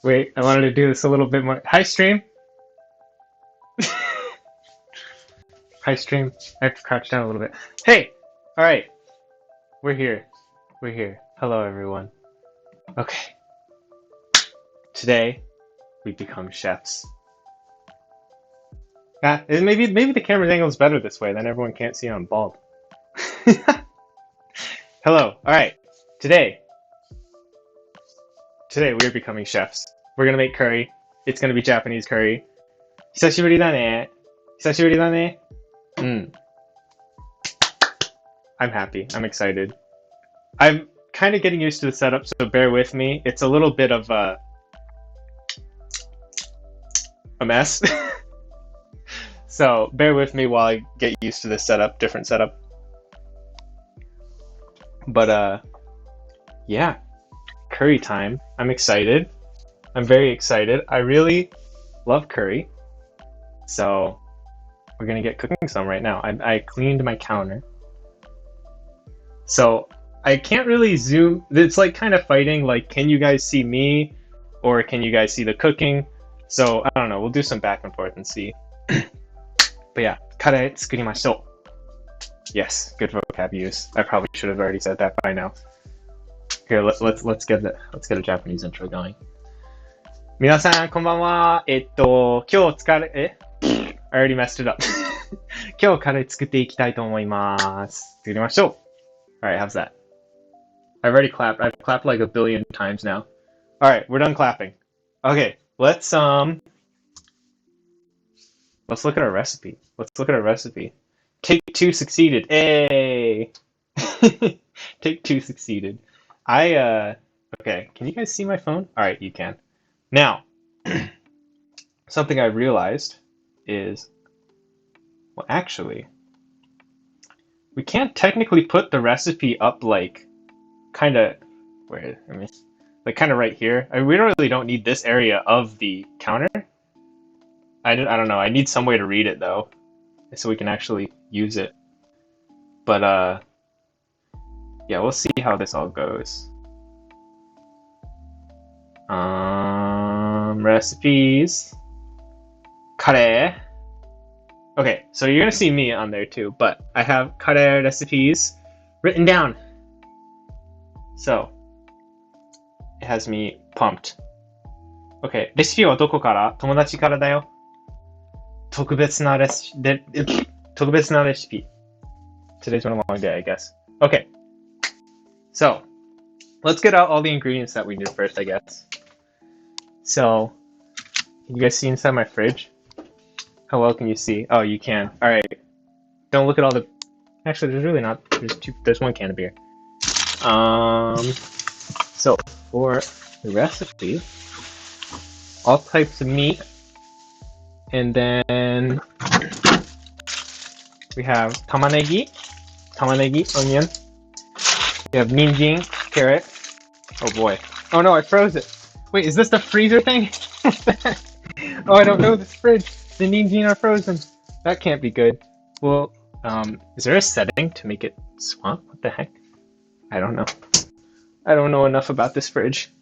Wait, I wanted to do this a little bit more. Hi, stream. Hi, stream. I have to crouch down a little bit. Hey! Alright. We're here. We're here. Hello, everyone. Okay. Today, we become chefs. Ah, maybe the camera's angle is better this way, then everyone can't see I'm bald. Hello. Alright. Today we're becoming chefs. We're gonna make curry. It's gonna be Japanese curry. 久しぶりだね。久しぶりだね. I'm happy. I'm excited. I'm kind of getting used to the setup, so bear with me. It's a little bit of a mess. So bear with me while I get used to this setup, different setup. But yeah, curry time. I'm excited. I'm very excited. I really love curry. So we're gonna get cooking some right now. I cleaned my counter. So I can't really zoom. It's like kind of fighting, like, can you guys see me or can you guys see the cooking? So I don't know, we'll do some back and forth and see. But yeah, カレー作りましょう. Yes, good vocab use. I probably should have already said that by now. Here, let's get a Japanese intro going. 皆さんこんばんは。今日疲れI already messed it up. 今日カレー作っていきたいと思います。作りましょう. Alright, how's that? I've already clapped. I've clapped like a billion times now. Alright, we're done clapping. Okay, let's look at our recipe. Take 2 succeeded. Hey! Take 2 succeeded. Okay, can you guys see my phone? Alright, you can. Now, something I realized is, well, actually, we can't technically put the recipe up like, kind of, like kind of right here. We don't need this area of the counter. I don't know. I need some way to read it though, so we can actually use it. But yeah, we'll see how this all goes. Recipes. Kare. Okay, so you're gonna see me on there too, but I have kare recipes written down. So it has me pumped. Okay, レシピはどこから？友達からだよ。特別なレシピ. Today's been a long day, I guess. Okay, so let's get out all the ingredients that we need first, I guess. So, can you guys see inside my fridge? How well can you see? Oh, you can. All right. Don't look at all the. Actually, there's really not. There's 1 can of beer. So for the recipe, all types of meat, and then we have tamanegi, onion. We have ninjin, carrot. Oh boy. Oh no, I froze it. Wait, is this the freezer thing? Oh, I don't know this fridge. The ninjin are frozen. That can't be good. Well, is there a setting to make it swamp? What the heck? I don't know. I don't know enough about this fridge.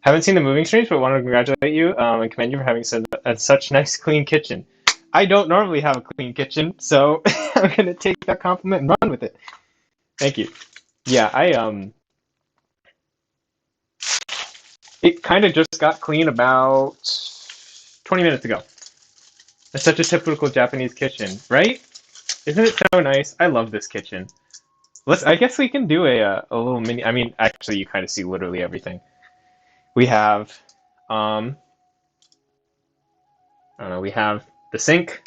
Haven't seen the moving streams, but want to congratulate you and commend you for having such nice, clean kitchen. I don't normally have a clean kitchen, so I'm gonna take that compliment and run with it. Thank you. Yeah, it kind of just got clean about 20 minutes ago. It's such a typical Japanese kitchen, right? Isn't it so nice? I love this kitchen. I guess we can do a little mini. I mean, actually, you kind of see literally everything. We have, I don't know. We have the sink.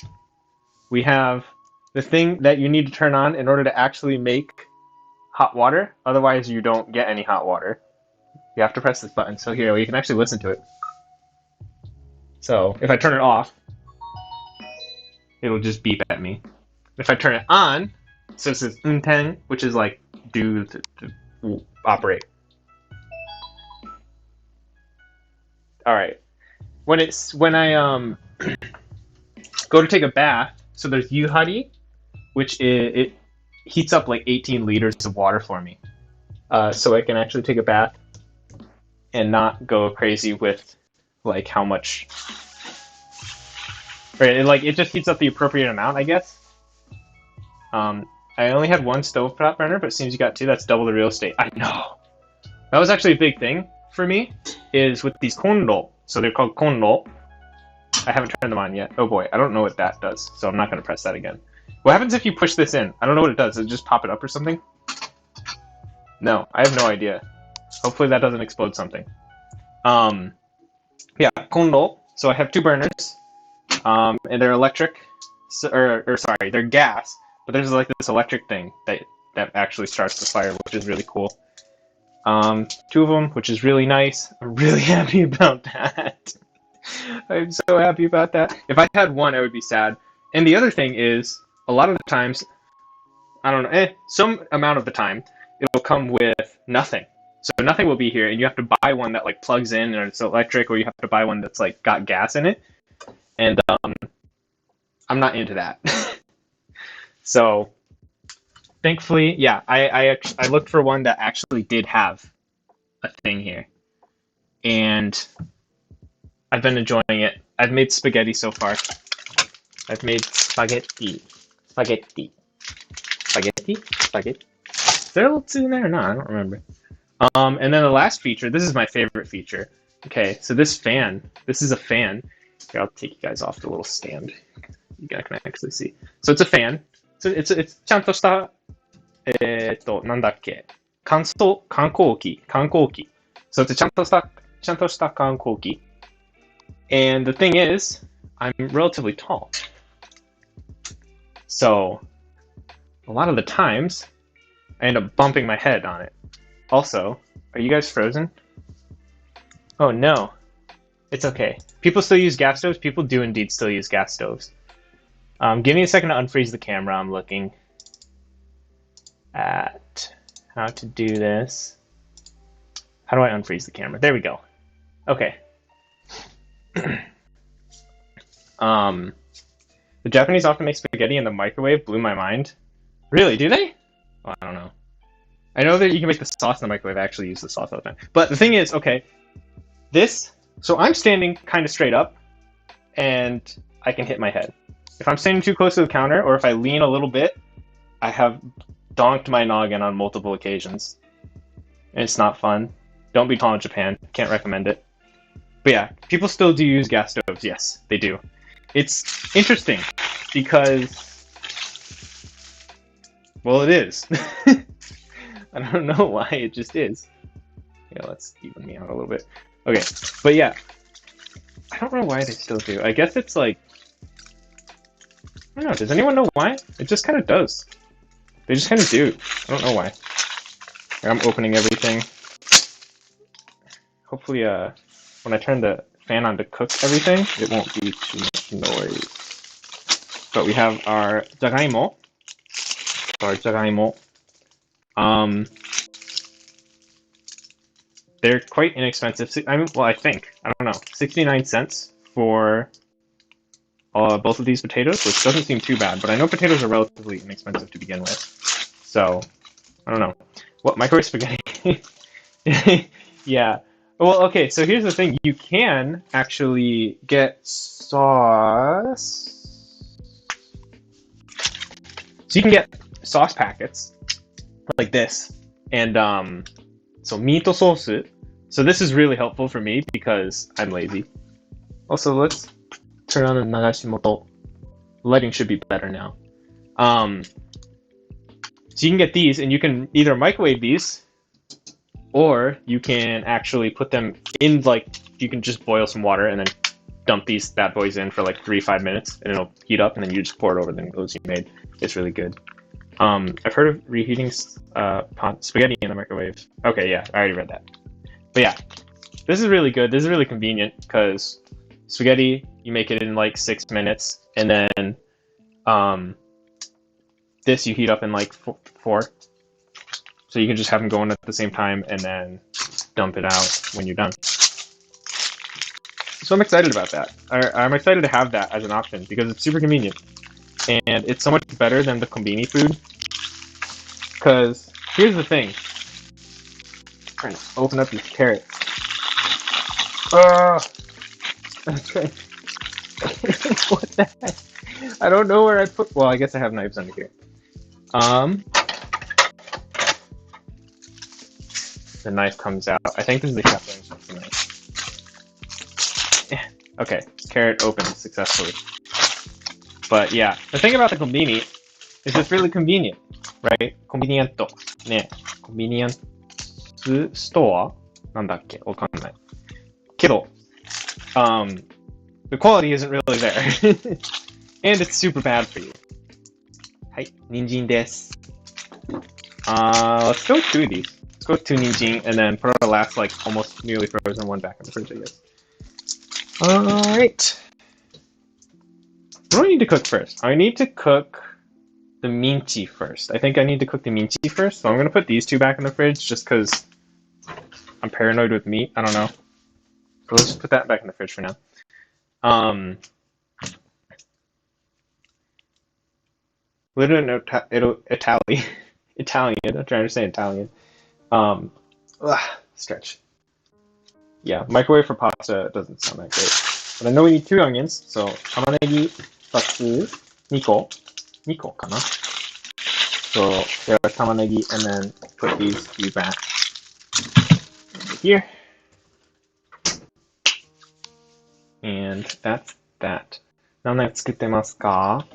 We have the thing that you need to turn on in order to actually make hot water. Otherwise, you don't get any hot water. You have to press this button. So here, you can actually listen to it. So if I turn it off, it'll just beep at me. If I turn it on, so it says unten, which is like do to operate. All right. When I go to take a bath, so there's yuhari, which it heats up like 18 liters of water for me, so I can actually take a bath and not go crazy with like how much. Right, it just heats up the appropriate amount, I guess. I only had one stovetop burner, but it seems you got two. That's double the real estate. I know. That was actually a big thing for me, is with these kondo. So they're called kondo. I haven't turned them on yet. Oh boy, I don't know what that does, so I'm not going to press that again. What happens if you push this in? I don't know what it does. Does it just pop it up or something? No, I have no idea. Hopefully that doesn't explode something. Yeah, kondo. So I have two burners, and they're electric, or sorry, they're gas. But there's like this electric thing that actually starts the fire, which is really cool. Two of them, which is really nice. I'm really happy about that. I'm so happy about that. If I had one, I would be sad. And the other thing is, a lot of the times, I don't know, some amount of the time, it'll come with nothing. So nothing will be here, and you have to buy one that like plugs in and it's electric, or you have to buy one that's like got gas in it. And I'm not into that. So thankfully, yeah, I looked for one that actually did have a thing here, and I've been enjoying it. I've made spaghetti so far. I've made spaghetti. Is there a little two in there or not? I don't remember. And then the last feature, this is my favorite feature. Okay, so this is a fan. Here, I'll take you guys off the little stand. You guys can actually see. So it's a fan. So it's ちゃんとした、なんだっけ、観光機。So it's a ちゃんとした観光機. And the thing is, I'm relatively tall. So a lot of the times, I end up bumping my head on it. Also, are you guys frozen? Oh no. It's okay. People still use gas stoves. People do indeed still use gas stoves. Give me a second to unfreeze the camera. I'm looking at how to do this. How do I unfreeze the camera? There we go. Okay. The Japanese often make spaghetti in the microwave. Blew my mind. Really? Do they? Oh, I don't know. I know that you can make the sauce in the microwave. I actually use the sauce all the time. But the thing is, okay, so I'm standing kind of straight up, and I can hit my head. If I'm standing too close to the counter, or if I lean a little bit, I have donked my noggin on multiple occasions. And it's not fun. Don't be tall in Japan. Can't recommend it. But yeah, people still do use gas stoves. Yes, they do. It's interesting because, well, it is. I don't know why, it just is. Yeah, let's even me out a little bit. Okay, but yeah, I don't know why they still do. I guess it's like, I don't know, does anyone know why? It just kind of does. They just kind of do. I don't know why. I'm opening everything. Hopefully, when I turn the fan on to cook everything, it won't be too much noise. But we have our jagaimo. They're quite inexpensive. I think. I don't know. 69 cents for both of these potatoes, which doesn't seem too bad, but I know potatoes are relatively inexpensive to begin with. So, I don't know. What, microwave spaghetti? Yeah. Well, okay, so here's the thing. You can actually get sauce. So you can get sauce packets like this. And, so miso sauce. So this is really helpful for me because I'm lazy. Also, let's turn on the Nagashimoto. Lighting should be better now. So you can get these, and you can either microwave these, or you can actually put them in, like, you can just boil some water and then dump these bad boys in for like 3-5 minutes, and it'll heat up, and then you just pour it over the noodles you made. It's really good. I've heard of reheating spaghetti in the microwave. Okay, yeah, I already read that. But yeah, this is really good. This is really convenient because spaghetti, you make it in like 6 minutes, and then this you heat up in like 4. So you can just have them going at the same time and then dump it out when you're done. So I'm excited about that. I'm excited to have that as an option because it's super convenient. And it's so much better than the kombini food. Because here's the thing. I'm trying to open up these carrots. Okay. What the heck? I don't know where I put. Well, I guess I have knives under here. The knife comes out. I think this is the shuffling knife. Okay, carrot opened successfully. But yeah, the thing about the konbini is it's really convenient, right? Conveniento. ね、convenience store? なんだっけ？わかんない。けど、the quality isn't really there. And it's super bad for you. はい、人参です。Let's go through these. Let's go to ninjin and then put our last, like, almost nearly frozen one back in the fridge, I guess. Alright. What do I need to cook first? I need to cook the minchi first. I think I need to cook the minchi first, so I'm gonna put these two back in the fridge just because I'm paranoid with meat. I don't know. So let's just put that back in the fridge for now. Little Italian. I'm trying to say Italian. Stretch. Yeah, microwave for pasta doesn't sound that great. But I know we need 2 onions, so tamanegi 2つ, 2個 2個かな? So there's tamanegi, and then put these 2 back here. And that's that. 何々作ってますか？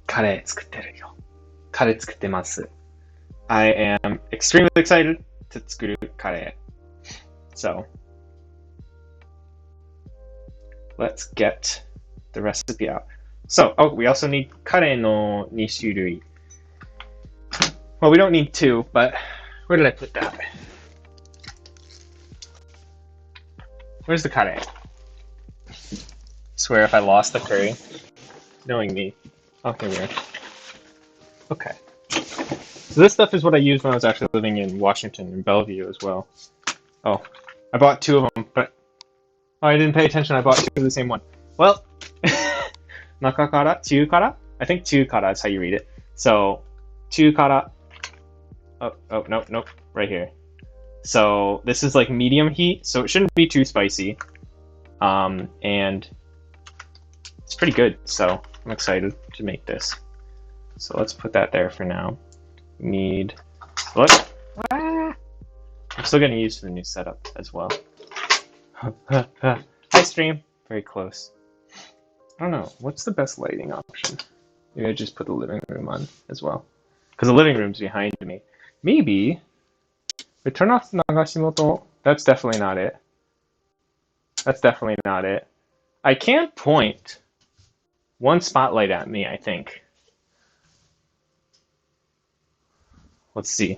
カレー作ってるよ。カレー作ってます。I am extremely excited to 作るカレー。So, let's get the recipe out. So, oh, we also need カレーの2種類. Well, we don't need 2, but where did I put that? Where's the カレー? Swear if I lost the curry, knowing me. Oh, here we are. Okay. So this stuff is what I used when I was actually living in Washington and Bellevue as well. Oh, I bought 2 of them, but I didn't pay attention. I bought 2 of the same one. Well, nakakara, 中から? I think 中から is how you read it. So, 中から. Oh, nope, right here. So this is like medium heat, so it shouldn't be too spicy. And it's pretty good, so I'm excited to make this. So let's put that there for now. We need, look. I'm still getting used to the new setup as well. Hi, stream. Very close. I don't know. What's the best lighting option? Maybe I just put the living room on as well. Because the living room's behind me. Maybe we turn off the Nagashimoto. That's definitely not it. That's definitely not it. I can't point one spotlight at me, I think. Let's see.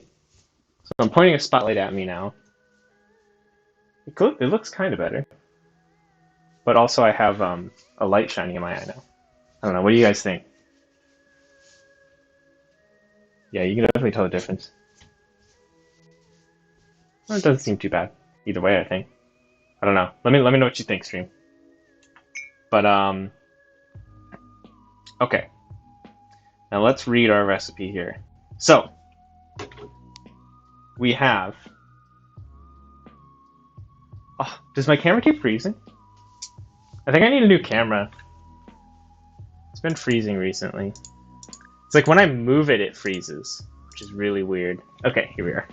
So I'm pointing a spotlight at me now. It looks kind of better. But also I have a light shining in my eye now. I don't know. What do you guys think? Yeah, you can definitely tell the difference. Well, it doesn't seem too bad. Either way, I think. I don't know. Let me know what you think, stream. But okay. Now let's read our recipe here. So we have. Oh, does my camera keep freezing? I think I need a new camera. It's been freezing recently. It's like when I move it, it freezes, which is really weird. Okay, here we are.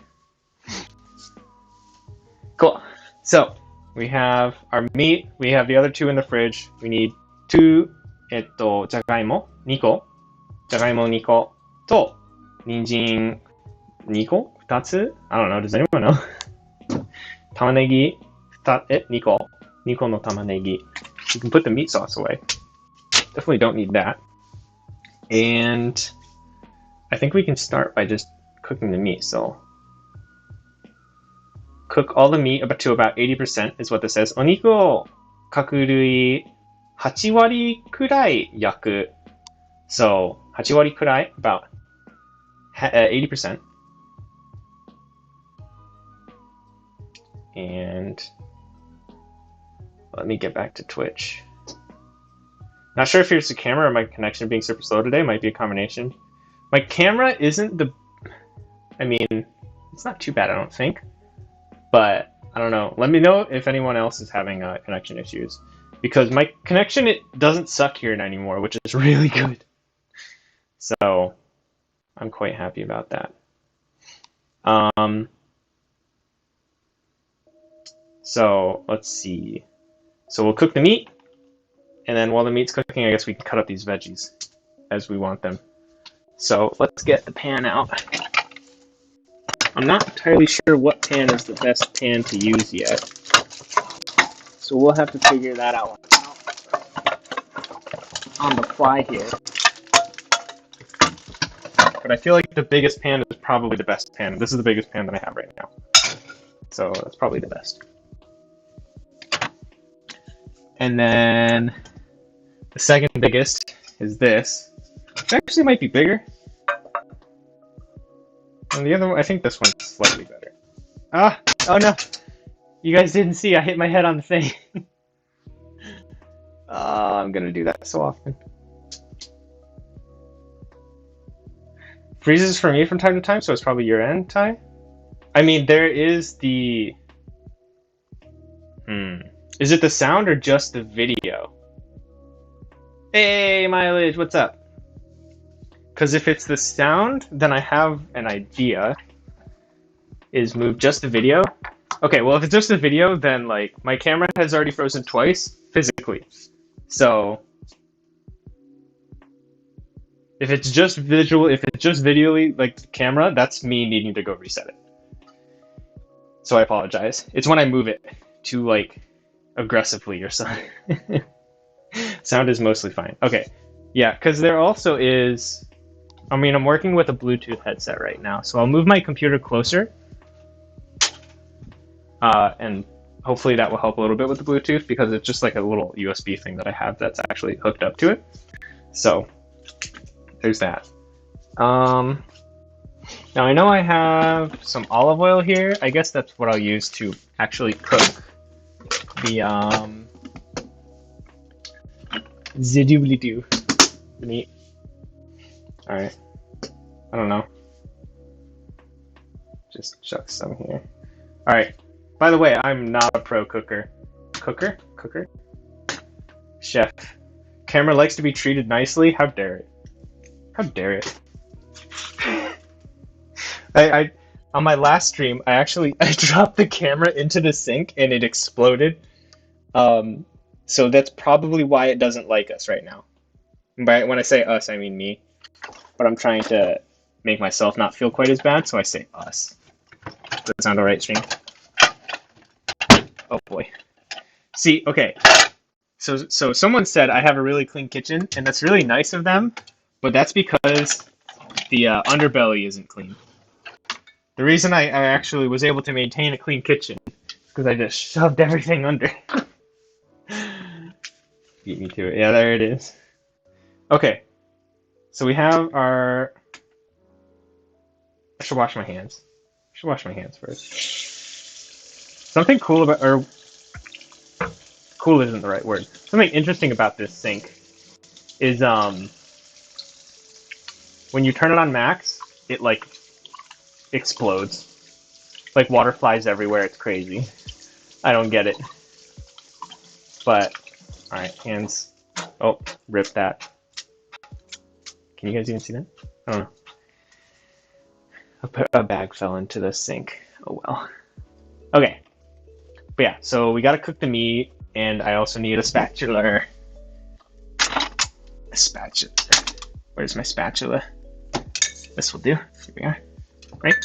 Cool. So we have our meat. We have the other 2 in the fridge. We need 2, じゃがいも2個。じゃがいも2個と、人参2個 ?2 つ I don't know. Does anyone know? 玉ねぎ2個 ?2 個の玉ねぎ. You can put the meat sauce away. Definitely don't need that. And I think we can start by just cooking the meat. So cook all the meat up to about 80% is what this says. お肉を各類8割くらい焼く. So 8割くらい about 80%. And let me get back to Twitch. Not sure if it's the camera or my connection being super slow today. Might be a combination. My camera isn't the... I mean, it's not too bad, I don't think. But I don't know. Let me know if anyone else is having connection issues. Because my connection, it doesn't suck here anymore, which is really good. So, I'm quite happy about that. So, let's see. So we'll cook the meat, and then while the meat's cooking, I guess we can cut up these veggies as we want them. So let's get the pan out. I'm not entirely sure what pan is the best pan to use yet. So we'll have to figure that out on the fly here. But I feel like the biggest pan is probably the best pan. This is the biggest pan that I have right now. So that's probably the best. And then the second biggest is this. It actually might be bigger. And the other one, I think this one's slightly better. Ah! Oh no! You guys didn't see, I hit my head on the thing. Oh, I'm gonna do that so often. Freezes for me from time to time, so it's probably your end, Ty? I mean, there is the... Is it the sound or just the video? Hey, Mileage, what's up? Because if it's the sound, then I have an idea. Is move just the video? Okay, well, if it's just the video, then, like, my camera has already frozen twice, physically. So... if it's just visual, if it's just visually, like, the camera, that's me needing to go reset it. So I apologize. It's when I move it too, like, aggressively or something. Sound is mostly fine. Okay. Yeah, because there also is... I mean, I'm working with a Bluetooth headset right now, so I'll move my computer closer. And hopefully that will help a little bit with the Bluetooth, because it's just like a little USB thing that I have that's actually hooked up to it. So, there's that. Now I know I have some olive oil here. I guess that's what I'll use to actually cook the the meat. Alright. I don't know. Just chuck some here. Alright. By the way, I'm not a pro cooker. Cooker? Chef. Camera likes to be treated nicely? How dare it? How dare it? I on my last stream, I dropped the camera into the sink and it exploded. So that's probably why it doesn't like us right now. When I say us, I mean me. But I'm trying to make myself not feel quite as bad, so I say us. Does that sound alright, stream? Oh boy. See, okay. So someone said I have a really clean kitchen, and that's really nice of them, but that's because the underbelly isn't clean. The reason I actually was able to maintain a clean kitchen is because I just shoved everything under. Beat me to it. Yeah, there it is. Okay. So we have our... I should wash my hands. I should wash my hands first. Something cool about... or cool isn't the right word. Something interesting about this sink is when you turn it on max, it like explodes. Like water flies everywhere, it's crazy. I don't get it. But, alright, hands. Oh, rip that. Can you guys even see that? I don't know. A bag fell into the sink. Oh well. Okay. But yeah, so we gotta cook the meat, and I also need a spatula. A spatula. Where's my spatula? This will do. Here we are. Right?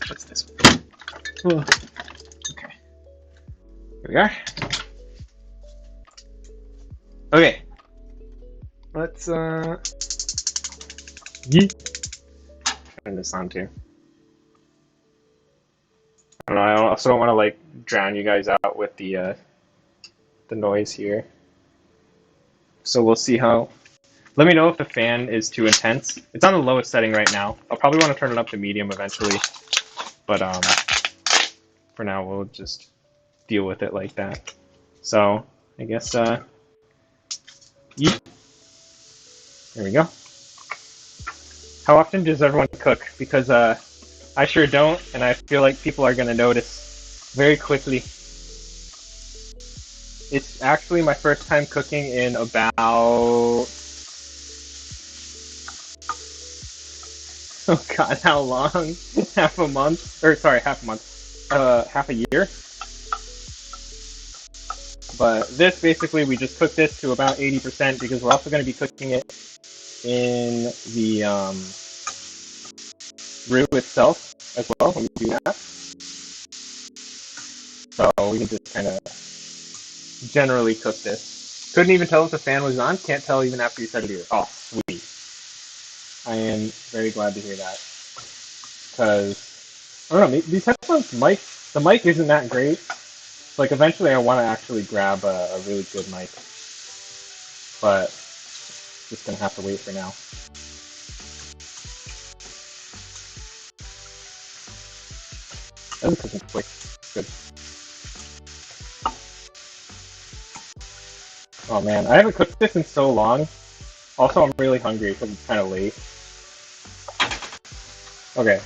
What's this one? Ooh. Okay. Here we are. Okay. Let's turn this on too. I don't know, I also don't want to like drown you guys out with the noise here. So we'll see how... Let me know if the fan is too intense. It's on the lowest setting right now. I'll probably want to turn it up to medium eventually. But for now we'll just deal with it like that. So I guess yeet. There we go. How often does everyone cook? Because I sure don't, and I feel like people are gonna notice very quickly. It's actually my first time cooking in about, oh god, how long? Half a month? Or sorry, half a month. Half a year. But this basically, we just cook this to about 80% because we're also going to be cooking it in the roux itself as well when we do that. So we can just kind of generally cook this. Couldn't even tell if the fan was on. Can't tell even after you said it here. Oh, sweet. I am very glad to hear that. Because, I don't know, these headphones, the mic isn't that great. Like, eventually I want to actually grab a really good mic. But, just going to have to wait for now. That was cooking quick. Good. Oh man, I haven't cooked this in so long. Also, I'm really hungry because it's kind of late. Okay.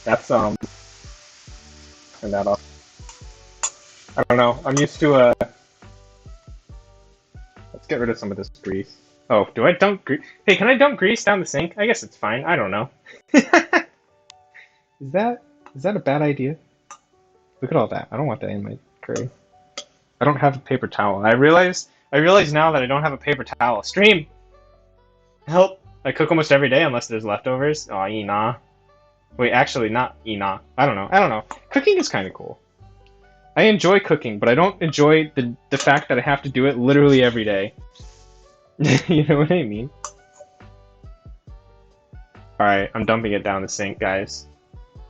That's, turn that off. I don't know. I'm used to, let's get rid of some of this grease. Oh, do I dump grease? Hey, can I dump grease down the sink? I guess it's fine. I don't know. Is that a bad idea? Look at all that. I don't want that in my curry. I don't have a paper towel. I realize now that I don't have a paper towel. Stream! Help! I cook almost every day unless there's leftovers. Oh, nah. Wait, actually, not nah. I don't know. Cooking is kind of cool. I enjoy cooking, but I don't enjoy the fact that I have to do it literally every day. You know what I mean? Alright, I'm dumping it down the sink, guys.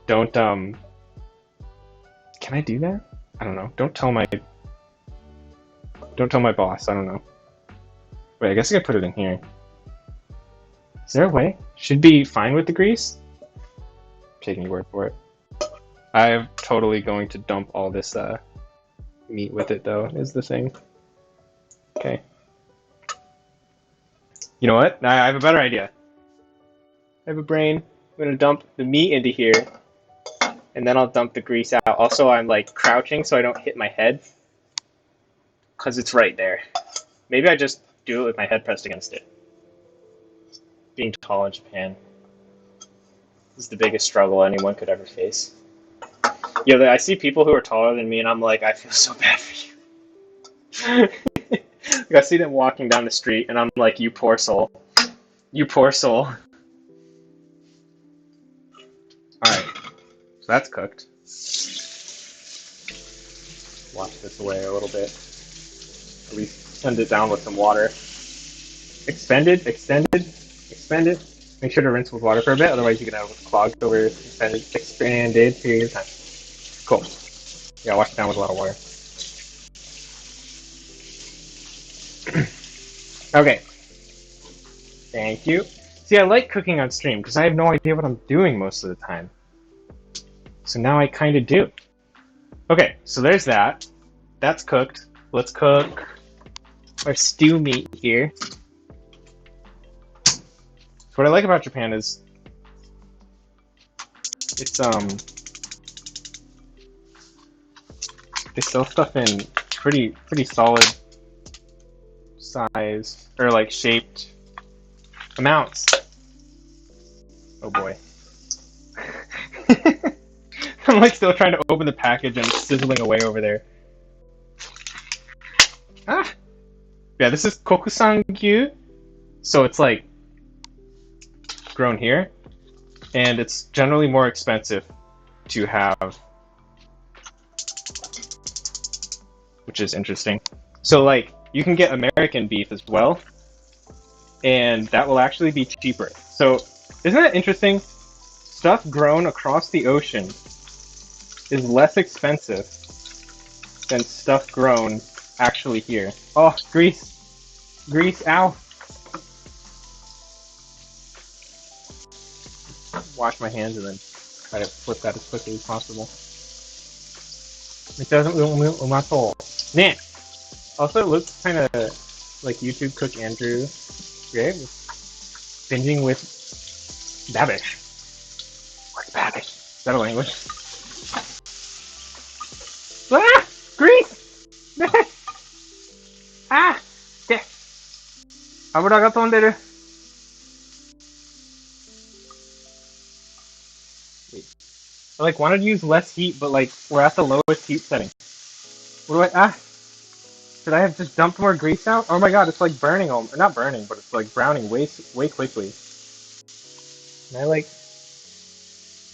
Don't, can I do that? I don't know. Don't tell my boss. I don't know. Wait, I guess I could put it in here. Is there a way? Should be fine with the grease? I'm taking your word for it. I'm totally going to dump all this meat with it, though, is the thing. Okay. You know what? I have a better idea. I have a brain. I'm going to dump the meat into here, and then I'll dump the grease out. Also, I'm, like, crouching so I don't hit my head, because it's right there. Maybe I just do it with my head pressed against it. Being tall in Japan is the biggest struggle anyone could ever face. Yo, I see people who are taller than me, and I'm like, I feel so bad for you. Like, I see them walking down the street, and I'm like, you poor soul. You poor soul. Alright, so that's cooked. Wash this away a little bit. At least send it down with some water. Expended. Make sure to rinse with water for a bit, otherwise you can have it clogged over expanded period of time. Cool. Yeah, wash it down with a lot of water. Okay. Thank you. See, I like cooking on stream because I have no idea what I'm doing most of the time. So now I kind of do. Okay, so there's that. That's cooked. Let's cook our stew meat here. So what I like about Japan is it's they sell stuff in pretty solid size or like shaped amounts. Oh boy. I'm like still trying to open the package and it's sizzling away over there. Ah! Yeah, this is Kokusan Gyu. So it's like grown here. And it's generally more expensive to have. Which is interesting. So like you can get American beef as well. And that will actually be cheaper. So isn't that interesting? Stuff grown across the ocean is less expensive than stuff grown actually here. Oh, grease. Grease, ow. Wash my hands and then try to flip that as quickly as possible. It doesn't umato. Nah. Also, it looks kind of like YouTube cook Andrew Gray binging with Babish. What's Babish? Is that a language? Grease! あで、油が飛んでる。I like wanted to use less heat, but like we're at the lowest heat setting. What do I should I have just dumped more grease out? Oh my god, it's like burning not burning, but it's like browning way quickly. And I like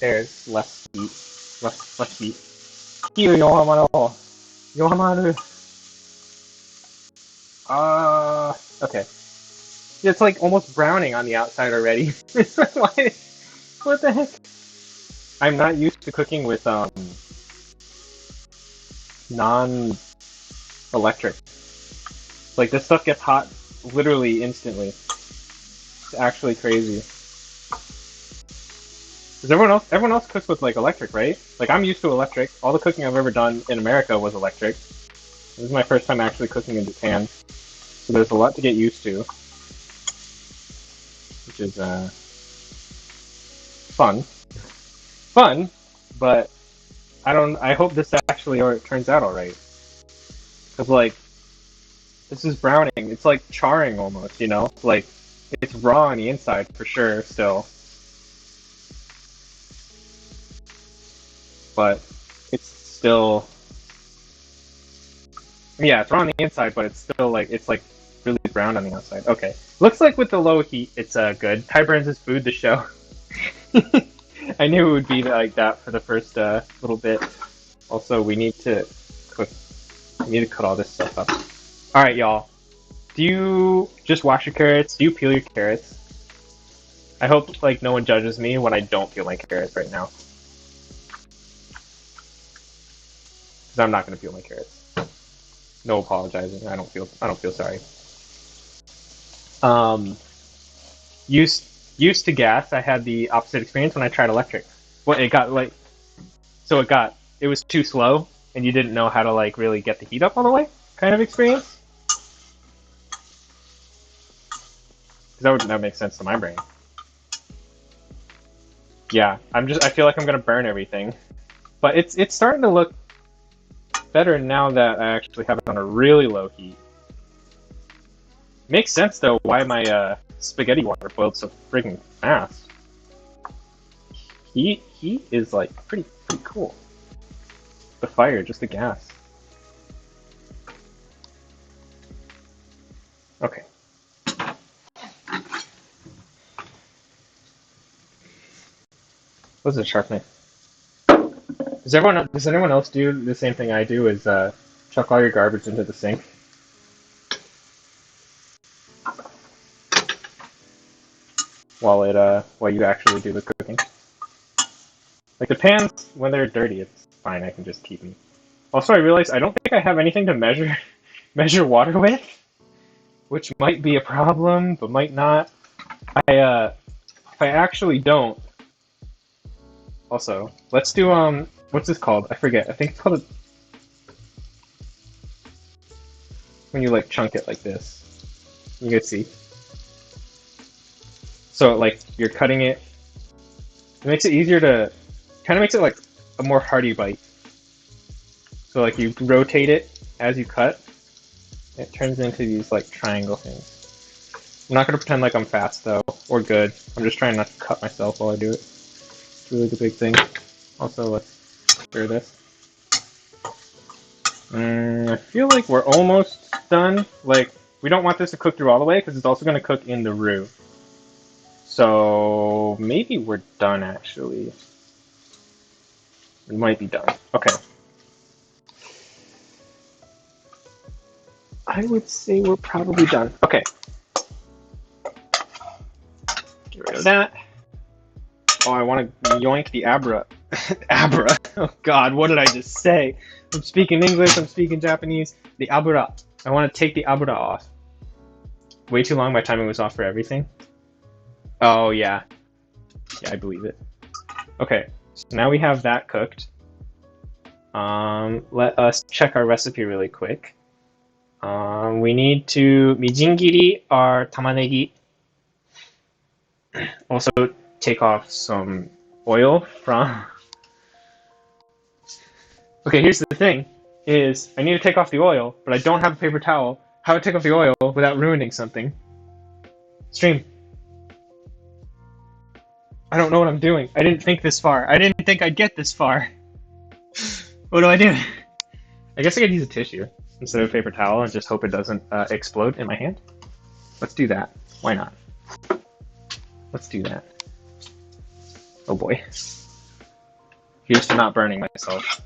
there's less heat. Less heat. Here, Yohamaru. Yohamaru. Okay. It's like almost browning on the outside already. Why? What the heck? I'm not used to cooking with non-electric. Like this stuff gets hot literally instantly. It's actually crazy. Because everyone else cooks with like electric, right? Like I'm used to electric. All the cooking I've ever done in America was electric. This is my first time actually cooking in Japan. So there's a lot to get used to. Which is fun. Fun, but I hope this actually turns out alright. Cause like this is browning. It's like charring almost, you know? Like it's raw on the inside for sure still. But it's still yeah, it's raw on the inside, but it's still like really brown on the outside. Okay. Looks like with the low heat it's good. Ty Burns' food to show. I knew it would be like that for the first little bit. Also, we need to cook. We need to cut all this stuff up. All right, y'all. Do you just wash your carrots? Do you peel your carrots? I hope like no one judges me when I don't peel my carrots right now, because I'm not gonna peel my carrots. No apologizing. I don't feel sorry. Used to gas, I had the opposite experience when I tried electric. Well, it was too slow, and you didn't know how to like really get the heat up all the way, kind of experience. Because that makes sense to my brain. Yeah, I feel like I'm gonna burn everything, but it's starting to look better now that I actually have it on a really low heat. Makes sense though why my spaghetti water boiled so friggin' fast. Heat is like pretty cool. The fire, just the gas. Okay. What's a sharp knife? Does anyone else do the same thing I do? Is chuck all your garbage into the sink? While you actually do the cooking. Like the pans, when they're dirty, it's fine. I can just keep them. Also, I realized I don't think I have anything to measure water with, which might be a problem, but might not. If I actually don't. Also, let's do what's this called? I forget. I think it's called when you like chunk it like this. You can see. So like you're cutting it. It makes it easier to, kind of makes it like a more hearty bite. So like you rotate it as you cut, it turns into these like triangle things. I'm not gonna pretend like I'm fast though, or good. I'm just trying not to cut myself while I do it. It's really the big thing. Also, let's stir this. I feel like we're almost done. Like, we don't want this to cook through all the way because it's also gonna cook in the roux. So maybe we're done actually. We might be done. Okay. I would say we're probably done. Okay. Get rid of that. Oh, I want to yoink the abra. Abra. Oh god, what did I just say? I'm speaking English, I'm speaking Japanese. The abra. I want to take the abra off. Way too long, my timing was off for everything. Oh, yeah. Yeah, I believe it. Okay, so now we have that cooked. Let us check our recipe really quick. We need to mijingiri our tamanegi. Also, take off some oil from... Okay, here's the thing. is I need to take off the oil, but I don't have a paper towel. How do I take off the oil without ruining something? Stream. I don't know what I'm doing. I didn't think this far. I didn't think I'd get this far. What do I do? I guess I could use a tissue instead of a paper towel and just hope it doesn't explode in my hand. Let's do that. Why not? Let's do that. Oh boy. Here's to not burning myself.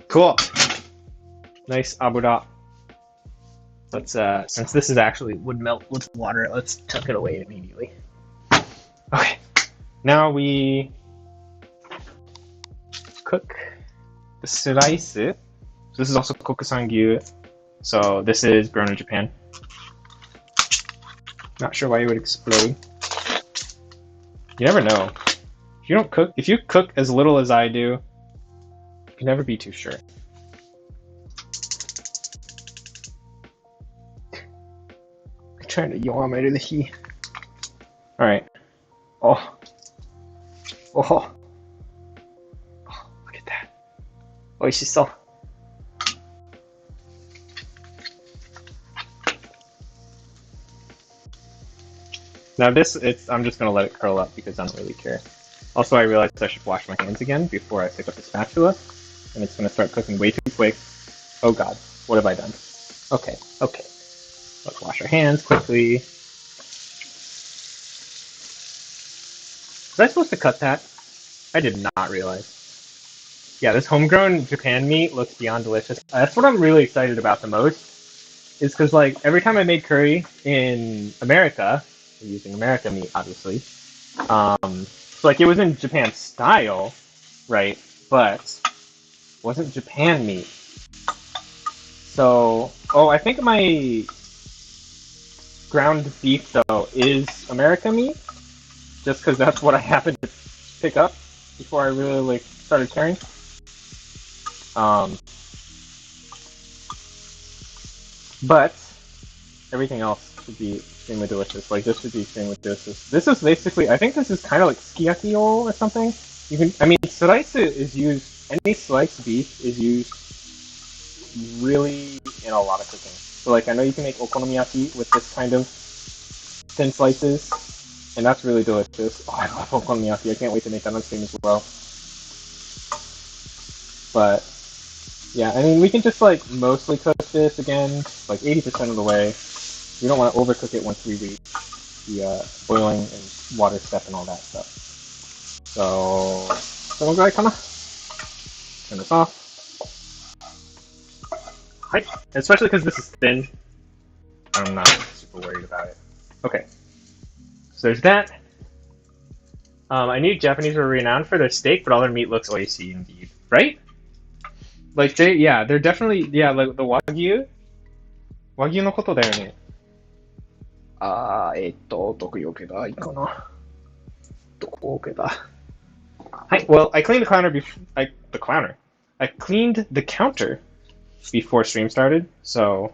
Cool. Nice abura. Let's since this is actually would melt with water, let's tuck it away immediately. Okay. Now we cook the slice. So this is also kokusan gyu. So this is grown in Japan. Not sure why it would explode. You never know. If you don't cook, if you cook as little as I do, you can never be too sure. I'm trying to yawn the heat. All right. Oh. Oh. Oh, look at that. Oishisou. Now this, I'm just gonna let it curl up because I don't really care. Also, I realized I should wash my hands again before I pick up the spatula, and it's gonna start cooking way too quick. Oh god, what have I done? Okay, okay. Let's wash our hands quickly. Was I supposed to cut that? I did not realize. Yeah, this homegrown Japan meat looks beyond delicious. That's what I'm really excited about the most, is because like every time I made curry in America, using American meat, obviously. So like it was in Japan style, right? But it wasn't Japan meat. So, oh, I think my ground beef though is American meat, just because that's what I happened to pick up before I really like started caring. But everything else would be extremely delicious. Like this would be extremely delicious. This is basically, I think this is kind of like sukiyaki roll or something. You can, I mean, slice is used. Any sliced beef is used really in a lot of cooking. So like I know you can make okonomiyaki with this kind of thin slices, and that's really delicious. Oh, I love okonomiyaki. I can't wait to make that on stream as well. But yeah, I mean, we can just like mostly cook this again, like 80% of the way. We don't want to overcook it once we reach the boiling and water step and all that stuff. So, turn this off. Hi. Especially because this is thin, I'm not super worried about it. Okay, so there's that. I knew Japanese were renowned for their steak, but all their meat looks oishy indeed, right? Like they're definitely, like the wagyu no koto da yo ne. どこ置けばいいかな。どこ置けば。Hi. Well, I cleaned the counter I cleaned the counter before stream started, so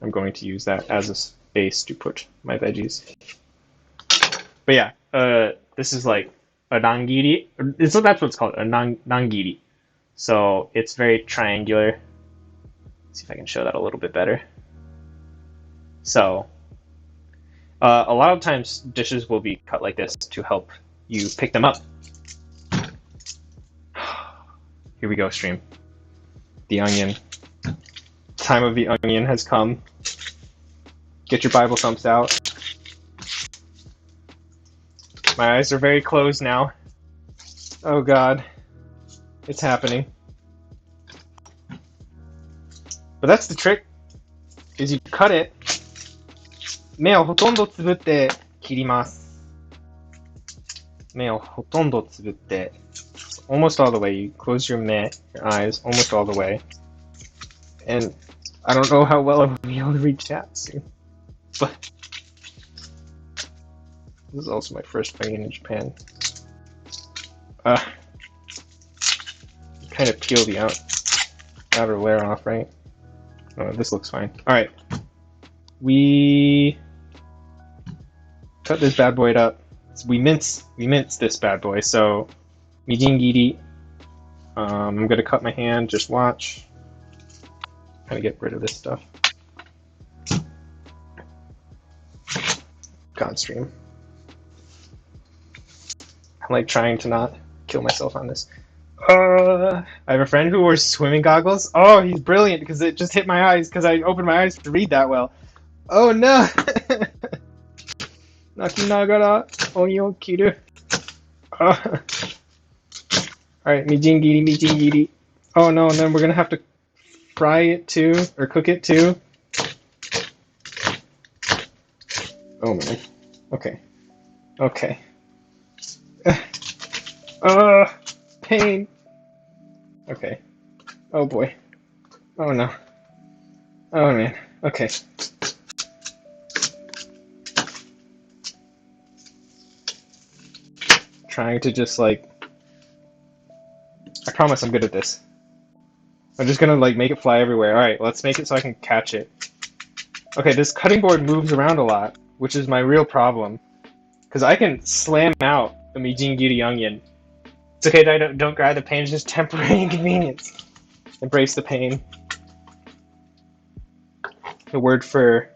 I'm going to use that as a space to put my veggies. But yeah, this is like a nangiri. So that's what it's called, a nangiri. So it's very triangular. Let's see if I can show that a little bit better. So a lot of times dishes will be cut like this to help you pick them up. Here we go, stream. The onion. Time of the onion has come. Get your Bible thumps out. My eyes are very closed now. Oh god. It's happening. But that's the trick, is you cut it. 目をほとんどつぶって切ります。目をほとんどつぶって almost all the way. You close your eyes almost all the way. And I don't know how well I'll be able to reach that soon. But this is also my first vegan in Japan. Kind of peel the outer layer off, right? Oh, this looks fine. Alright. We cut this bad boy up. we mince this bad boy. So mijingiri. I'm gonna cut my hand. Just watch. Kind of get rid of this stuff. Godstream. I'm like trying to not kill myself on this. I have a friend who wears swimming goggles. Oh, he's brilliant because it just hit my eyes because I opened my eyes to read that well. Oh no! Nakinagara onyo kiru. Alright, mijingiri. Oh no, and then we're gonna have to fry it too, or cook it too. Oh man. Okay. Okay. Pain. Okay. Oh boy. Oh no. Oh man. Okay. Trying to just like... I promise I'm good at this. I'm just gonna like make it fly everywhere. Alright, let's make it so I can catch it. Okay, this cutting board moves around a lot, which is my real problem. Because I can slam out a mijingiri onion. It's okay, don't grab the pain, it's just temporary inconvenience. Embrace the pain. The word for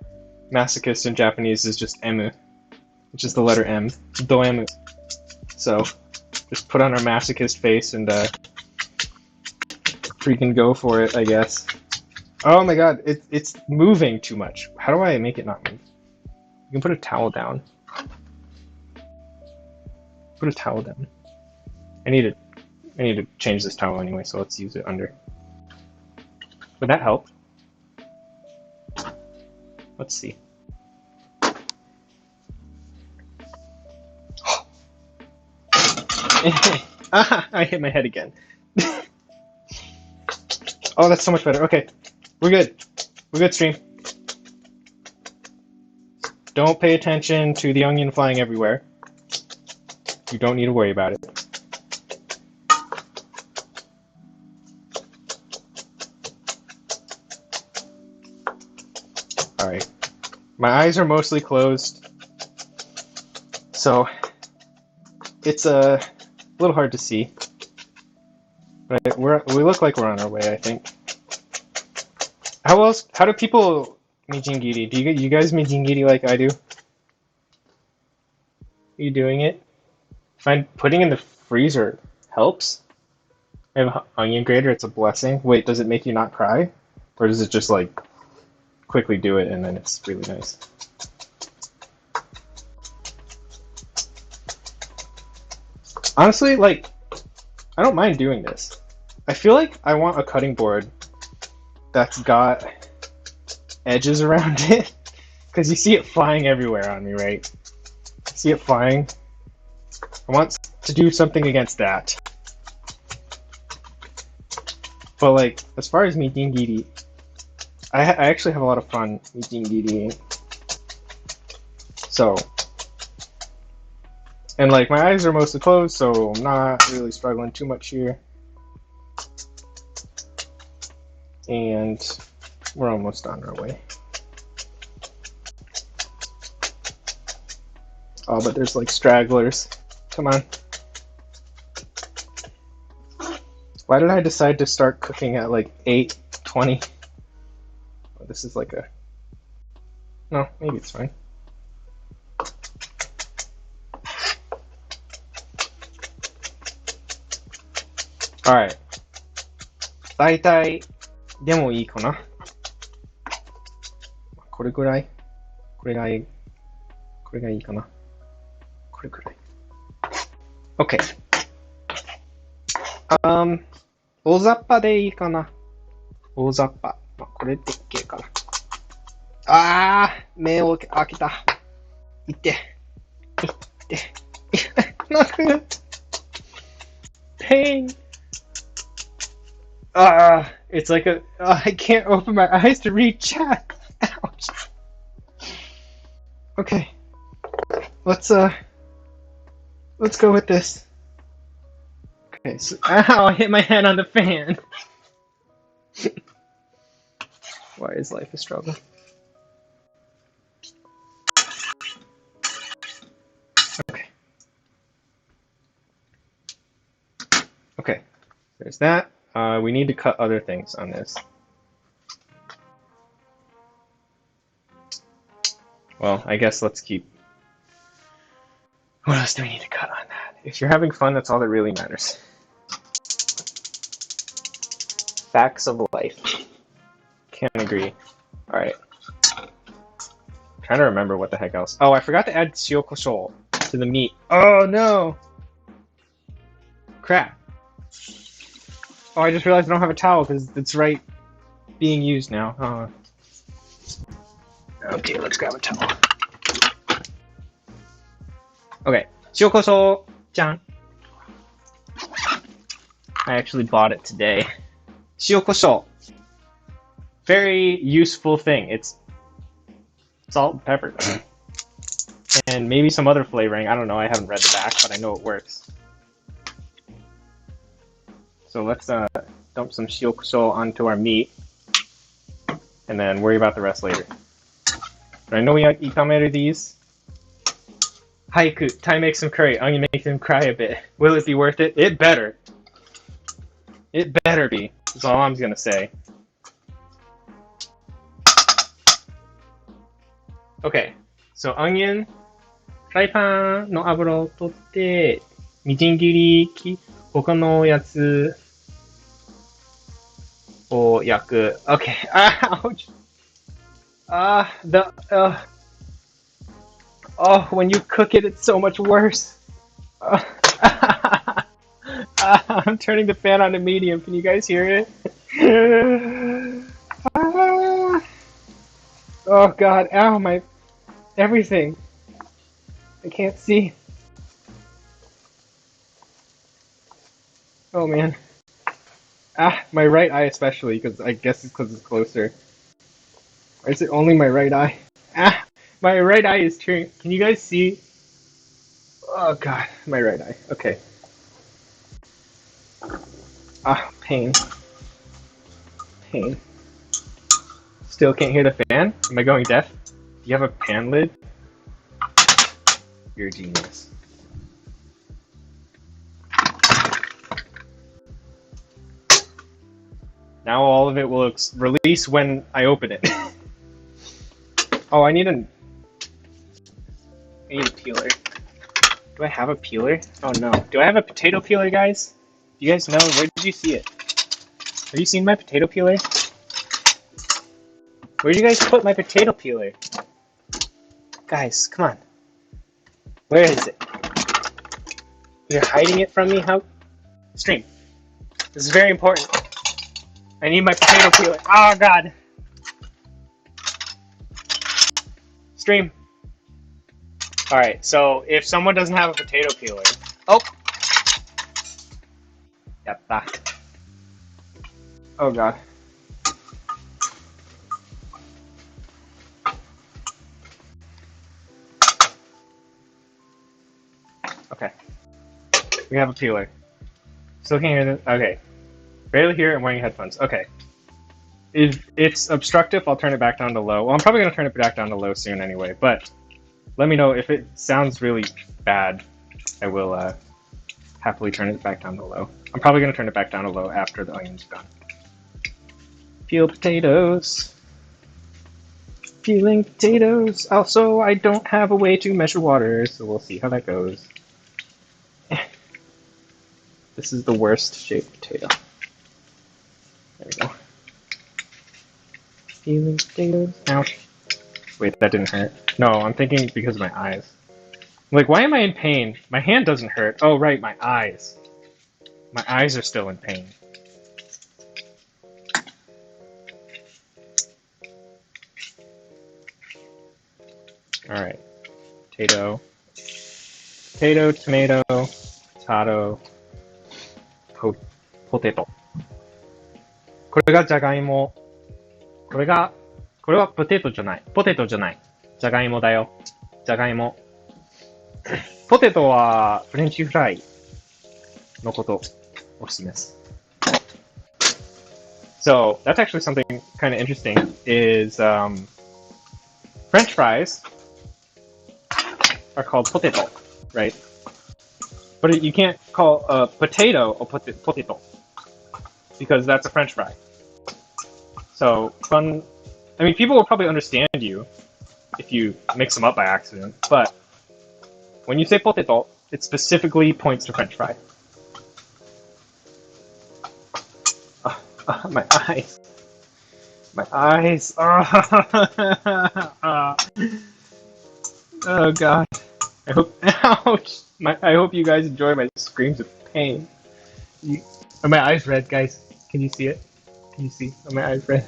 masochist in Japanese is just emu, which is the letter M. Doemu. So, just put on our masochist face and freaking go for it, I guess. Oh my god, it's moving too much. How do I make it not move? You can put a towel down. Put a towel down. I need to change this towel anyway, so let's use it under. Would that help? Let's see. I hit my head again. Oh, that's so much better. Okay, we're good. We're good, stream. Don't pay attention to the onion flying everywhere. You don't need to worry about it. Alright. My eyes are mostly closed, so it's a little hard to see. But we look like we're on our way, I think. How do people mijingiri? Do you guys mijingiri like I do? Are you doing it? Find putting in the freezer helps. I have an onion grater, it's a blessing. Wait, does it make you not cry? Or does it just like quickly do it and then it's really nice? Honestly, like, I don't mind doing this. I feel like I want a cutting board that's got edges around it. Because you see it flying everywhere on me, right? See it flying? I want to do something against that. But like, as far as mijingiri, I actually have a lot of fun mijingiri. So, and like my eyes are mostly closed, so I'm not really struggling too much here. And we're almost on our way. Oh, but there's like stragglers. Come on. Why did I decide to start cooking at like 8:20? Oh, this is like a... No, maybe it's fine. Alright. 大体でもいいかな。これぐらいこれがいいかな。これぐらい。OK。大雑把でいいかな。大雑把。まあ、これで OK かな。目を開けた。いって。なんか、pain. It's like I can't open my eyes to read chat. Ouch. Okay. Let's go with this. Okay, so, ow, I hit my head on the fan. Why is life a struggle? Okay. There's that. We need to cut other things on this. Well, I guess let's keep... What else do we need to cut on that? If you're having fun, that's all that really matters. Facts of life. Can't agree. Alright. Trying to remember what the heck else. Oh, I forgot to add shiokosho to the meat. Oh no! Crap. Oh, I just realized I don't have a towel because it's right being used now. Okay, let's grab a towel. Okay, shiokosho, John. I actually bought it today. Shiokosho. Very useful thing. It's salt and pepper. And maybe some other flavoring. I don't know, I haven't read the back, but I know it works. So let's dump some shiokosho onto our meat. And then worry about the rest later. But I know we ikameru these. Haiku, Ty makes some curry. Onion makes him cry a bit. Will it be worth it? It better. It better be. That's all I'm gonna say. Okay, so onion, フライパンの油を取って、みじん切り、他のやつを焼く。Okay, ouch! Oh, when you cook it, it's so much worse. I'm turning the fan on to medium. Can you guys hear it? Oh god, ow, my everything. I can't see. Oh man. My right eye especially, because I guess it's because it's closer. Or is it only my right eye? My right eye is tearing. Can you guys see? Oh god, my right eye. Okay. Pain. Pain. Still can't hear the fan? Am I going deaf? Do you have a pan lid? You're a genius. Now all of it will release when I open it. Oh, I need a peeler. Do I have a peeler? Oh no. Do I have a potato peeler, guys? Do you guys know? Where did you see it? Have you seen my potato peeler? Where did you guys put my potato peeler? Guys, come on. Where is it? You're hiding it from me? How? Stream. This is very important. I need my potato peeler. Oh god. Stream. Alright, so if someone doesn't have a potato peeler... Oh! Yatta. Oh god. Okay. We have a peeler. Still can't hear this. Okay. Barely hear it. I'm wearing headphones. Okay. If it's obstructive, I'll turn it back down to low. Well, I'm probably going to turn it back down to low soon anyway, but let me know if it sounds really bad. I will happily turn it back down to low. I'm probably going to turn it back down to low after the onion's gone. Peel potatoes. Peeling potatoes. Also, I don't have a way to measure water, so we'll see how that goes. This is the worst shaped potato. There we go. Peeling potatoes. Ouch. Wait, that didn't hurt. No, I'm thinking because of my eyes. I'm like, why am I in pain? My hand doesn't hurt. Oh, right, my eyes. My eyes are still in pain. Alright. Potato. Potato, tomato, potato, potato. これがじゃがいも。これはポテトじゃない。ポテトじゃない。じゃがいもだよ。じゃがいも。ポテトはフレンチフライのことおすすめです。So that's actually something kind of interesting. Is French fries are called potato, right? But you can't call a potato a potato. because that's a French fry. So fun. I mean, people will probably understand you if you mix them up by accident, but when you say potato, it specifically points to French fry. My eyes. My eyes. Oh god. I hope. Ouch. I hope you guys enjoy my screams of pain. Are my eyes red, guys? Can you see it? Can you see? Are my eyes red?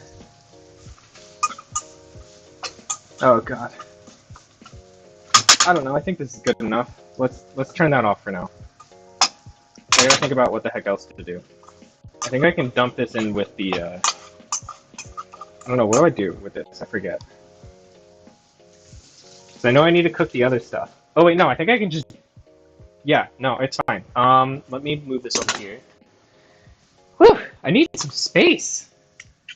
Oh god. I don't know. I think this is good enough. Let's turn that off for now. I gotta think about what the heck else to do. I think I can dump this in with the. I don't know. What do I do with this? I forget. So I know I need to cook the other stuff. Oh wait, no. I think I can just. Yeah. No, it's fine. Let me move this over here. Whew! I need some space.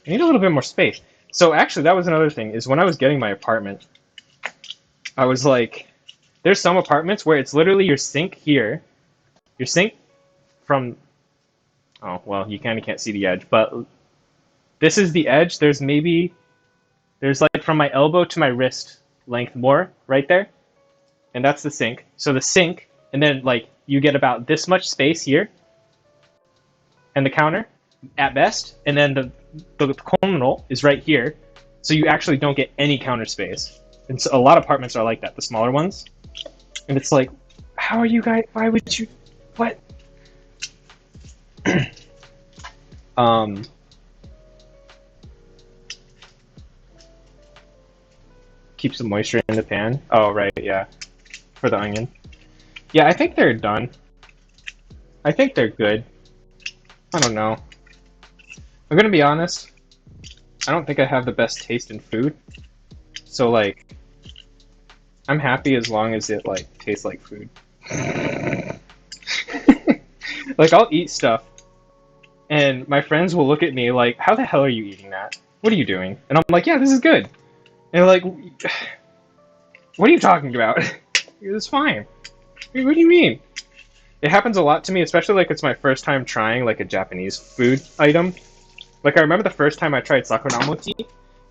I need a little bit more space. So actually, that was another thing. Is when I was getting my apartment, I was like, there's some apartments where it's literally your sink here, your sink from. Oh well, you kind of can't see the edge, but this is the edge. There's like from my elbow to my wrist length more right there, and that's the sink. So the sink, and then like you get about this much space here, and the counter at best, and then the kono is right here, so you actually don't get any counter space. And so a lot of apartments are like that, the smaller ones, and it's like, how are you guys? Why would you? What? Keep some moisture in the pan. Oh, right, yeah. For the onion. Yeah, I think they're done. I think they're good. I don't know. I'm gonna be honest. I don't think I have the best taste in food. So, like, I'm happy as long as it, like, tastes like food. Like, I'll eat stuff, and my friends will look at me like, how the hell are you eating that? What are you doing? And I'm like, yeah, this is good. And they're like, what are you talking about? It's fine. What do you mean? It happens a lot to me, especially like it's my first time trying like a Japanese food item. Like I remember the first time I tried sakura mochi.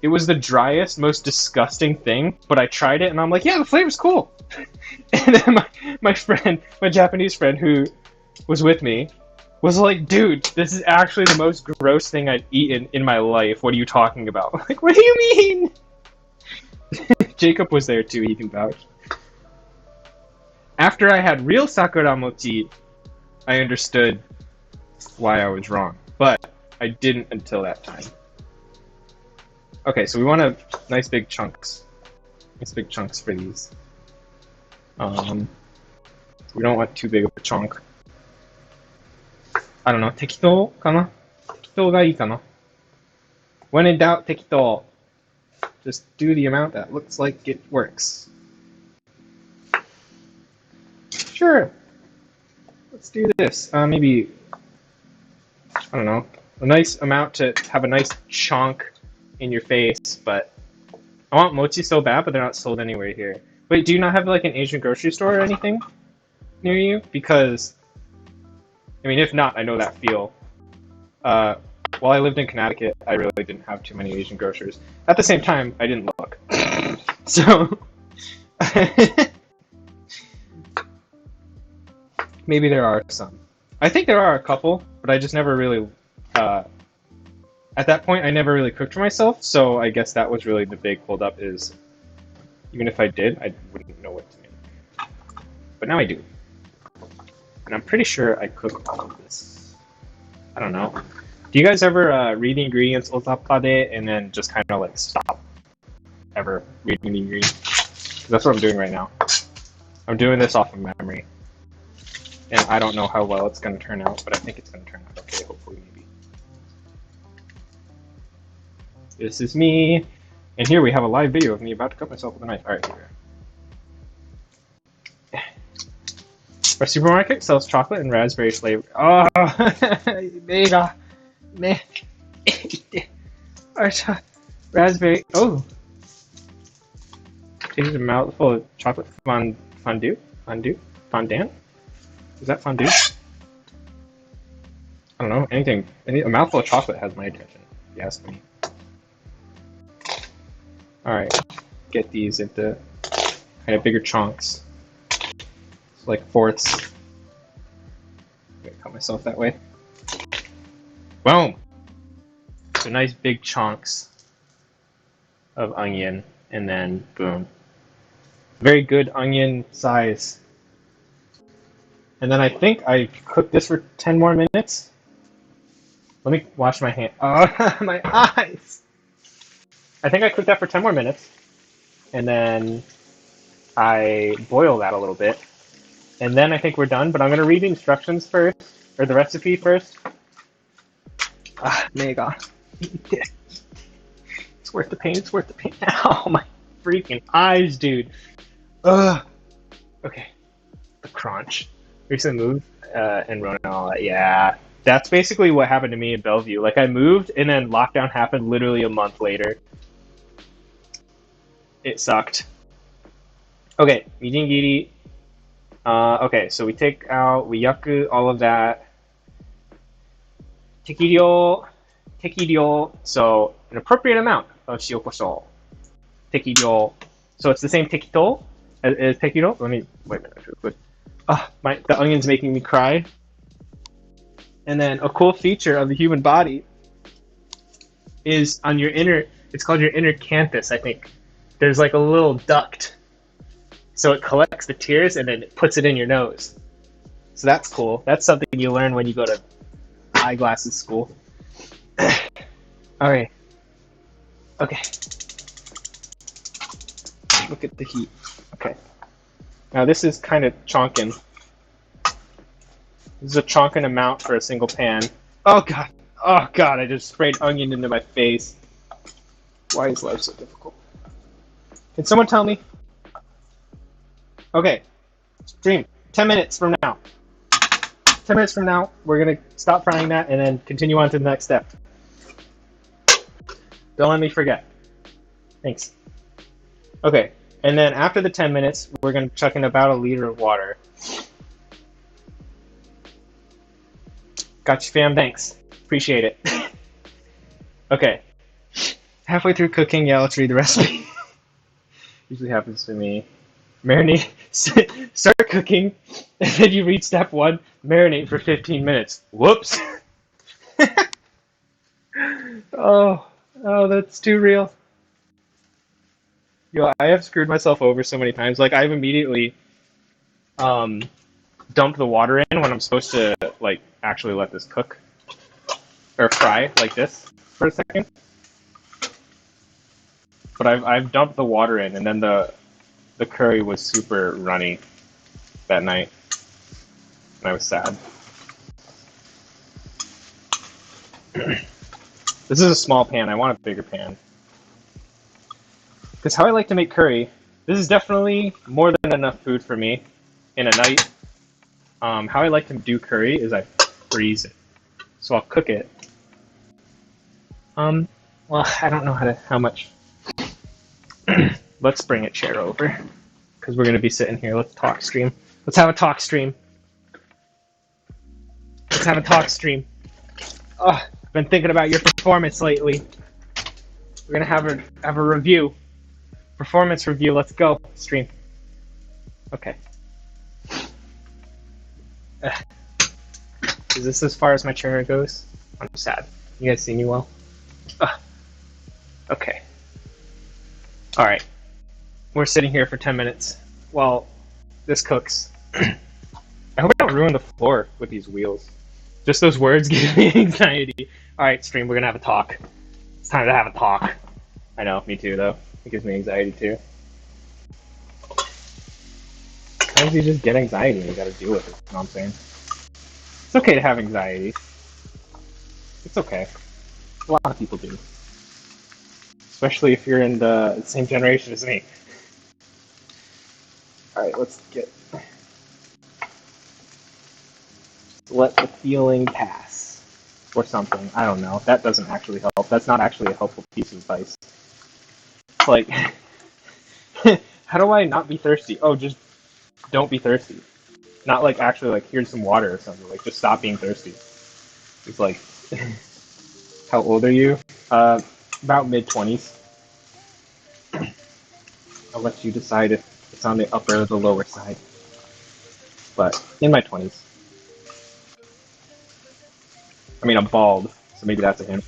It was the driest, most disgusting thing, but I tried it and I'm like, yeah, the flavor's cool. And then my friend, my Japanese friend who was with me, was like, dude, this is actually the most gross thing I've eaten in my life. What are you talking about? I'm like, what do you mean? Jacob was there too, he can vouch. After I had real sakura mochi, I understood why I was wrong, but I didn't until that time. Okay, so we want a nice big chunks. Nice big chunks for these. We don't want too big of a chunk. I don't know, 適当かな? 適当がいいかな? When in doubt, 適当. Just do the amount that looks like it works. Sure. Let's do this. Maybe, I don't know, a nice amount to have a nice chunk in your face, but I want mochi so bad, but they're not sold anywhere here. Wait, do you not have like an Asian grocery store or anything near you? Because, I mean, if not, I know that feel. While I lived in Connecticut, I really didn't have too many Asian grocers. At the same time, I didn't look. So, maybe there are some. I think there are a couple, but I just never really, at that point, I never really cooked for myself, so I guess that was really the big holdup is, even if I did, I wouldn't know what to make. But now I do. And I'm pretty sure I cook all of this. I don't know. Do you guys ever read the ingredients otapade and then just kind of like stop ever reading the ingredients? That's what I'm doing right now. I'm doing this off of memory. And I don't know how well it's going to turn out, but I think it's going to turn out okay, hopefully, maybe. This is me. And here we have a live video of me about to cut myself with a knife. Alright, here we go. Our supermarket sells chocolate and raspberry flavor. Oh, mega. Raspberry. Oh. Tastes a mouthful of chocolate fondue? Fondant? Is that fondue? I don't know, anything. A mouthful of chocolate has my attention, if you ask me. Alright, get these into kind of bigger chunks. It's like fourths. I'm gonna cut myself that way. Boom! So nice big chunks of onion, and then boom. Very good onion size. And then I think I cooked this for 10 more minutes. Let me wash my hand. Oh, my eyes! I think I cooked that for 10 more minutes. And then I boil that a little bit. And then I think we're done, but I'm going to read the instructions first, or the recipe first. Ah, mega. It's worth the pain, it's worth the pain. Ow, my freaking eyes, dude. Ugh. Okay. The crunch. Recently moved, and Rona and all that. Yeah. That's basically what happened to me in Bellevue. Like, I moved, and then lockdown happened literally a month later. It sucked. Okay, mijingiri. Okay, so we take out, we yaku all of that. Tekiryo. So an appropriate amount of shio kosho. Tekiryo. So it's the same tekito as tekiro. Let me wait a minute. The onion's making me cry. And then a cool feature of the human body is on your inner. It's called your inner canthus, I think. There's like a little duct, so it collects the tears and then it puts it in your nose. So that's cool. That's something you learn when you go to eyeglasses school. Alright. Okay. Look at the heat. Okay. Now this is kind of chonkin. This is a chonkin amount for a single pan. Oh god. Oh god, I just sprayed onion into my face. Why is life so difficult? Can someone tell me? Okay. Stream. 10 minutes from now. 10 minutes from now, we're going to stop frying that and then continue on to the next step. Don't let me forget. Thanks. Okay. And then after the 10 minutes, we're going to chuck in about 1 liter of water. Gotcha, fam. Thanks. Appreciate it. Okay. Halfway through cooking, yeah, let's read the recipe. Usually happens to me. Marinate. Start cooking, and then you read step 1, marinate for 15 minutes. Whoops. Oh, that's too real. Yo, I have screwed myself over so many times. Like, I've immediately dumped the water in when I'm supposed to, like, actually let this cook. Or fry, like this, for a second. But I've dumped the water in, and then the curry was super runny that night, and I was sad. This is a small pan. I want a bigger pan. Because how I like to make curry, this is definitely more than enough food for me in a night. How I like to do curry is I freeze it. So I'll cook it. Well, I don't know how much. Let's bring a chair over, because we're going to be sitting here. Let's talk stream. Let's have a talk stream. Let's have a talk stream. Oh, I've been thinking about your performance lately. We're going to have a review. Performance review. Let's go. Stream. Okay. Is this as far as my chair goes? I'm sad. You guys see me well? Okay. Alright. We're sitting here for 10 minutes while this cooks. I hope I don't ruin the floor with these wheels. Just those words give me anxiety. Alright, stream, we're gonna have a talk. It's time to have a talk. I know, me too, though. It gives me anxiety, too. Sometimes you just get anxiety and you gotta deal with it, you know what I'm saying? It's okay to have anxiety. It's okay. A lot of people do. Especially if you're in the same generation as me. Alright, let's get... Let the feeling pass. Or something. I don't know. That doesn't actually help. That's not actually a helpful piece of advice. It's like... how do I not be thirsty? Oh, just don't be thirsty. Not like actually like, here's some water or something. Like, just stop being thirsty. It's like, how old are you? About mid-20s. I'll let you decide if it's on the upper or the lower side. But in my 20s. I mean, I'm bald, so maybe that's a hint.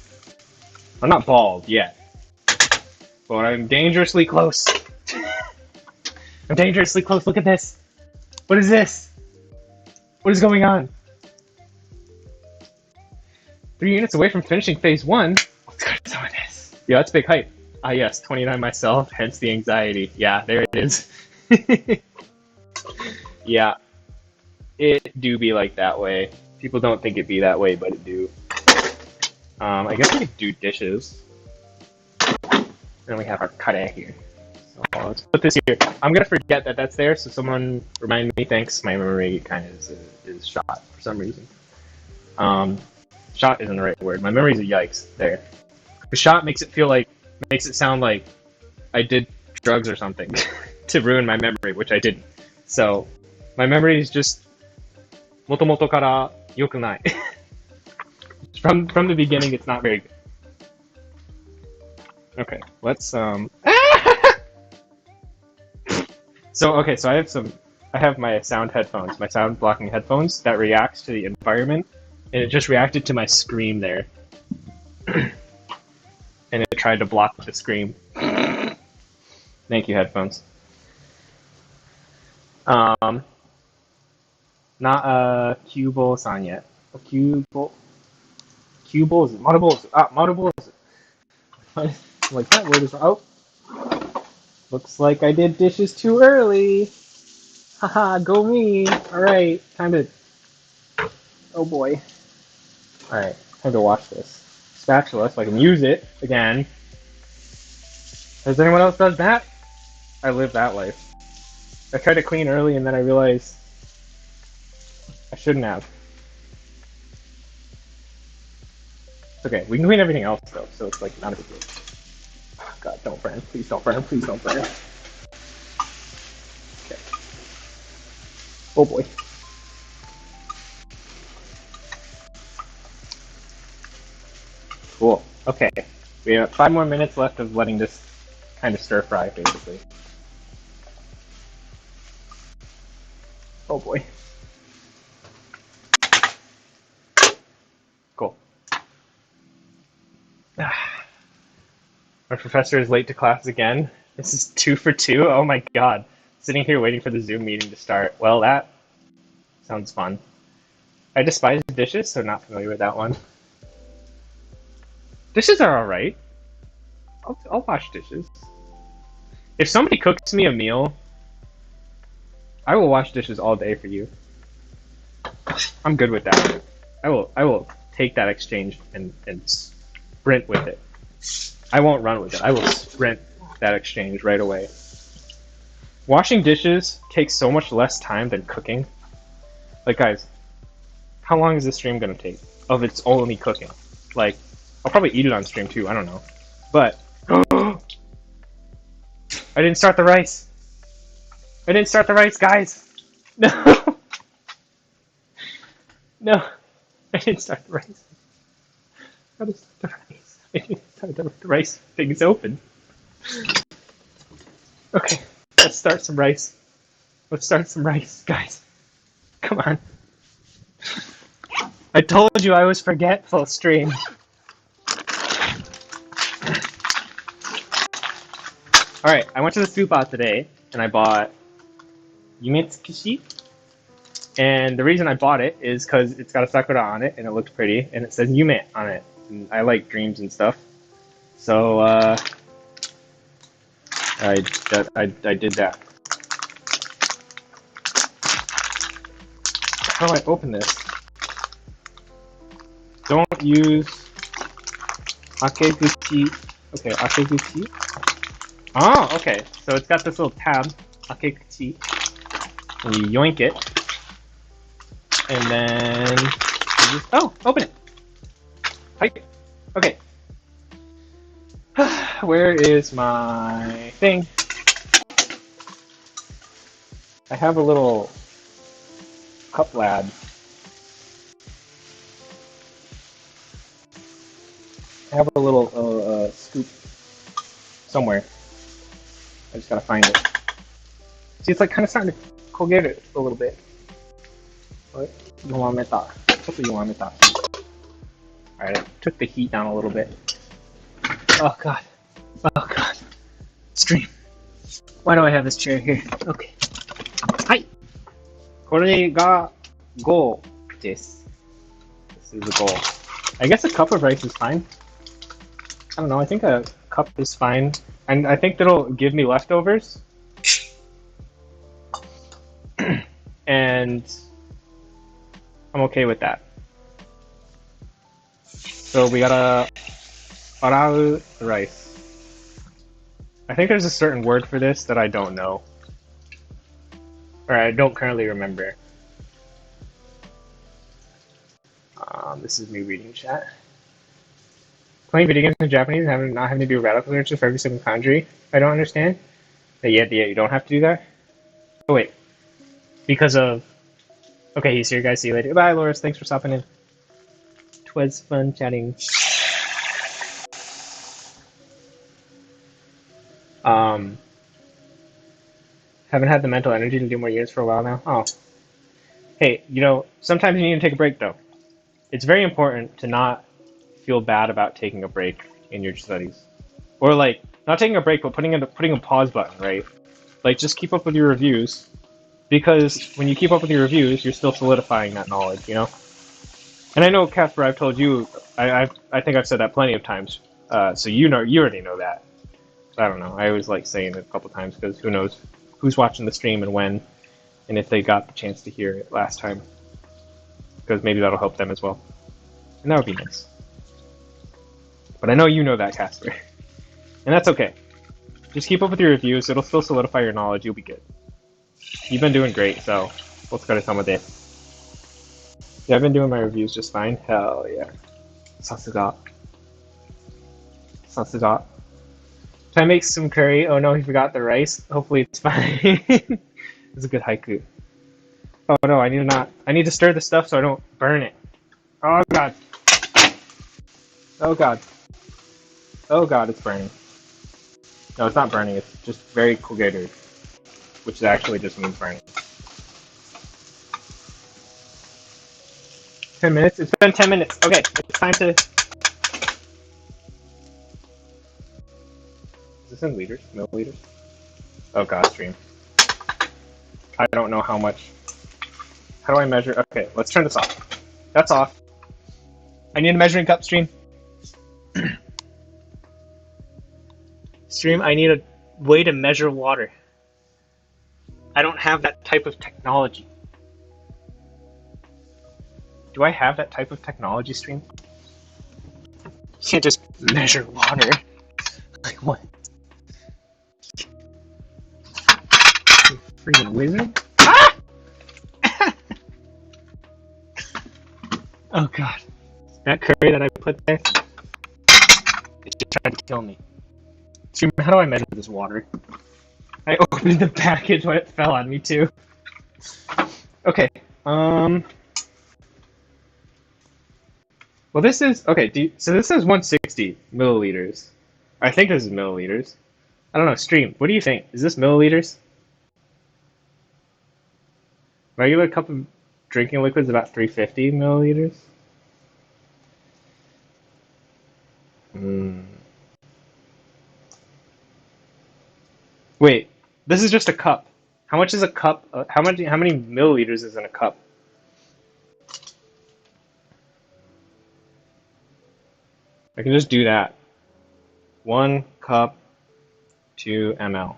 I'm not bald yet, but I'm dangerously close. I'm dangerously close. Look at this. What is this? What is going on? 3 units away from finishing phase 1. So it is. Yeah, that's big hype. Ah, yes, 29 myself, hence the anxiety. Yeah, there it is. Yeah, it do be like that way. People don't think it be that way, but it do. I guess we could do dishes. Then we have our kare here. So let's put this here. I'm gonna forget that that's there, so someone remind me. Thanks. My memory kind of is shot for some reason. Shot isn't the right word. My memory's a yikes. There. The shot makes it sound like I did drugs or something to ruin my memory, which I didn't. So my memory is just motomoto kara yokunai. From the beginning, it's not very good. Okay, let's So I have my sound headphones, my sound blocking headphones that reacts to the environment, and it just reacted to my scream there. And it tried to block the scream. Thank you, headphones. Not Cubo-san yet. Cubo is it? Marubo is it? Ah, Marubo is it? Like that word is oh. Looks like I did dishes too early. Haha, go me. Alright, time to oh boy. Alright, time to wash this spatula so I can use it again. Has anyone else done that? I live that life. I tried to clean early and then I realized I shouldn't have. It's okay, we can clean everything else though, so it's like not a big deal. Oh, God, don't burn. Please don't burn. Please don't burn. Okay. Oh boy. Cool. Okay. We have 5 more minutes left of letting this kind of stir fry, basically. Oh boy. Cool. Our professor is late to class again. This is 2 for 2. Oh my god. Sitting here waiting for the Zoom meeting to start. Well, that sounds fun. I despise dishes, so not familiar with that one. Dishes are alright. I'll wash dishes. If somebody cooks me a meal, I will wash dishes all day for you. I'm good with that. I will take that exchange and sprint with it. I won't run with it. I will sprint that exchange right away. Washing dishes takes so much less time than cooking. Like, guys, how long is this stream gonna take? Of it's only cooking. Like, I'll probably eat it on stream too, I don't know. But, I didn't start the rice. I didn't start the rice, guys. No. No. I didn't start the rice. How to start the rice? I didn't start the rice thing is open. Okay, let's start some rice. Let's start some rice, guys. Come on. I told you I was forgetful, stream. Alright, I went to the Supa today, and I bought Yumetsukishi. And the reason I bought it is because it's got a sakura on it, and it looks pretty, and it says Yume on it. And I like dreams and stuff. So, I did that. How do I open this? Don't use Akeguchi. Okay, Akeguchi. Oh, okay. So it's got this little tab, Akeguchi. And you yoink it. And then you just, oh, open it. Hi. Okay. Where is my thing? I have a little cup lad. I have a little scoop somewhere. I just gotta find it. See, it's like kind of starting to Colgate it a little bit. What? You want me to? Hopefully you want me to. Alright, I took the heat down a little bit. Oh god. Oh god. Stream. Why do I have this chair here? Okay. Hi! これが5です. This is the goal. I guess a cup of rice is fine. I don't know, I think a cup is fine. And I think that'll give me leftovers. And I'm okay with that. So we gotta arau rice. I think there's a certain word for this that I don't know. Or I don't currently remember. This is me reading chat. Playing video games in Japanese and not having to do radical searches for every single kanji. I don't understand. But yeah, you don't have to do that. Oh wait. Because of... Okay, he's here guys, see you later. Bye Loris, thanks for stopping in. 'Twas fun chatting. Haven't had the mental energy to do more units for a while now. Oh. Hey, you know, sometimes you need to take a break though. It's very important to not feel bad about taking a break in your studies. Or like, not taking a break, but putting a pause button, right? Like, just keep up with your reviews. Because when you keep up with your reviews, you're still solidifying that knowledge, you know? And I know, Casper, I've told you, I think I've said that plenty of times. So you already know that. I don't know, I always like saying it a couple times, because who knows who's watching the stream and when, and if they got the chance to hear it last time. Because maybe that'll help them as well. And that would be nice. But I know you know that, Casper. And that's okay. Just keep up with your reviews, it'll still solidify your knowledge, you'll be good. You've been doing great, so let's go to some of it. Yeah, I've been doing my reviews just fine. Hell yeah. Sasuga. Sasuga. Can I make some curry? Oh no, he forgot the rice. Hopefully it's fine. It's a good haiku. Oh no, I need to stir the stuff so I don't burn it. Oh god. Oh god. Oh god, it's burning. No, it's not burning, it's just very Colgated. Which actually just means burning. 10 minutes? It's been 10 minutes. Okay, it's time to... Is this in liters? Milliliters? Oh god, stream. I don't know how much. How do I measure? Okay, let's turn this off. That's off. I need a measuring cup, stream. Stream, I need a way to measure water. I don't have that type of technology. Do I have that type of technology, stream? You can't just measure water. Like what? You freaking wizard? Ah! Oh god. That curry that I put there, it just tried to kill me. Stream, how do I measure this water? I opened the package when it fell on me too. Okay, well this is, okay, so this is 160 milliliters. I think this is milliliters. I don't know, stream, what do you think? Is this milliliters? Regular cup of drinking liquid is about 350 milliliters. Wait, this is just a cup. How much is a cup? How many milliliters is in a cup? I can just do that. 1 cup, 2 ml.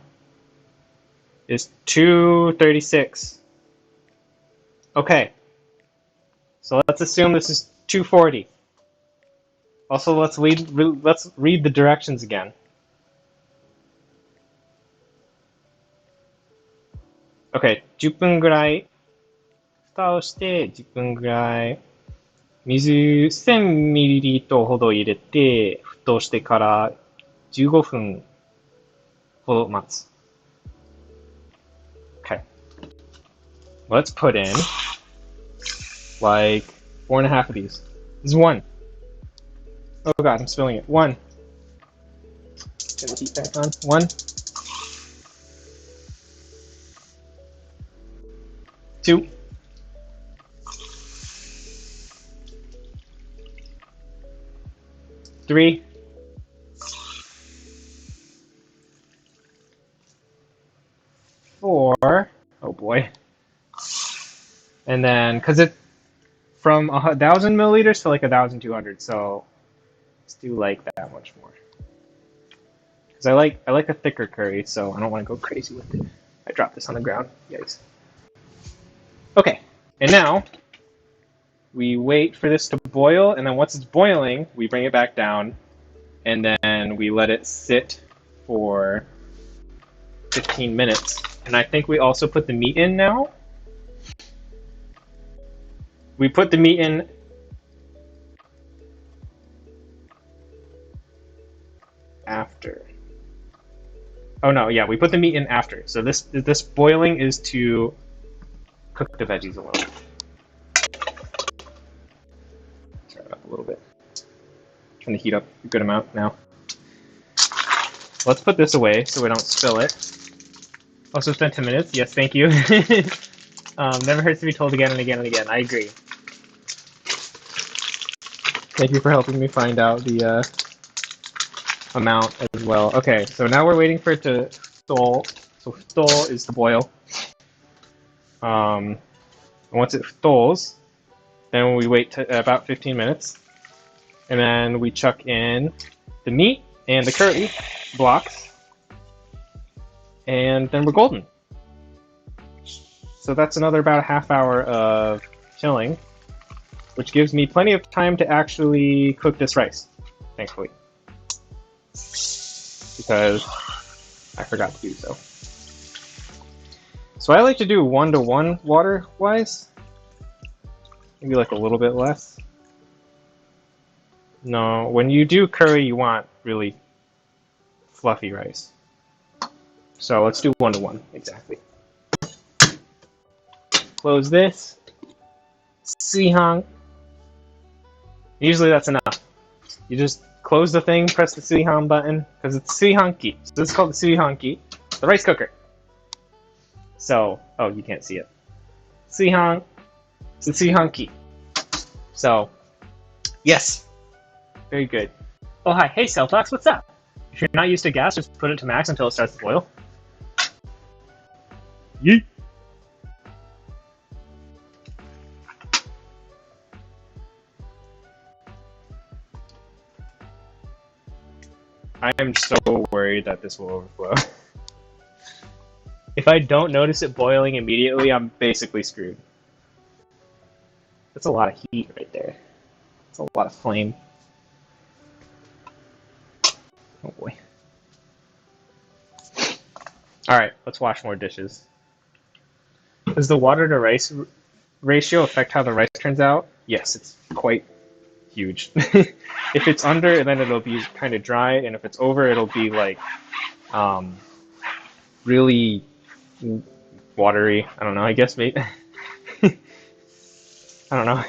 Is 236. Okay. So let's assume this is 240. Also, let's read the directions again. Okay, 10分ぐらい蓋をして10分ぐらい水 1000ml ほど入れて沸騰してから15分ほど待つ。Okay. Let's put in like 4.5 of these. This is one. Oh god, I'm spilling it. 1. Turn the heat back on. 1. 2. 3. 4. Oh boy. And then, because it from 1,000 milliliters to like 1,200, so let's do like that much more. Because I like a thicker curry, so I don't want to go crazy with it. I dropped this on the ground. Yikes. Okay, and now we wait for this to boil, and then once it's boiling, we bring it back down, and then we let it sit for 15 minutes. And I think we also put the meat in now. We put the meat in after. Oh no, yeah, we put the meat in after. So this boiling is to cook the veggies a little bit. Turn it up a little bit. Trying to heat up a good amount now. Let's put this away so we don't spill it. Also spent 10 minutes. Yes, thank you. Never hurts to be told again and again and again. I agree. Thank you for helping me find out the amount as well. Okay, so now we're waiting for it to thaw. So thaw is to boil. And once it thaws, then we wait about 15 minutes. And then we chuck in the meat and the curry blocks. And then we're golden. So that's another about a half hour of chilling, which gives me plenty of time to actually cook this rice, thankfully. Because I forgot to do so. So I like to do 1-to-1 water-wise. Maybe like a little bit less. No, when you do curry, you want really fluffy rice. So let's do 1-to-1, exactly. Close this. Sihang. Usually that's enough. You just close the thing, press the Sihang button, because it's Sihangki. So this is called the Sihangki, the rice cooker. So, oh, you can't see it. Sihang, it's the Sihangki. So, yes, very good. Oh hi, hey Celtox, what's up? If you're not used to gas, just put it to max until it starts to boil. Yeet. I am so worried that this will overflow. If I don't notice it boiling immediately, I'm basically screwed. That's a lot of heat right there. That's a lot of flame. Oh boy. Alright, let's wash more dishes. Does the water to rice ratio affect how the rice turns out? Yes, it's quite huge. If it's under, then it'll be kind of dry, and if it's over, it'll be like really watery. I don't know, I guess maybe. I don't know.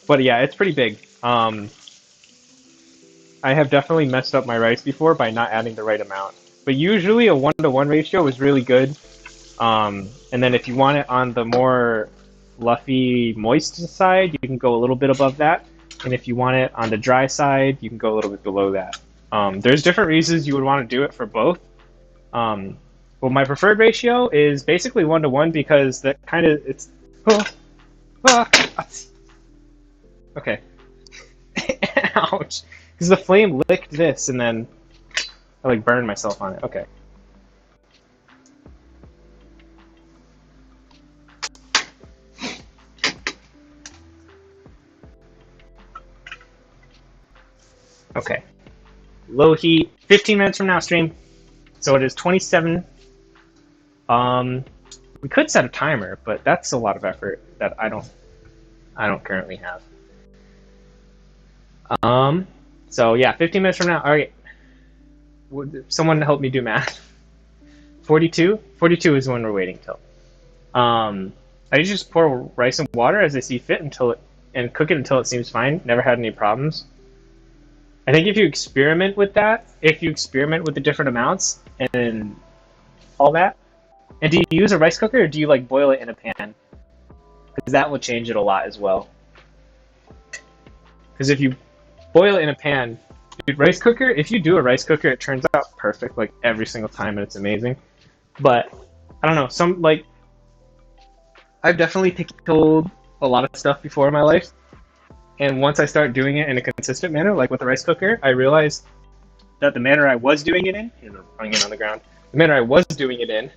But yeah, it's pretty big. I have definitely messed up my rice before by not adding the right amount. But usually a 1-to-1 ratio is really good. And then if you want it on the more fluffy, moist side, you can go a little bit above that. And if you want it on the dry side, you can go a little bit below that. There's different reasons you would want to do it for both. Well, my preferred ratio is basically 1-to-1 because that kind of, it's... Okay. Ouch. Because the flame licked this and then I like burned myself on it. Okay. Okay. Low heat. 15 minutes from now, stream. So it is 27. We could set a timer, but that's a lot of effort that I don't currently have. So yeah, 15 minutes from now. All right. Would someone help me do math? 42? 42 is when we're waiting till. I just pour rice and water as I see fit and cook it until it seems fine. Never had any problems. I think if you experiment with that, if you experiment with the different amounts and all that, and do you use a rice cooker or do you like boil it in a pan? Because that will change it a lot as well. Because if you boil it in a pan, dude, rice cooker, if you do a rice cooker, it turns out perfect like every single time and it's amazing. But I don't know, some like I've definitely pickled a lot of stuff before in my life. And once I start doing it in a consistent manner, like with a rice cooker, I realized that the manner I was doing it in, here's an onion on the ground, the manner I was doing it in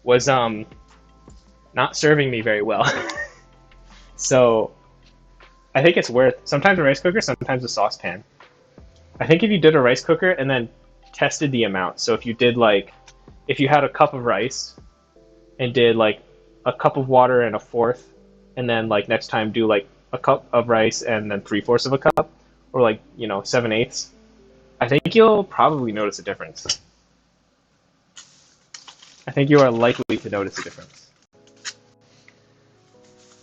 was not serving me very well. So I think it's worth sometimes a rice cooker, sometimes a saucepan. I think if you did a rice cooker and then tested the amount, so if you did like, if you had a cup of rice and did like a cup of water and a fourth, and then like next time do like a cup of rice and then 3/4 of a cup, or like, you know, 7/8, I think you'll probably notice a difference. I think you are likely to notice a difference.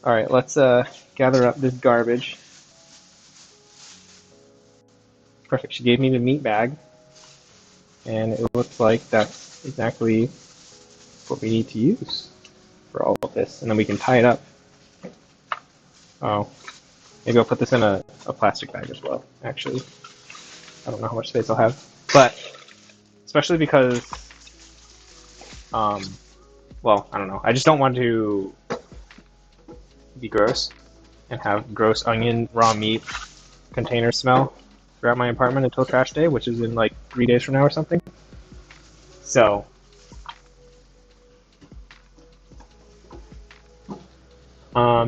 All right, let's gather up this garbage. Perfect, she gave me the meat bag, and it looks like that's exactly what we need to use for all of this, and then we can tie it up. Oh, maybe I'll put this in a plastic bag as well, actually. I don't know how much space I'll have, but especially because, well, I don't know. I just don't want to be gross and have gross onion, raw meat container smell throughout my apartment until trash day, which is in like 3 days from now or something. So,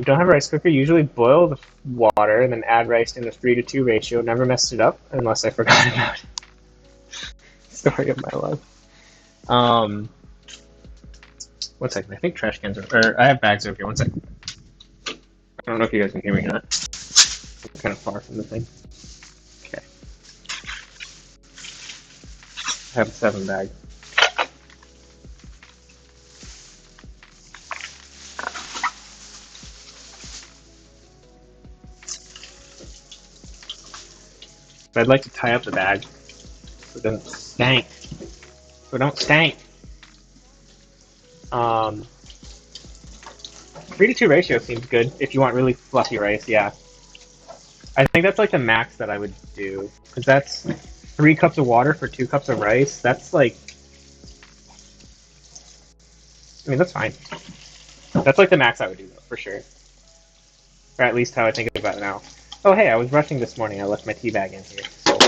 don't have a rice cooker. Usually boil the water and then add rice in the 3:2 ratio. Never messed it up unless I forgot about it. Story of my life. 1 second. I think trash cans are, or I have bags over here. 1 second. I don't know if you guys can hear me or not. I'm kind of far from the thing. Okay. I have a 7 bag. But I'd like to tie up the bag so it doesn't stank. So it don't stank. 3:2 ratio seems good if you want really fluffy rice, yeah. I think that's like the max that I would do. Because that's 3 cups of water for 2 cups of rice. That's like, I mean, that's fine. That's like the max I would do, though, for sure. Or at least how I think about it now. Oh, hey, I was rushing this morning. I left my tea bag in here. So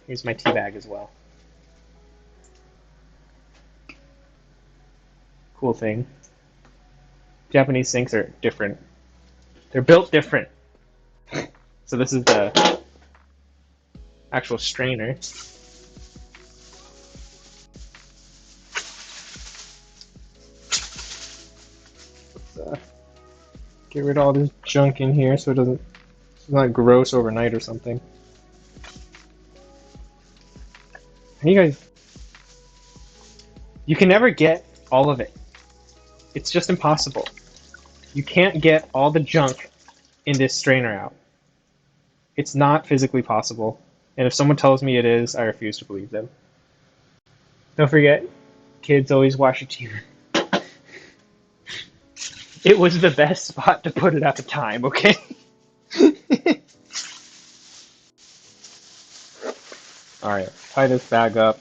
here's my tea bag as well. Cool thing. Japanese sinks are different. They're built different. So this is the actual strainer. Let's get rid of all this junk in here so it's not gross overnight or something. And you guys, you can never get all of it. It's just impossible. You can't get all the junk in this strainer out. It's not physically possible. And if someone tells me it is, I refuse to believe them. Don't forget, kids always wash your teeth. It was the best spot to put it at the time, okay? Alright, tie this bag up.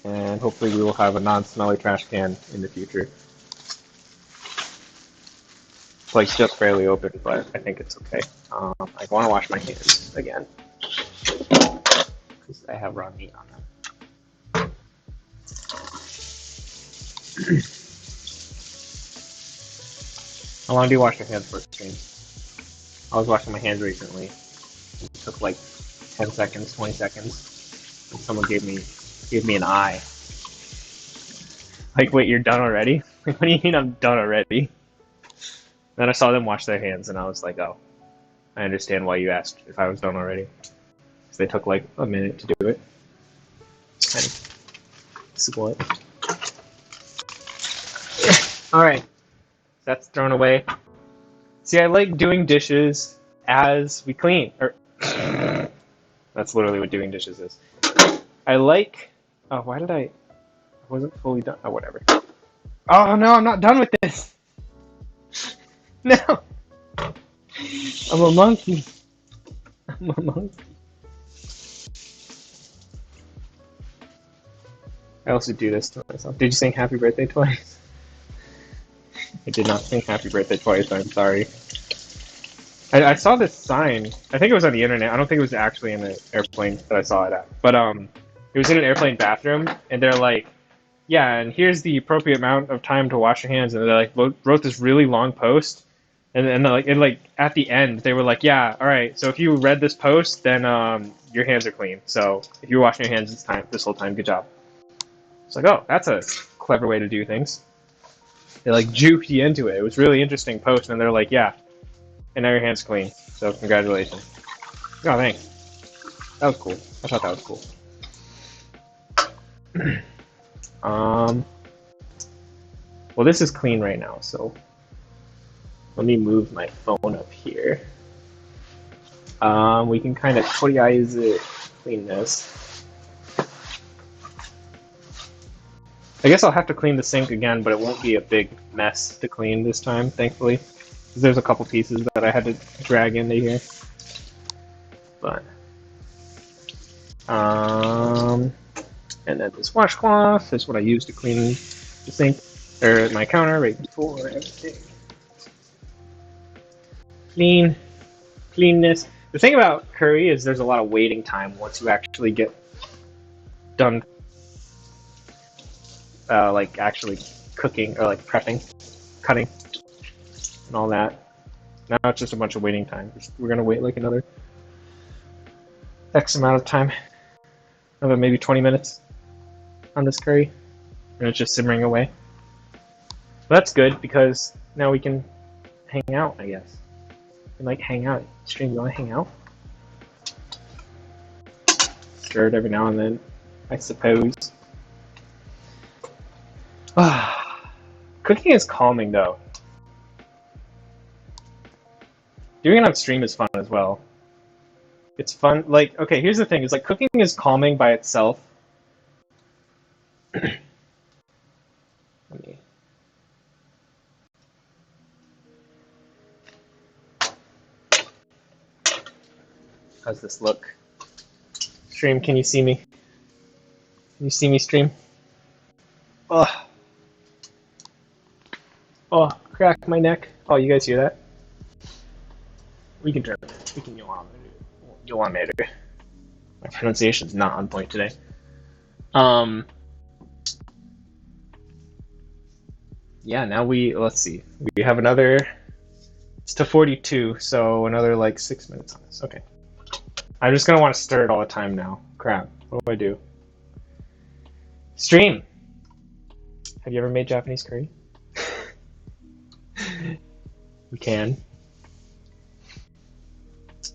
And hopefully we will have a non-smelly trash can in the future. It's like just barely open, but I think it's okay. I want to wash my hands again. Because I have raw meat on them. How long do you wash your hands for a stream? I was washing my hands recently. It took like 10 seconds, 20 seconds. And someone gave me an eye. Like, wait, you're done already? Like, what do you mean I'm done already? Then I saw them wash their hands and I was like, oh, I understand why you asked if I was done already. Because they took like a minute to do it. And split. Alright. That's thrown away. See, I like doing dishes as we clean. Or that's literally what doing dishes is. I like. Oh, why did I wasn't fully done. Oh, whatever. Oh no, I'm not done with this. No, I'm a monkey. I'm a monkey. I also do this to myself. Did you sing happy birthday twice? I did not sing happy birthday twice, I'm sorry. I saw this sign. I think it was on the internet. I don't think it was actually in the airplane that I saw it at. But it was in an airplane bathroom, and they're like, yeah, and here's the appropriate amount of time to wash your hands. And they like wrote this really long post, and like at the end they were like, yeah, all right. So if you read this post, then your hands are clean. So if you're washing your hands this whole time, good job. It's like, oh, that's a clever way to do things. They like juked you into it. It was a really interesting post, and they're like, yeah, and now your hand's clean. So congratulations. Oh, thanks. That was cool. I thought that was cool. Well, this is clean right now, so let me move my phone up here. We can kind of toyize it, clean this. I guess I'll have to clean the sink again, but it won't be a big mess to clean this time, thankfully. Because there's a couple pieces that I had to drag into here. But, and then this washcloth is what I use to clean the sink, or my counter right before everything. Cleanness. The thing about curry is there's a lot of waiting time once you actually get done like actually cooking or like prepping, cutting, and all that. Now it's just a bunch of waiting time. We're gonna wait like another X amount of time, another maybe 20 minutes on this curry, and it's just simmering away. But that's good because now we can hang out, I guess. We like hang out. Stream, you wanna hang out? Stir it every now and then, I suppose. Cooking is calming though. Doing it on stream is fun as well. It's fun, like, okay, here's the thing, is like cooking is calming by itself. How's this look? Stream, can you see me? Can you see me, stream? Ugh. Oh, crack my neck. Oh, you guys hear that? We can turn it. We can go on later. My pronunciation's not on point today. Yeah, now let's see. We have another, it's to 42, so another like 6 minutes on this. Okay. I'm just gonna want to stir it all the time now. Crap, what do I do? Stream! Have you ever made Japanese curry? We can.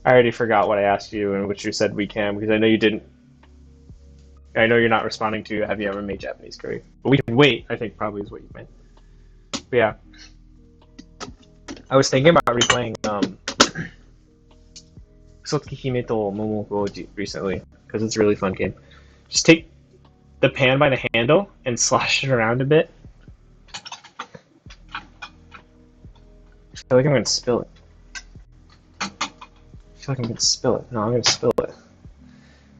I already forgot what I asked you, and which you said we can, because I know you didn't. I know you're not responding to have you ever made Japanese curry. But we can wait, I think probably is what you meant. But yeah. I was thinking about replaying Sotsuki Hime to Momokoji recently, because it's a really fun game. Just take the pan by the handle and slosh it around a bit. I feel like I'm gonna spill it. I feel like I'm gonna spill it. No, I'm gonna spill it.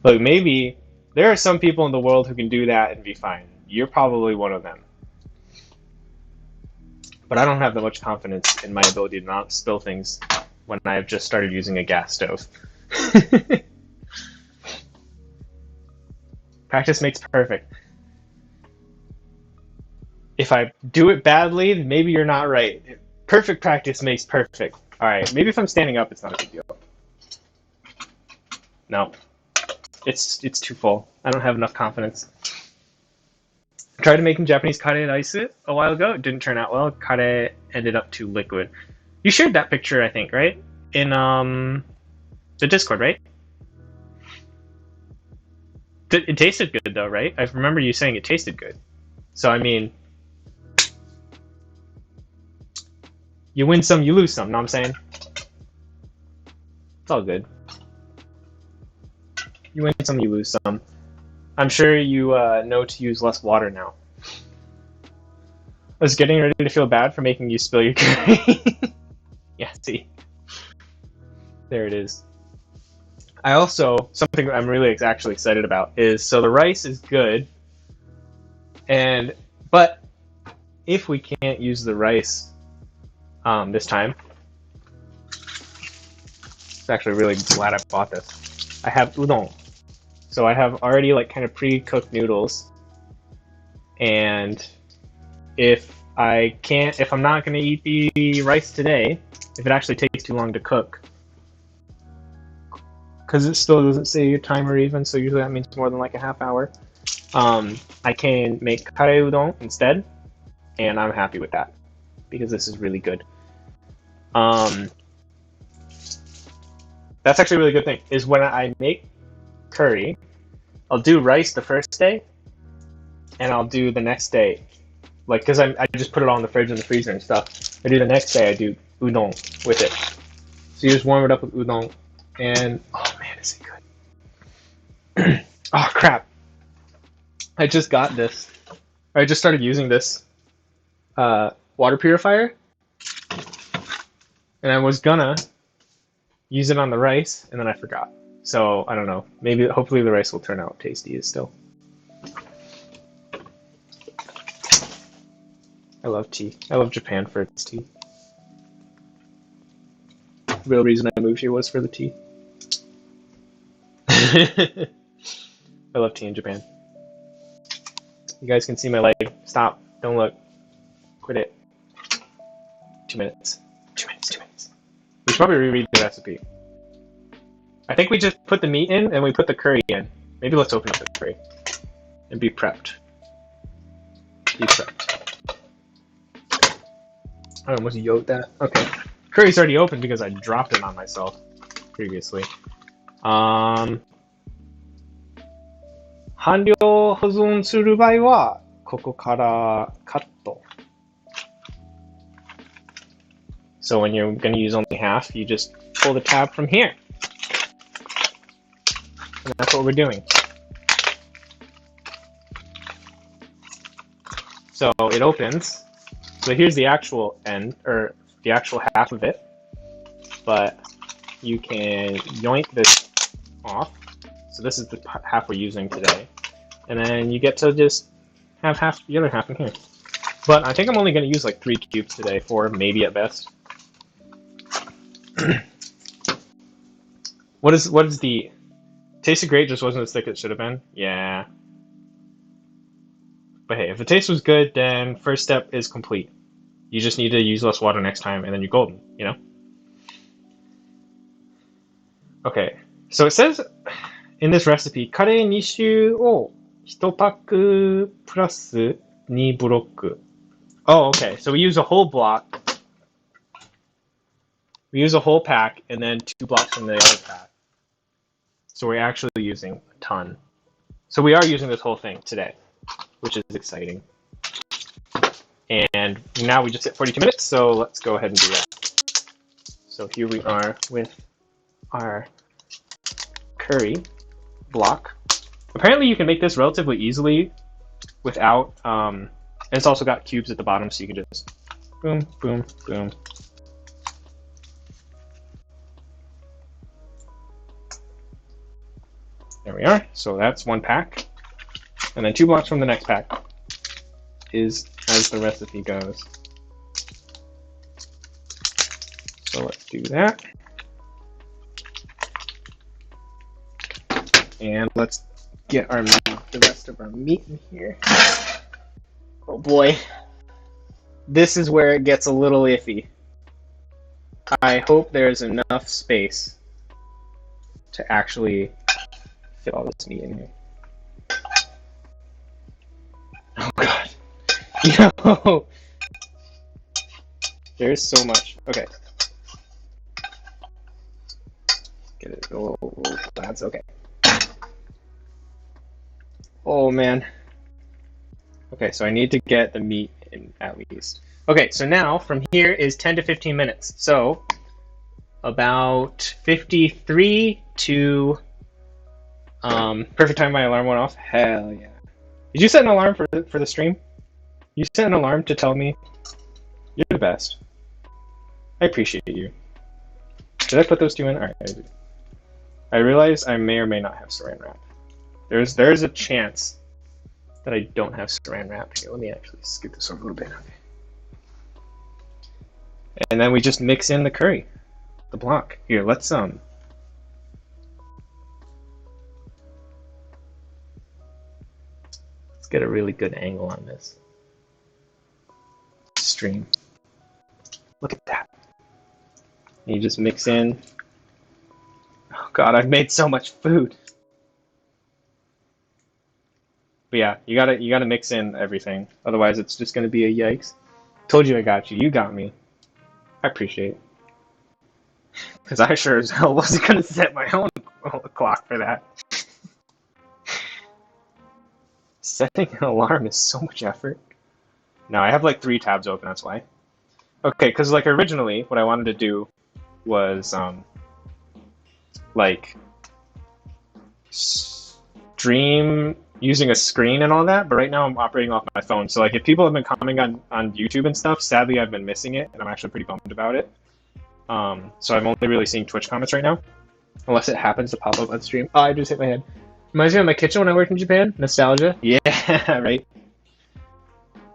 Look, maybe there are some people in the world who can do that and be fine. You're probably one of them. But I don't have that much confidence in my ability to not spill things when I've just started using a gas stove. Practice makes perfect. If I do it badly, maybe you're not right. Perfect practice makes perfect. Alright, maybe if I'm standing up, it's not a big deal. No. It's too full. I don't have enough confidence. I tried making Japanese kare rice a while ago. It didn't turn out well. Kare ended up too liquid. You shared that picture, I think, right? In the Discord, right? It tasted good, though, right? I remember you saying it tasted good. So, I mean... You win some, you lose some, know what I'm saying? It's all good. You win some, you lose some. I'm sure you know to use less water now. I was getting ready to feel bad for making you spill your curry. Yeah, see. There it is. I also, something I'm really actually excited about is, so the rice is good, but if we can't use the rice this time, I'm actually really glad I bought this. I have udon. So I have already like kind of pre-cooked noodles, and if I'm not gonna eat the rice today, if it actually takes too long to cook, because it still doesn't say a timer even, so usually that means more than like a half hour, I can make kare udon instead, and I'm happy with that because this is really good. That's actually a really good thing, is when I make curry, I'll do rice the first day, and I'll do the next day, like, because I just put it all in the fridge and the freezer and stuff. I do the next day, I do udon with it. So you just warm it up with udon, and oh man, is it good. Oh crap. I just got this. I just started using this water purifier, and I was gonna use it on the rice, and then I forgot. So I don't know. Maybe, hopefully, the rice will turn out tasty still. I love tea. I love Japan for its tea. The real reason I moved here was for the tea. I love tea in Japan. You guys can see my leg. Stop. Don't look. Quit it. 2 minutes. 2 minutes. 2 minutes. We should probably reread the recipe. I think we just put the meat in and we put the curry in. Maybe let's open up the curry and be prepped. Be prepped. I almost yoked that. Okay. Curry's already open because I dropped it on myself previously. 半量保存する場合はここからカット. So when you're going to use only half, you just pull the tab from here. And that's what we're doing. So it opens. So here's the actual end, or the actual half of it. But you can yoink this off. So this is the half we're using today. And then you get to just have half the other half in here. But I think I'm only going to use like 3 cubes today, 4 maybe at best. What is the... Tasted great, just wasn't as thick as it should have been? Yeah. But hey, if the taste was good, then first step is complete. You just need to use less water next time, and then you're golden, you know? Okay, so it says in this recipe, カレー2種を1パックプラス2ブロック. Oh, okay, so we use a whole block. We use a whole pack, and then 2 blocks from the other pack. So we're actually using a ton. So we are using this whole thing today, which is exciting. And now we just hit 42 minutes, so let's go ahead and do that. So here we are with our curry block. Apparently you can make this relatively easily without, and it's also got cubes at the bottom, so you can just boom, boom, boom. There we are. So that's 1 pack. And then 2 blocks from the next pack is as the recipe goes. So let's do that. And let's get the rest of our meat in here. Oh boy. This is where it gets a little iffy. I hope there's enough space to actually fit all this meat in here. Oh god. No! There's so much. Okay. Get it. Oh, that's okay. Oh man. Okay, so I need to get the meat in at least. Okay, so now from here is 10 to 15 minutes. So about 53 to perfect time my alarm went off. Hell yeah. Did you set an alarm for the stream? You set an alarm to tell me you're the best. I appreciate you. Did I put those two in? Alright, I did. I realize I may or may not have saran wrap. There's a chance that I don't have saran wrap. Here, let me actually scoot this over a little bit. Okay. And then we just mix in the curry, the block. Here, let's get a really good angle on this stream. Look at that. And you just mix in. Oh God, I've made so much food. But yeah, you gotta mix in everything. Otherwise, it's just gonna be a yikes. Told you I got you. You got me. I appreciate it. Because I sure as hell wasn't gonna set my own clock for that. Setting an alarm is so much effort. No, I have like 3 tabs open, that's why. Okay, because like originally, what I wanted to do was like stream using a screen and all that, but right now I'm operating off my phone. So like if people have been commenting on YouTube and stuff, sadly I've been missing it, and I'm actually pretty bummed about it. So I'm only really seeing Twitch comments right now, unless it happens to pop up on stream. Oh, I just hit my head. Reminds me of my kitchen when I worked in Japan. Nostalgia. Yeah, right.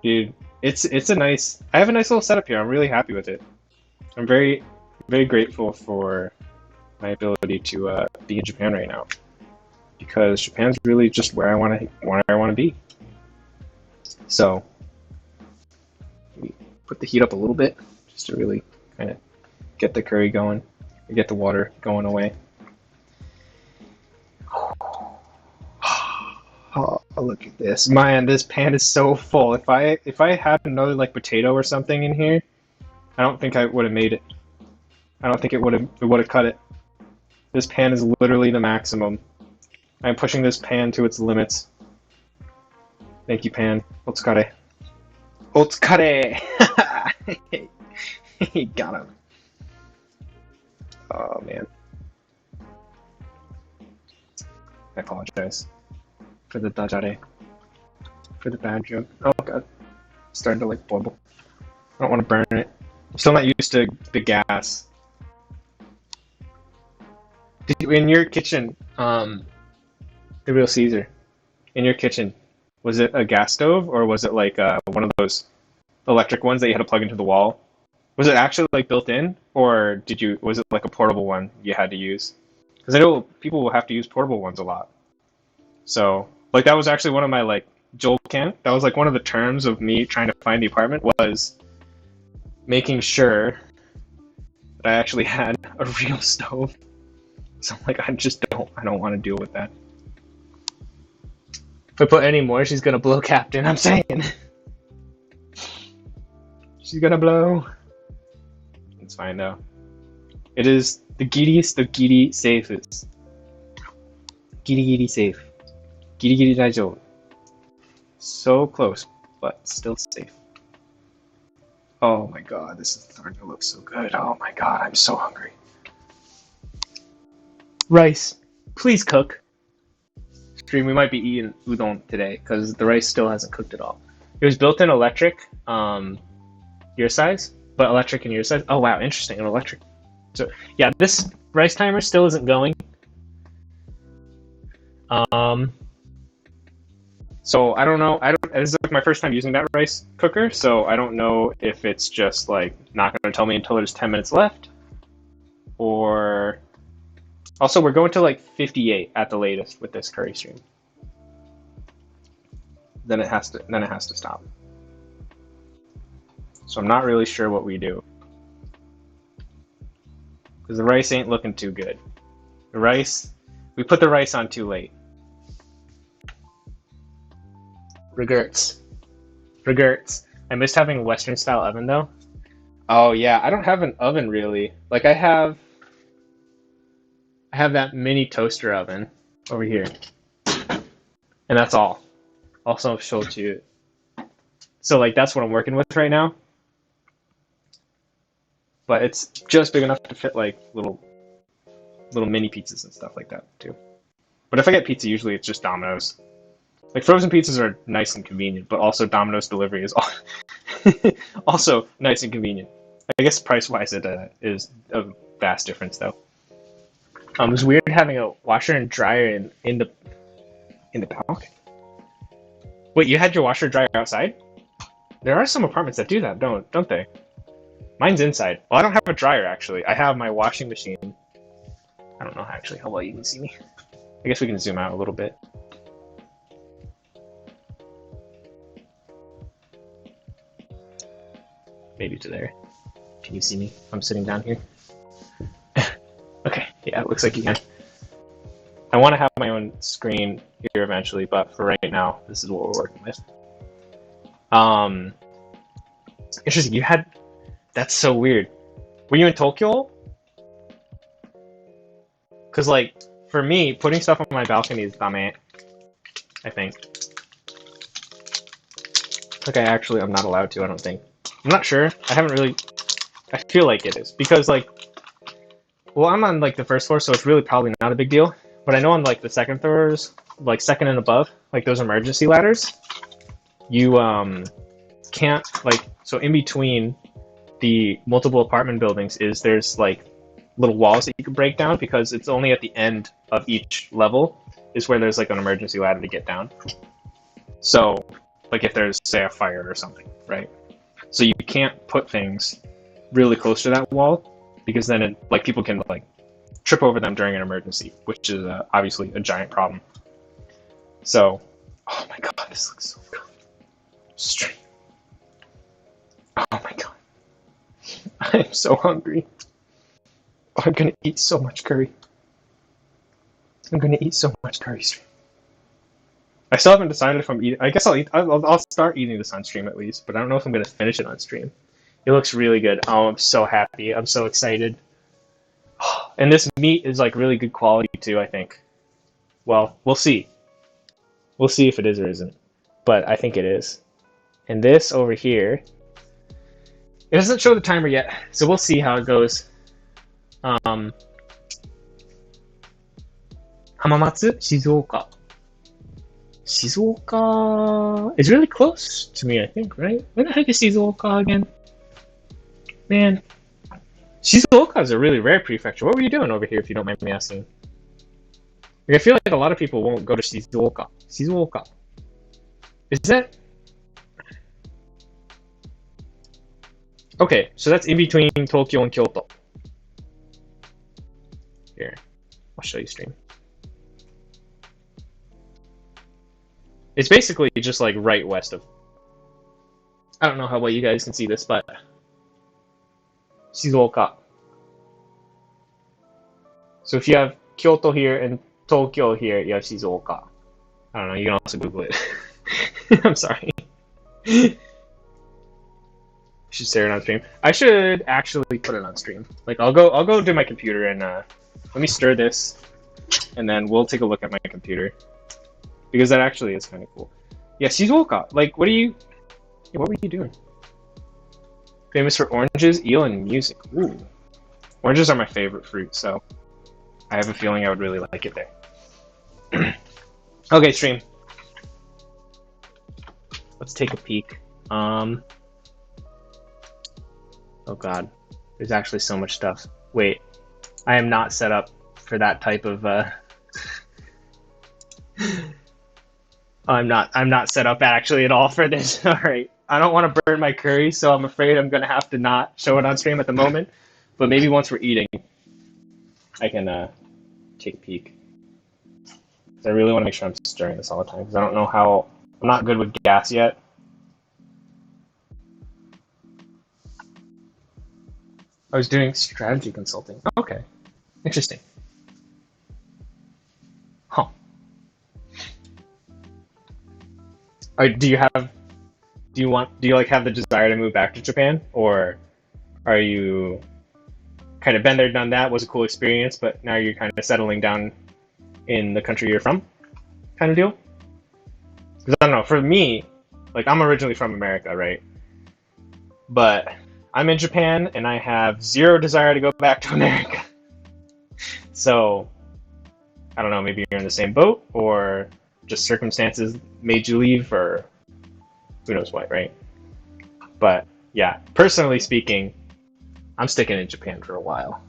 Dude, it's a nice. I have a nice little setup here. I'm really happy with it. I'm very, very grateful for my ability to be in Japan right now, because Japan's really just where I want to be. So, we put the heat up a little bit just to really kind of get the curry going, get the water going away. Oh, look at this, man! This pan is so full. If I had another like potato or something in here, I don't think I would have made it. I don't think it would have cut it. This pan is literally the maximum. I'm pushing this pan to its limits. Thank you, pan. Otsukare. Otsukare! Got him. Oh man. I apologize for the dajare. For the bad joke. Oh god. It's starting to like bubble. I don't want to burn it. I'm still not used to the gas. Did you, in your kitchen, the real Caesar, in your kitchen, was it a gas stove or was it like one of those electric ones that you had to plug into the wall? Was it actually like built in, or was it like a portable one you had to use? Because I know people will have to use portable ones a lot. So like that was actually one of my like that was like one of the terms of me trying to find the apartment, was making sure that I actually had a real stove. So I'm like, I don't want to deal with that. If I put any more, she's gonna blow Captain, I'm saying. She's gonna blow. It's fine though. It is the giddiest of giddy safes. Giddy safe. Giddy daijoubu. So close, but still safe. Oh my god, this is starting to look so good. Oh my god, I'm so hungry. Rice, please cook. Stream, we might be eating udon today because the rice still hasn't cooked at all. It was built in electric, your size, but electric in your size. Oh wow, interesting, an electric. So yeah, this rice timer still isn't going. So I don't know. This is like my first time using that rice cooker, so I don't know if it's just like not going to tell me until there's 10 minutes left, or also we're going to like 58 at the latest with this curry stream. Then it has to stop. So I'm not really sure what we do, because the rice ain't looking too good. We put the rice on too late. Regrets. I missed having a Western style oven though. Oh yeah, I don't have an oven really. Like I have that mini toaster oven over here, and that's all. Also showed you. So like that's what I'm working with right now. but it's just big enough to fit like little mini pizzas and stuff like that too. But if I get pizza, usually it's just Domino's. Like frozen pizzas are nice and convenient, but also Domino's delivery is also nice and convenient. I guess price-wise, it is a vast difference though. It was weird having a washer and dryer in the balcony. Wait, you had your washer dryer outside? There are some apartments that do that, don't they? Mine's inside. Well, I don't have a dryer actually. I have my washing machine. I don't know actually how well you can see me. I guess we can zoom out a little bit. Maybe to there. Can you see me? I'm sitting down here. Okay, yeah, it looks like you can. I want to have my own screen here eventually, but for right now, this is what we're working with. Interesting. You had. That's so weird. Were you in Tokyo? Because, like, for me, putting stuff on my balcony is dame, I think. Okay, actually, I'm not allowed to, I don't think. I'm not sure. I haven't really. I feel like it is. Because, like. Well, I'm on, like, the first floor, so it's really probably not a big deal. But I know on, like, the second floors, like, second and above, like, those emergency ladders, you, can't, like. So in between the multiple apartment buildings there's like little walls that you can break down because it's only at the end of each level is where there's like an emergency ladder to get down. So like if there's say a fire or something, right? So you can't put things really close to that wall because then like people can like trip over them during an emergency, which is obviously a giant problem. So, oh my god, this looks so good. Straight. Oh my god. I am so hungry. Oh, I'm gonna eat so much curry. I'm gonna eat so much curry. I still haven't decided if I'm eating. I guess I'll start eating this on stream at least, but I don't know if I'm gonna finish it on stream. It looks really good. Oh, I'm so happy. I'm so excited. And this meat is like really good quality too, I think. Well, we'll see. We'll see if it is or isn't. But I think it is. And this over here, it doesn't show the timer yet, so we'll see how it goes. Hamamatsu, Shizuoka. Shizuoka is really close to me, I think, right? Where the heck is Shizuoka again? Man. Shizuoka is a really rare prefecture. What were you doing over here, if you don't mind me asking? Like, I feel like a lot of people won't go to Shizuoka. Shizuoka. Is that... Okay, so that's in between Tokyo and Kyoto. Here, I'll show you stream. It's basically just like right west of... I don't know how well you guys can see this, but... Shizuoka. So if you have Kyoto here and Tokyo here, you have Shizuoka. I don't know, you can also Google it. I'm sorry. Should share it on stream. I should actually put it on stream. Like I'll go to my computer and let me stir this, and then we'll take a look at my computer because that actually is kind of cool. Yeah, Shizuoka. Like, what were you doing? Famous for oranges, eel, and music. Ooh, oranges are my favorite fruit, so I have a feeling I would really like it there. Okay, stream. Let's take a peek. Oh god, there's actually so much stuff. Wait, I am not set up for that type of I'm not set up actually at all for this. Alright. I don't want to burn my curry, so I'm afraid I'm gonna have to not show it on stream at the moment. But maybe once we're eating, I can take a peek. I really want to make sure I'm stirring this all the time, because I don't know how... I'm not good with gas yet. I was doing strategy consulting. Oh, okay. Interesting. Huh. Do you like have the desire to move back to Japan, or are you kind of been there, done that, was a cool experience, but now you're kind of settling down in the country you're from, kind of deal? Because I don't know, for me, like I'm originally from America, right? But I'm in Japan and I have zero desire to go back to America. So, I don't know, maybe you're in the same boat, or just circumstances made you leave, or who knows what, right? But yeah, personally speaking, I'm sticking in Japan for a while.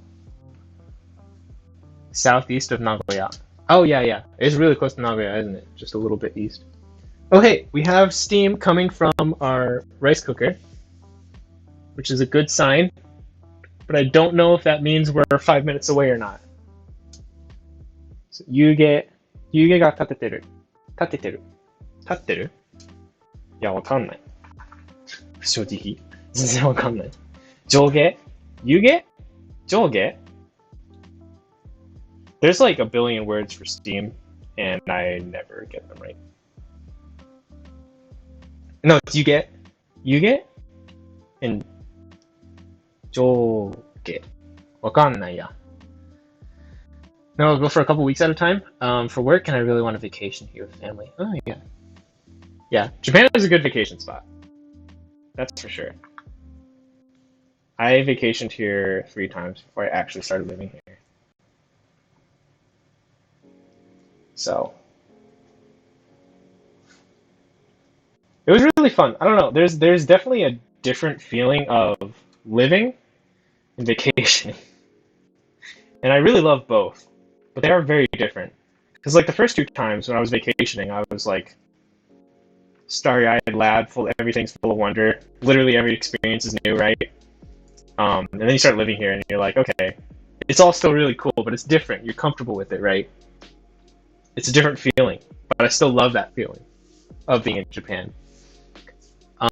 Southeast of Nagoya. Oh yeah, yeah. It's really close to Nagoya, isn't it? Just a little bit east. Oh hey, we have steam coming from our rice cooker, which is a good sign. But I don't know if that means we're 5 minutes away or not. So, 湯気が立ててる。立ててる。立ってる？いや、わかんない。正直。全然わかんない。上下？湯気？上下？ There's like a billion words for steam, and I never get them right. No, it's yuge, and 上下. わかんないや. No, I'll go for a couple weeks at a time for work, and I really want a vacation here with family. Oh, yeah. Yeah, Japan is a good vacation spot. That's for sure. I vacationed here 3 times before I actually started living here. So it was really fun. I don't know. There's definitely a different feeling of living and vacationing. And I really love both, but they are very different. Because like the first 2 times when I was vacationing, I was like starry-eyed lad, everything's full of wonder. Literally every experience is new, right? And then you start living here and you're like, okay, it's all still really cool, but it's different. You're comfortable with it, right? It's a different feeling, but I still love that feeling of being in Japan.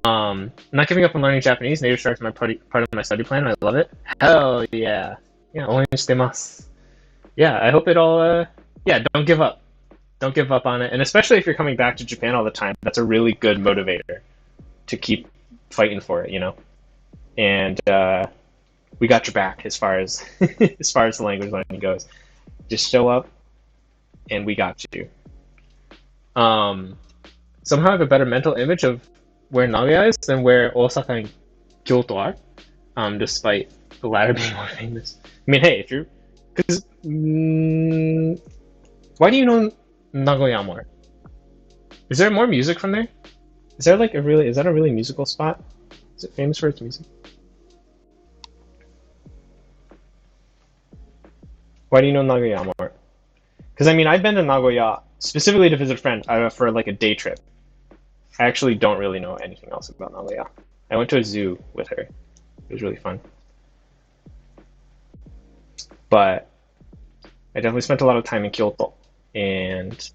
I'm not giving up on learning Japanese. Native Shark is part of my study plan, and I love it. Hell yeah. Yeah,応援してます. Yeah, I hope it all, yeah, don't give up. Don't give up on it. And especially if you're coming back to Japan all the time, that's a really good motivator to keep fighting for it, you know? And we got your back as far as as far as the language learning goes. Just show up, and we got you. Somehow I have a better mental image of where Nagoya is than where Osaka and Kyoto are, despite the latter being more famous. I mean, hey, if you're... Because... why do you know Nagoya more? Is there more music from there? Is there like a really... Is that a really musical spot? Is it famous for its music? Why do you know Nagoya more? Because, I mean, I've been to Nagoya specifically to visit a friend for like a day trip. I actually don't really know anything else about Nagoya. I went to a zoo with her. It was really fun. But I definitely spent a lot of time in Kyoto. And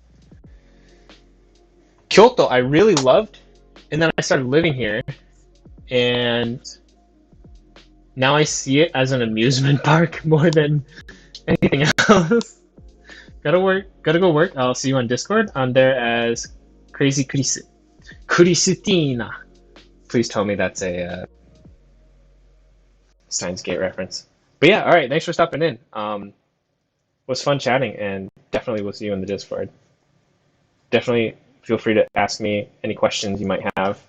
Kyoto I really loved. And then I started living here. And now I see it as an amusement park more than anything else. Gotta go work. I'll see you on Discord. I'm there as Crazy Chris. Christina. Please tell me that's a Steins Gate reference. But yeah, alright, thanks for stopping in. It was fun chatting, and definitely we'll see you in the Discord. Definitely feel free to ask me any questions you might have.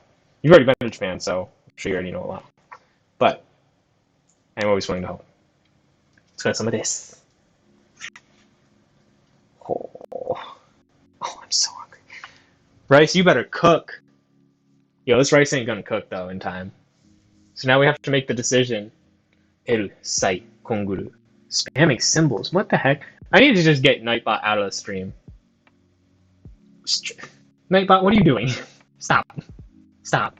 You've already been to Japan, so I'm sure you already know a lot. But I'm always willing to help. お疲れ様です。Oh, I'm so hungry. Rice, you better cook. Yo, this rice ain't gonna cook though in time. So now we have to make the decision. El sai konguru. Spamming symbols. What the heck? I need to just get Nightbot out of the stream. Nightbot, what are you doing? Stop. Stop.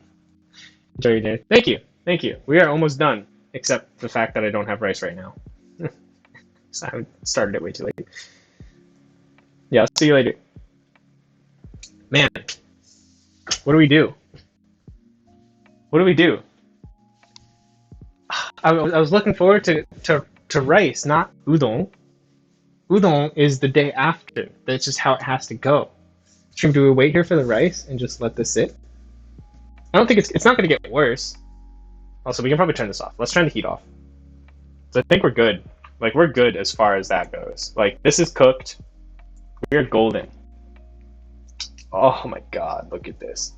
Enjoy your day. Thank you. Thank you. We are almost done. Except the fact that I don't have rice right now. So I started it way too late. Yeah, I'll see you later. Man, what do we do? What do we do? I was looking forward to rice, not udon. Udon is the day after. That's just how it has to go. Stream, do we wait here for the rice and just let this sit? I don't think it's not going to get worse. Also, we can probably turn this off. Let's turn the heat off. So I think we're good. Like, we're good as far as that goes. Like, this is cooked. We're golden. Oh my god, look at this.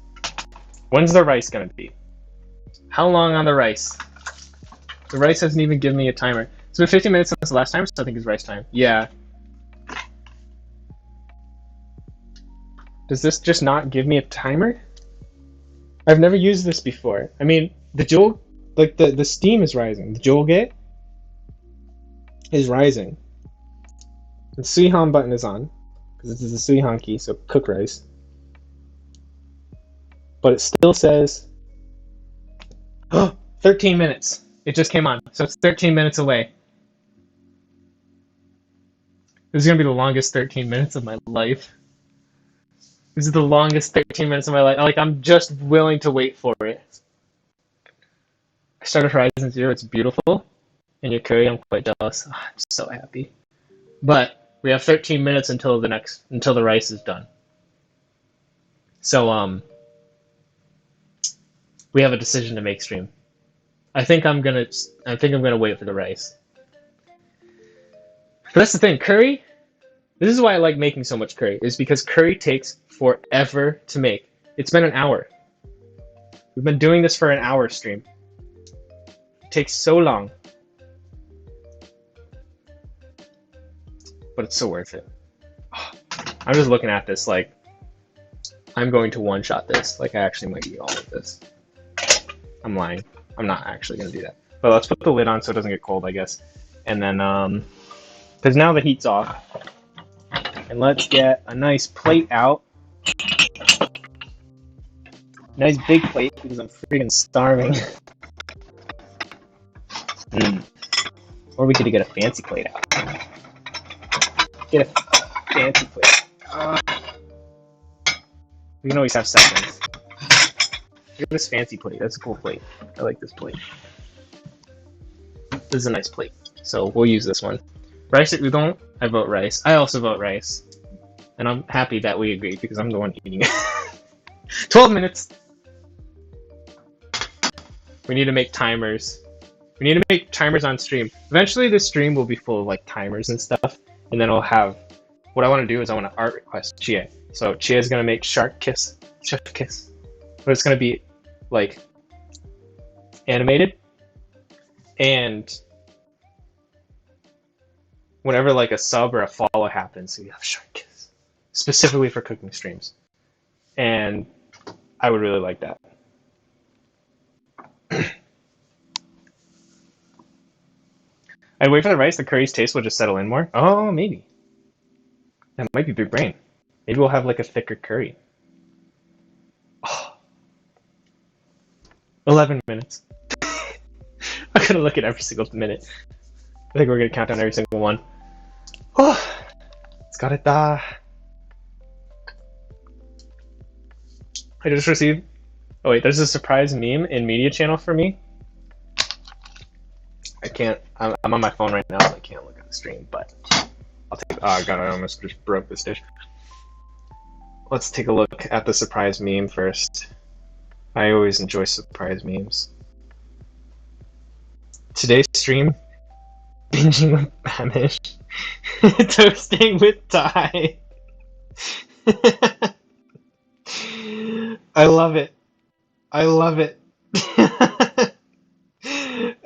When's the rice gonna be? How long on the rice? The rice hasn't even given me a timer. It's been 15 minutes since the last time, so I think it's rice time. Yeah. Does this just not give me a timer? I've never used this before. I mean, the Joule, like the steam is rising. The Joule is rising. The Suihan button is on, because this is the Suihan key, so cook rice. But it still says, oh, 13 minutes. It just came on, so it's 13 minutes away. This is gonna be the longest 13 minutes of my life. This is the longest 13 minutes of my life. Like, I'm just willing to wait for it. I started Horizon Zero. It's beautiful. And your curry, I'm quite jealous. Oh, I'm so happy. But we have 13 minutes until the rice is done. So we have a decision to make, stream. I think I'm gonna wait for the rice. But that's the thing, curry. This is why I like making so much curry, is because curry takes forever to make. It's been an hour. We've been doing this for an hour, stream. It takes so long. But it's so worth it. I'm just looking at this like, I'm going to one-shot this. Like, I actually might eat all of this. I'm lying. I'm not actually going to do that. But let's put the lid on so it doesn't get cold, I guess. And then, because now the heat's off. And let's get a nice plate out. Nice big plate, because I'm freaking starving. Or we could get a fancy plate out. Get a fancy plate. We can always have seconds. Look at this fancy plate. That's a cool plate. I like this plate. This is a nice plate. So we'll use this one. Rice at udon? I vote rice. I also vote rice. And I'm happy that we agreed because I'm the one eating it. 12 minutes! We need to make timers. We need to make timers on stream. Eventually this stream will be full of like timers and stuff. And then I'll have... What I want to do is I want to art request Chie. So Chie is going to make Shark Kiss. Chef Kiss. But it's going to be like animated. And whenever like a sub or a follow happens, we have Shark Kiss. Specifically for cooking streams. And I would really like that. I'd wait for the rice, the curry's taste will just settle in more. Oh, maybe. That might be big brain. Maybe we'll have like a thicker curry. Oh. 11 minutes. I'm gonna look at every single minute. I think we're gonna count down every single one. Oh, it's got it. I just received. Oh wait, there's a surprise meme in media channel for me. I can't. I'm on my phone right now, so I can't look at the stream. But I'll take. Oh god, I almost just broke this dish. Let's take a look at the surprise meme first. I always enjoy surprise memes. Today's stream, binging with Spanish, toasting with Thai. I love it. I love it.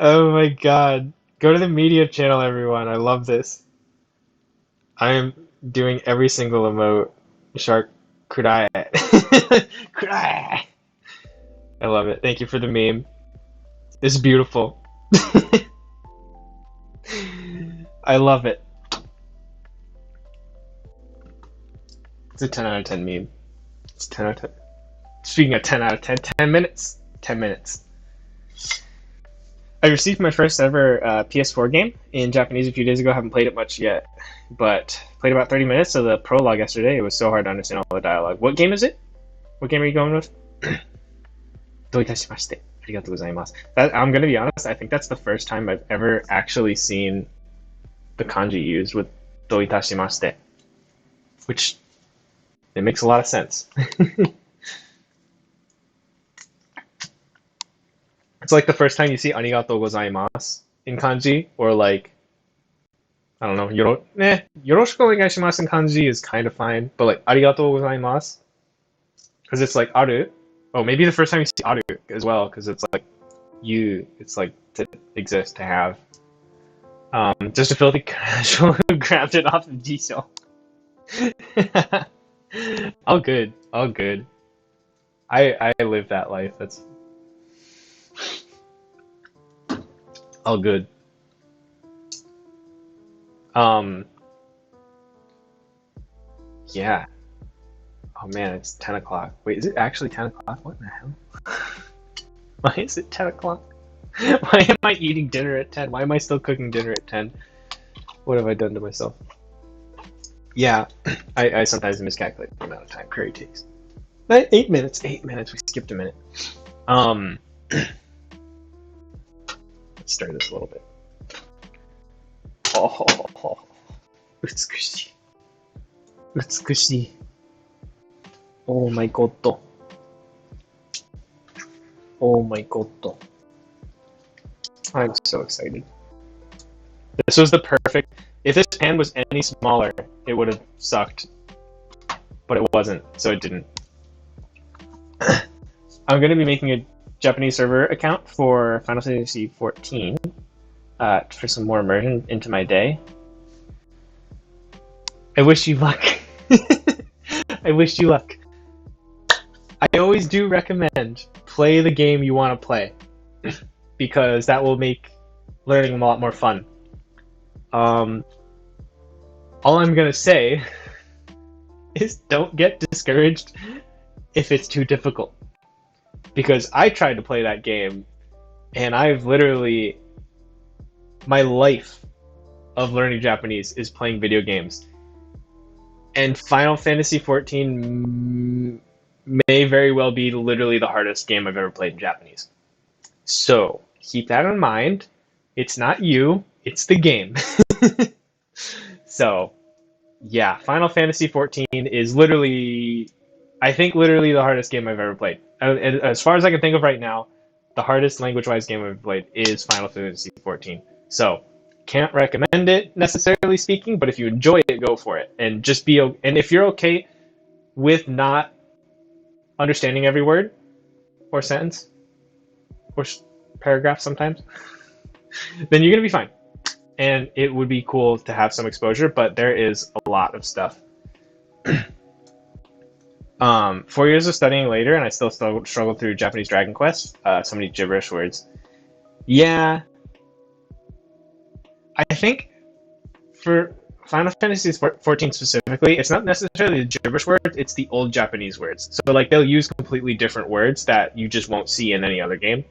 Oh my god. Go to the media channel, everyone. I love this. I am doing every single emote. Shark Kurai. Kurai. I love it. Thank you for the meme. It's beautiful. I love it. It's a 10 out of 10 meme. It's 10 out of 10. Speaking of 10 out of 10, 10 minutes. 10 minutes. I received my first ever PS4 game in Japanese a few days ago. I haven't played it much yet, but played about 30 minutes of the prologue yesterday. It was so hard to understand all the dialogue. What game is it? What game are you going with? どういたしまして。ありがとうございます. I'm gonna be honest, I think that's the first time I've ever actually seen the kanji used with どういたしまして. Which, it makes a lot of sense. It's like the first time you see ありがとうございます in kanji, or like, I don't know, よろしくお願いします in kanji is kind of fine, but like ありがとうございます because it's like ある. Oh, maybe the first time you see ある as well, because it's like it's like to exist, to have. Just a filthy casual who grabbed it off of diesel. All good, all good. I live that life. That's all good. Um, yeah. Oh man, it's 10 o'clock. Wait, is it actually 10 o'clock? What the hell? Why is it 10 o'clock? Why am I eating dinner at 10? Why am I still cooking dinner at 10? What have I done to myself? Yeah, I sometimes miscalculate the amount of time curry takes. 8 minutes. 8 minutes. We skipped a minute. Um, let's start this a little bit. Oh, 美しい。美しい。Oh my god. Oh my god. I'm so excited. This was the perfect. If this pan was any smaller, it would have sucked. But it wasn't, so it didn't. I'm going to be making a Japanese server account for Final Fantasy XIV for some more immersion into my day. I wish you luck. I wish you luck. I always do recommend play the game you want to play because that will make learning a lot more fun. All I'm going to say is don't get discouraged if it's too difficult. Because I tried to play that game, and I've literally... My life of learning Japanese is playing video games. And Final Fantasy XIV may very well be literally the hardest game I've ever played in Japanese. So, keep that in mind. It's not you, it's the game. So, yeah, Final Fantasy XIV is literally... I think literally the hardest game I've ever played. As far as I can think of right now, the hardest language-wise game I've played is Final Fantasy XIV. So, can't recommend it necessarily speaking, but if you enjoy it, go for it. And just be, and if you're okay with not understanding every word or sentence or paragraph sometimes, then you're gonna be fine. And it would be cool to have some exposure, but there is a lot of stuff. 4 years of studying later, and I still struggle through Japanese Dragon Quest. So many gibberish words. Yeah, I think for Final Fantasy XIV specifically, it's not necessarily the gibberish words, it's the old Japanese words. So like they'll use completely different words that you just won't see in any other game.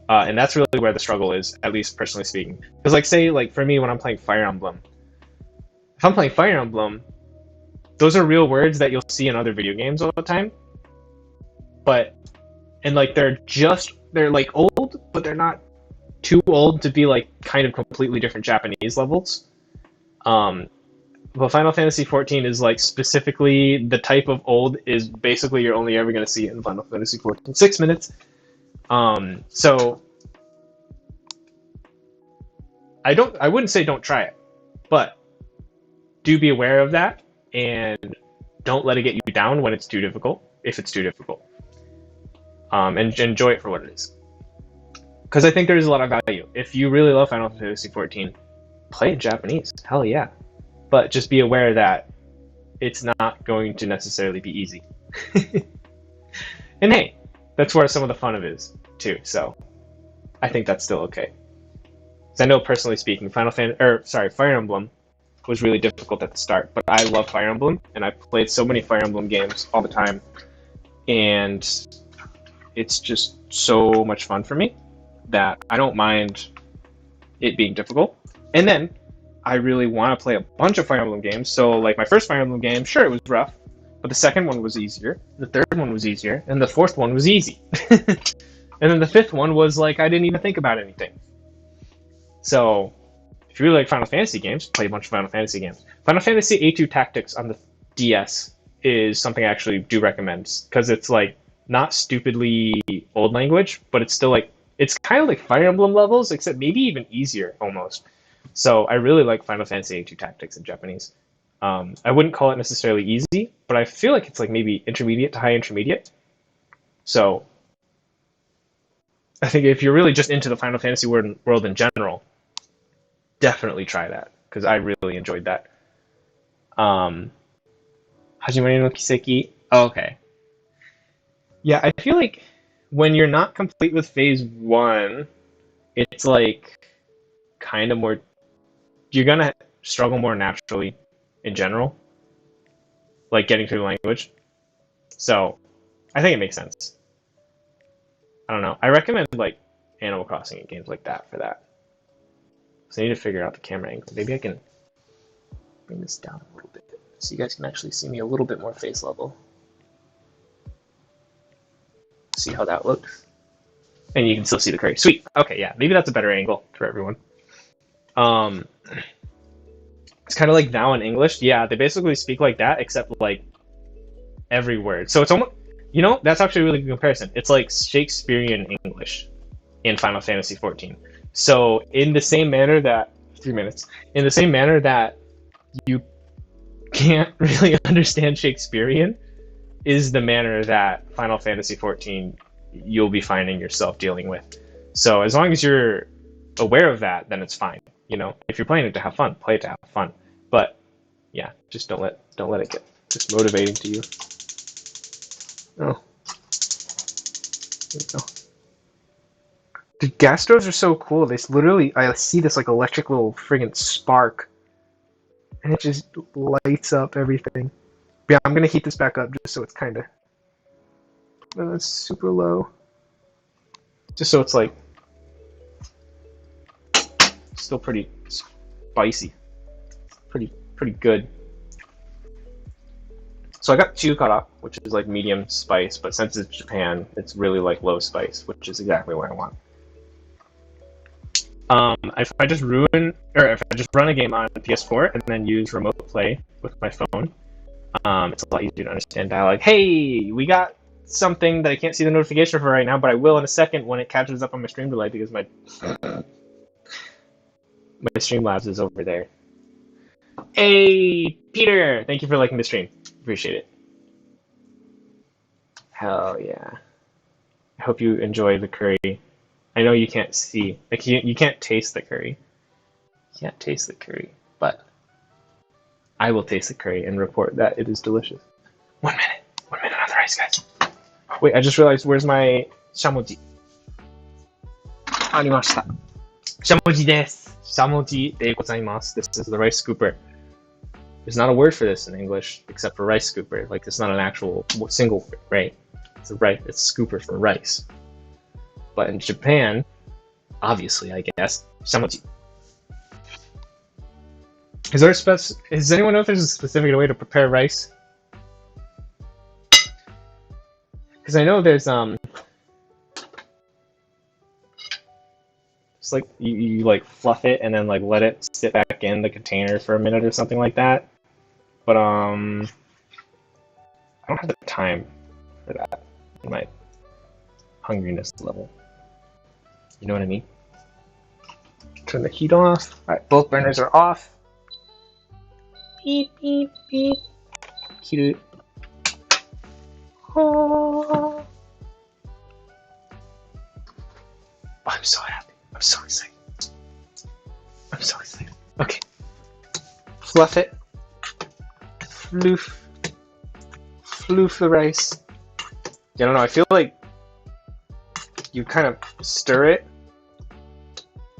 And that's really where the struggle is, at least personally speaking. Because like say, like for me when I'm playing Fire Emblem, if I'm playing Fire Emblem, those are real words that you'll see in other video games all the time. But, and like they're like old, but they're not too old to be like kind of completely different Japanese levels. But Final Fantasy XIV is like specifically the type of old is basically you're only ever going to see it in Final Fantasy XIV. 6 minutes. So I wouldn't say don't try it, but do be aware of that and don't let it get you down when it's too difficult, if it's too difficult. And enjoy it for what it is. Because I think there's a lot of value. If you really love Final Fantasy XIV, play in Japanese. Hell yeah. But just be aware that it's not going to necessarily be easy. And hey, that's where some of the fun of it is, too. So I think that's still okay. Because I know personally speaking, Fire Emblem was really difficult at the start, but I love Fire Emblem, and I've played so many Fire Emblem games all the time, and it's just so much fun for me that I don't mind it being difficult. And then I really want to play a bunch of Fire Emblem games, so like my first Fire Emblem game, sure, it was rough, but the second one was easier, the third one was easier, and the fourth one was easy. And then the fifth one was like, I didn't even think about anything. So if you really like Final Fantasy games, play a bunch of Final Fantasy games. Final Fantasy A2 Tactics on the DS is something I actually do recommend, because it's like not stupidly old language, but it's still like, it's kind of like Fire Emblem levels, except maybe even easier almost. So I really like Final Fantasy A2 Tactics in Japanese. I wouldn't call it necessarily easy, but I feel like it's like maybe intermediate to high intermediate. So I think if you're really just into the Final Fantasy world in general, definitely try that because I really enjoyed that. Hajimari no Kiseki. Oh, okay. Yeah, I feel like when you're not complete with phase one, it's like kind of more. You're gonna struggle more naturally in general, like getting through the language. So I think it makes sense. I don't know. I recommend like Animal Crossing and games like that for that. So I need to figure out the camera angle. Maybe I can bring this down a little bit so you guys can actually see me a little bit more face level. See how that looks. And you can still see the curry. Sweet. Okay, yeah. Maybe that's a better angle for everyone. It's kind of like now in English. Yeah, they basically speak like that, except like every word. So it's almost, that's actually a really good comparison. It's like Shakespearean English in Final Fantasy XIV. So in the same manner that 3 minutes, in the same manner that you can't really understand Shakespearean, is the manner that Final Fantasy XIV you'll be finding yourself dealing with. So as long as you're aware of that, then it's fine. If you're playing it to have fun, play it to have fun. But yeah, just don't let it get just motivating to you. Oh, there we go. The gas stoves are so cool. They literally, I see this like electric little friggin' spark, and it just lights up everything. But yeah, I'm gonna heat this back up just so it's kind of super low, just so it's like still pretty spicy, pretty good. So I got 2 kara, which is like medium spice, but since it's Japan, it's really like low spice, which is exactly what I want. If I just run a game on PS4 and then use remote play with my phone, it's a lot easier to understand dialogue. Hey, we got something that I can't see the notification for right now, but I will in a second when it catches up on my stream delay because my Streamlabs is over there. Hey, Peter! Thank you for liking the stream. Appreciate it. Hell yeah. I hope you enjoy the curry. I know you can't see, like you can't taste the curry. You can't taste the curry, but I will taste the curry and report that it is delicious. 1 minute on the rice, guys. Wait, I just realized, where's my shamoji? ありました。shamoji desu. Shamoji de gozaimasu. This is the rice scooper. There's not a word for this in English except for rice scooper. Like, it's not an actual single, right? It's it's scooper for rice. But in Japan, obviously, I guess, shamoji. Does anyone know if there's a specific way to prepare rice? Because I know there's it's like you like fluff it and then like let it sit back in the container for a minute or something like that. But I don't have the time for that in my hungriness level. You know what I mean? Turn the heat off. Alright, both burners are off. Beep, beep, beep. Cute. Oh. I'm so happy. I'm so excited. I'm so excited. Okay. Fluff it. Floof. Floof the rice. I don't know, I feel like you kind of stir it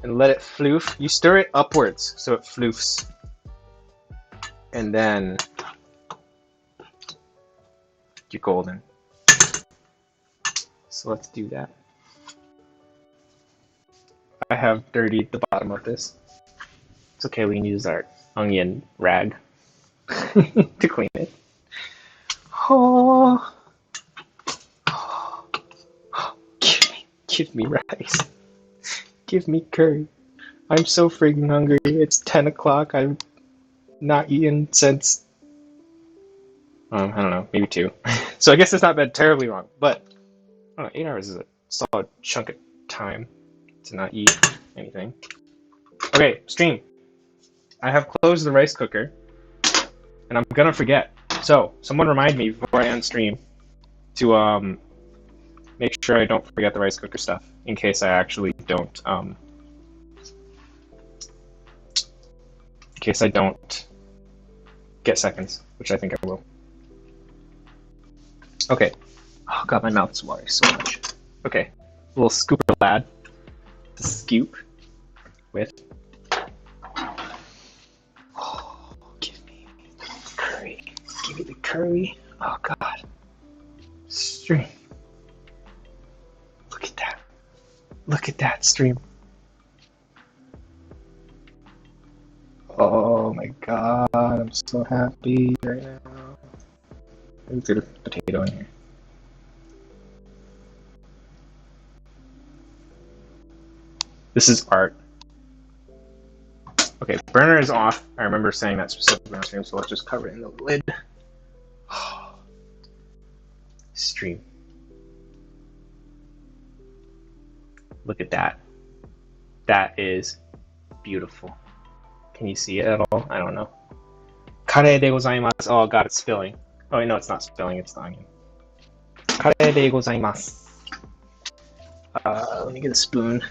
and let it floof. You stir it upwards so it floofs. And then you're golden. So let's do that. I have dirtied the bottom of this. It's okay, we can use our onion rag to clean it. Oh. Give me rice. Give me curry. I'm so freaking hungry. It's 10 o'clock. I've not eaten since, I don't know, maybe 2. So I guess it's not been terribly wrong, but I don't know, 8 hours is a solid chunk of time to not eat anything. Okay, stream. I have closed the rice cooker, and I'm gonna forget. So, someone remind me before I end stream to make sure I don't forget the rice cooker stuff in case I actually don't get seconds, which I think I will. Okay. Oh god, my mouth is watering so much. Okay. A little scooper lad to scoop with. Oh, give me the curry. Give me the curry. Oh god. Stream. Look at that. Look at that stream. Oh my god, I'm so happy right now. Let's get a potato in here. This is art. Okay, burner is off. I remember saying that specifically on stream, so let's just cover it in the lid. Stream. Look at that. That is beautiful. Can you see it at all? I don't know. Kare de gozaimasu. Oh god, it's spilling. Oh no, it's not spilling, it's the onion. Kare de gozaimasu. Let me get a spoon.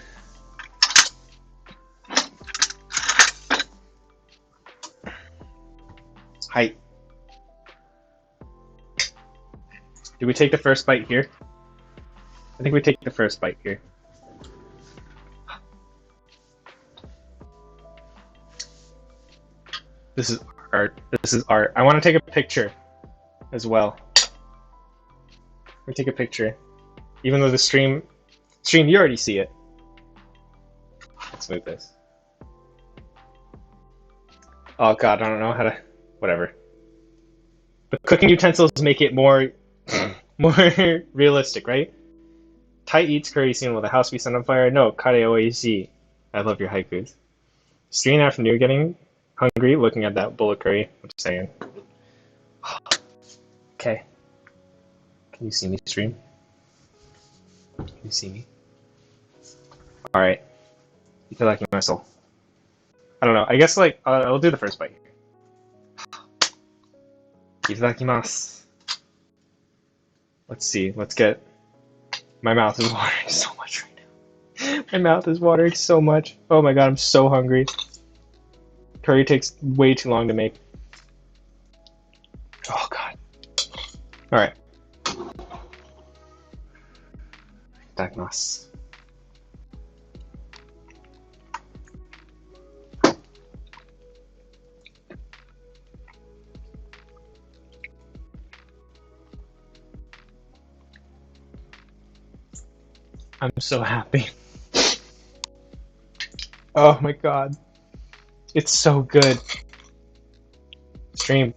Hi. Did we take the first bite here? I think we take the first bite here. This is art. This is art. I want to take a picture as well. We take a picture. Even though the stream, you already see it. Let's move this. Oh god, I don't know how to, whatever. The cooking utensils make it more realistic, right? Tai eats curry scene with a house be set on fire. No, kare oishii. I love your haikus. Stream afternoon getting hungry looking at that bowl of curry. I'm just saying. Okay. Can you see me, stream? Can you see me? Alright. Itadakimasu. I don't know. I guess, like, I'll do the first bite here. Itadakimasu. Let's see. Let's get... My mouth is watering so much right now. My mouth is watering so much. Oh my god, I'm so hungry. Curry takes way too long to make. Oh god. Alright. Itadakimasu. I'm so happy. Oh my god. It's so good. Stream.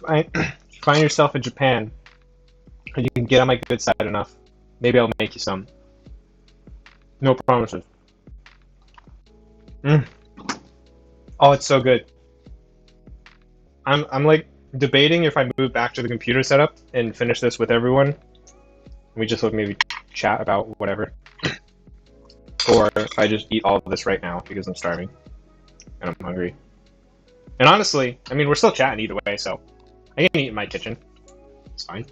If you find yourself in Japan, and you can get on my good side enough, maybe I'll make you some. No promises. Oh, it's so good. I'm like debating if I move back to the computer setup and finish this with everyone. We just like maybe chat about whatever. Or if I just eat all of this right now because I'm starving and I'm hungry. And honestly, I mean, we're still chatting either way, so I can eat in my kitchen. It's fine.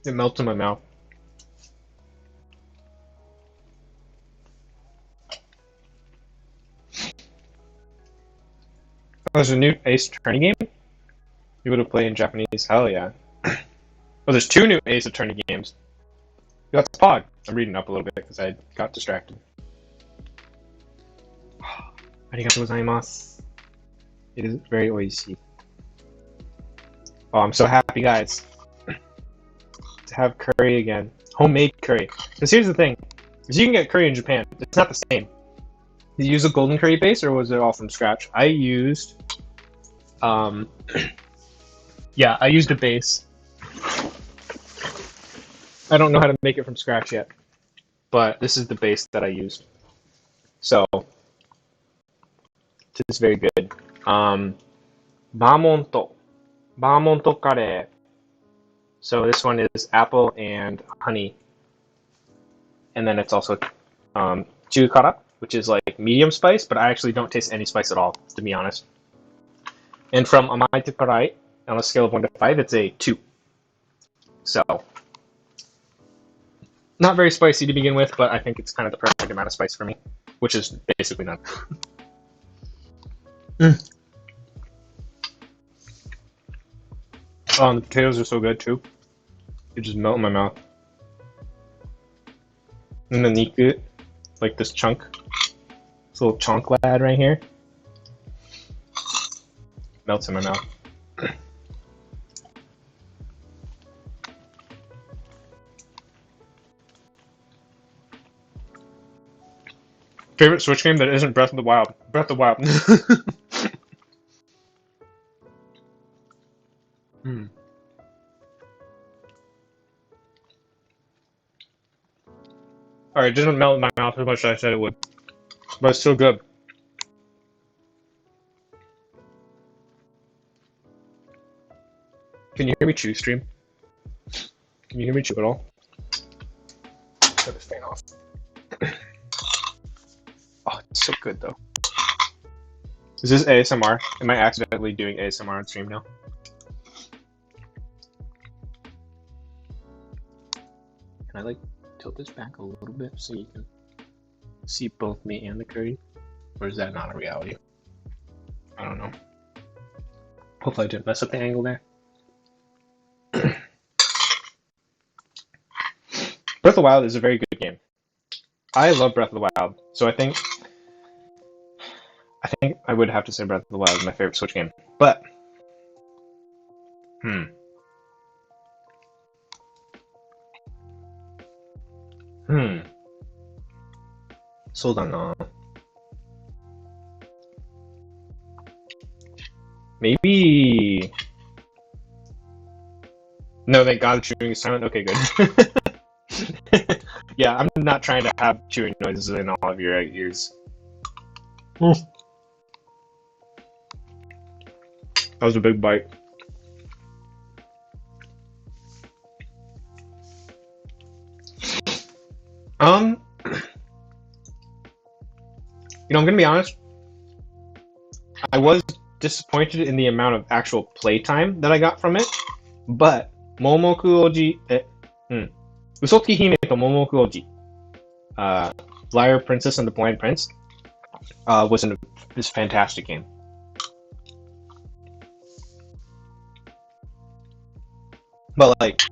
It melts in my mouth. Oh, there's a new Ace Attorney game? You would have played in Japanese? Hell yeah. Oh, there's 2 new Ace Attorney games. That's Pog. I'm reading up a little bit because I got distracted. Arigatou gozaimasu. It is very oishii. Oh, I'm so happy, guys. To have curry again. Homemade curry. Because here's the thing. Is you can get curry in Japan. It's not the same. Did you use a golden curry base or was it all from scratch? I used... yeah, I used a base. I don't know how to make it from scratch yet. But this is the base that I used. So... it's very good. Bamonto curry. So this one is apple and honey. and then it's also chukara, which is like medium spice, but I actually don't taste any spice at all, to be honest. And from amai to karai, on a scale of 1 to 5, it's a 2. So, not very spicy to begin with, but I think it's kind of the perfect amount of spice for me, which is basically none. Oh, and the potatoes are so good too. They just melt in my mouth. And the niku, like this chunk, this little chunk lad right here, melts in my mouth. Favorite Switch game that isn't Breath of the Wild? Breath of the Wild. Alright, it didn't melt in my mouth as much as I said it would. But it's still good. Can you hear me chew, stream? Can you hear me chew at all? Turn this fan off. Oh, it's so good though. Is this ASMR? Am I accidentally doing ASMR on stream now? Can I like tilt this back a little bit so you can see both me and the curry? Or is that not a reality? I don't know. Hopefully I didn't mess up the angle there. Breath of the Wild is a very good game. I love Breath of the Wild, so I think I would have to say Breath of the Wild is my favorite Switch game. But Sold on maybe. No, thank God chewing is silent. Okay, good. Yeah, I'm not trying to have chewing noises in all of your ears. That was a big bite. You know, I'm gonna be honest. I was disappointed in the amount of actual playtime that I got from it, but Momoku Oji, Usotsuki Hime to Momoku Oji, Liar Princess and the Blind Prince, was this fantastic game. But like,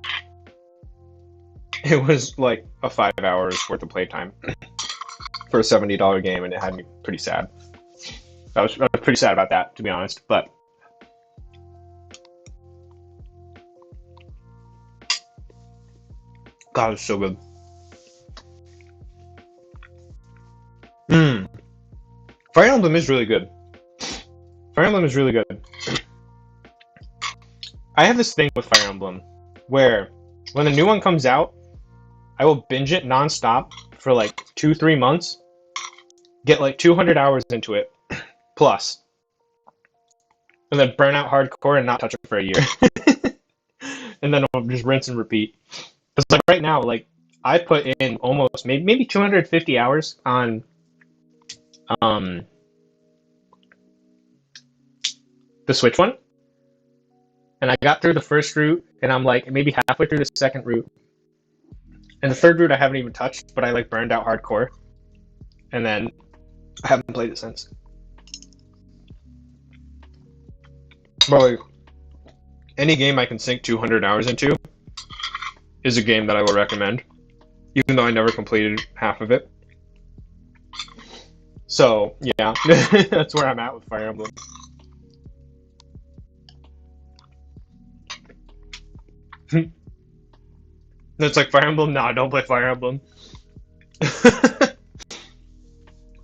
it was like a 5 hours worth of playtime for a $70 game, and it had me pretty sad. I was pretty sad about that, to be honest. But God, it was so good. Fire Emblem is really good. Fire Emblem is really good. I have this thing with Fire Emblem where when a new one comes out, I will binge it non-stop for like 2-3 months, get like 200 hours into it, plus, and then burn out hardcore and not touch it for a year. And then I'll just rinse and repeat. Because like right now, like I put in almost maybe 250 hours on the Switch one, and I got through the first route, and I'm like maybe halfway through the second route, and the third route I haven't even touched, but I like burned out hardcore, and then I haven't played it since. But like, any game I can sink 200 hours into is a game that I will recommend, even though I never completed half of it. So yeah, that's where I'm at with Fire Emblem. It's like Fire Emblem. Nah, don't play Fire Emblem.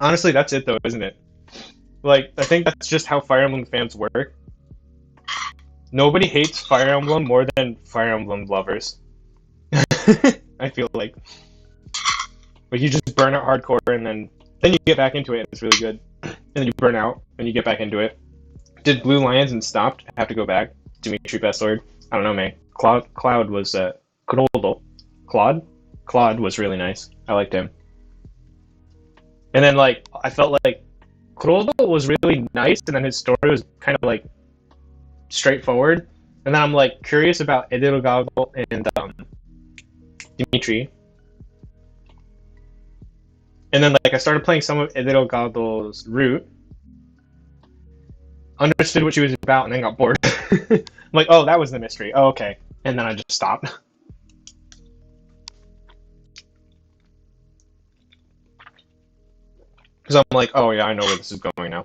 Honestly, that's it though, isn't it? Like, I think that's just how Fire Emblem fans work. Nobody hates Fire Emblem more than Fire Emblem lovers. I feel like you just burn out hardcore, and then you get back into it, and it's really good. And then you burn out, and you get back into it. Did Blue Lions and stopped have to go back? Dimitri Best Lord? I don't know, man. Cloud was Claude? Claude was really nice. I liked him. And then like I felt like Crollo was really nice, and then his story was kind of like straightforward. And then I'm like curious about Edelgado and Dimitri. And then like I started playing some of Edelgado's route, understood what she was about, and then got bored. I'm like, oh, that was the mystery. Oh, okay. And then I just stopped. Because I'm like, oh yeah, I know where this is going now.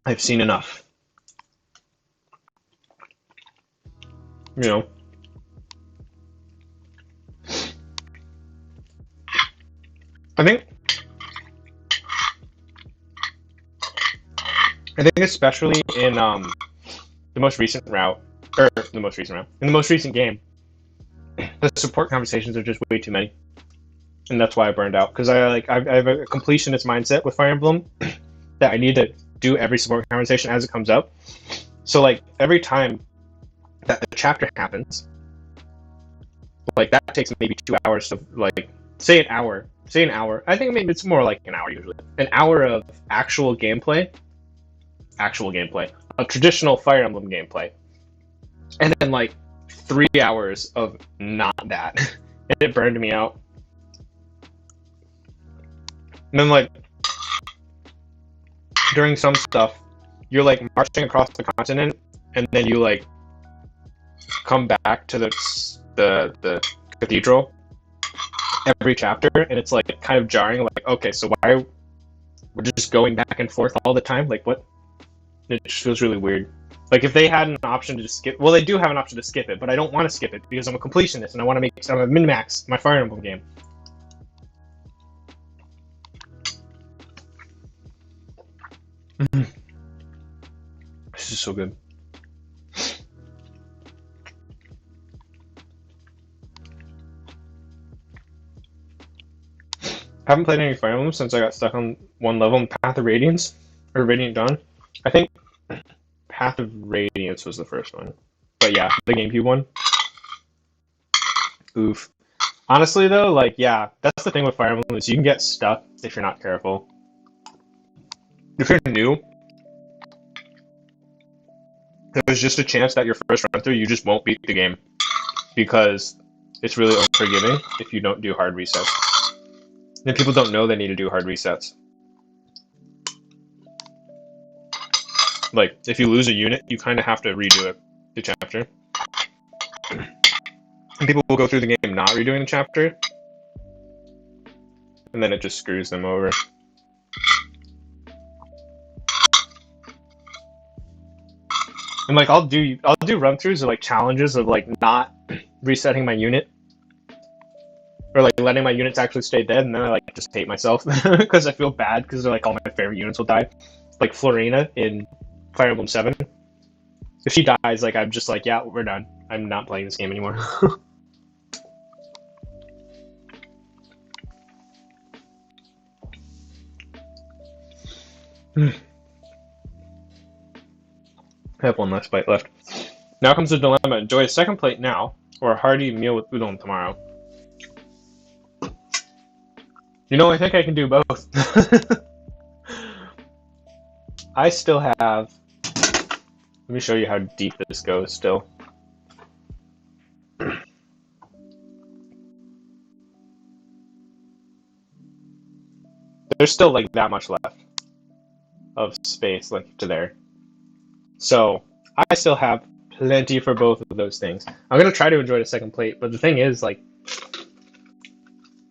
I've seen enough. You know. I think especially in the most recent route, or the most recent route, in the most recent game, the support conversations are just way too many, and that's why I burned out. Because I have a completionist mindset with Fire Emblem that I need to do every support conversation as it comes up. So like every time that the chapter happens, like that takes maybe 2 hours to like say an hour. I think maybe it's more like an hour usually. An hour of actual gameplay, of traditional Fire Emblem gameplay, and then like 3 hours of not that, and it burned me out. And then like during some stuff, you're like marching across the continent, and then you like come back to the cathedral every chapter, and it's like kind of jarring. Like, okay, so why we're just going back and forth all the time? Like, what? It just feels really weird. Like if they had an option to just skip, well, they do have an option to skip it, but I don't want to skip it because I'm a completionist and I want to make I'm a min-max my Fire Emblem game. This is so good. Haven't played any Fire Emblem since I got stuck on one level in Path of Radiance, or Radiant Dawn. I think Path of Radiance was the first one. But yeah, the GameCube one. Oof. Honestly though, like yeah, that's the thing with Fire Emblem is you can get stuck if you're not careful. If you're new, there's just a chance that your first run through you just won't beat the game. Because it's really unforgiving if you don't do hard resets. And people don't know they need to do hard resets. Like, if you lose a unit, you kind of have to redo it, the chapter. And people will go through the game not redoing the chapter, and then it just screws them over. And like, I'll do run-throughs of like challenges of like not resetting my unit, or like letting my units actually stay dead, and then I like just hate myself because I feel bad because they're like all my favorite units will die. Like Florina in Fire Emblem 7. If she dies, like I'm just like, yeah, we're done. I'm not playing this game anymore. I have one last bite left. Now comes the dilemma: enjoy a second plate now, or a hearty meal with udon tomorrow. You know, I think I can do both. I still have... Let me show you how deep this goes still. There's still like that much left of space like to there. So I still have plenty for both of those things. I'm gonna try to enjoy the second plate, but the thing is, like,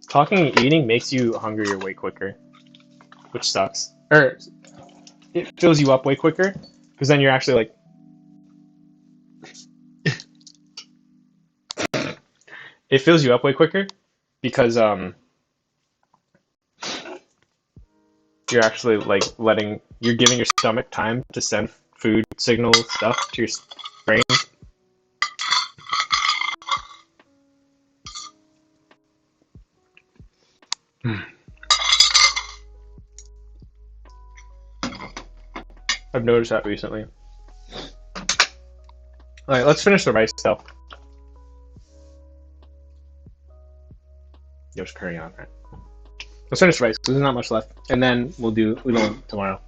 talking and eating makes you hungrier way quicker, which sucks. Or it fills you up way quicker, because then you're actually like... It fills you up way quicker, because you're actually like you're giving your stomach time to send food signal stuff to your brain. I've noticed that recently. Alright, let's finish the rice stuff. There's curry on it. Let's finish rice. There's not much left, and then we'll do udon tomorrow.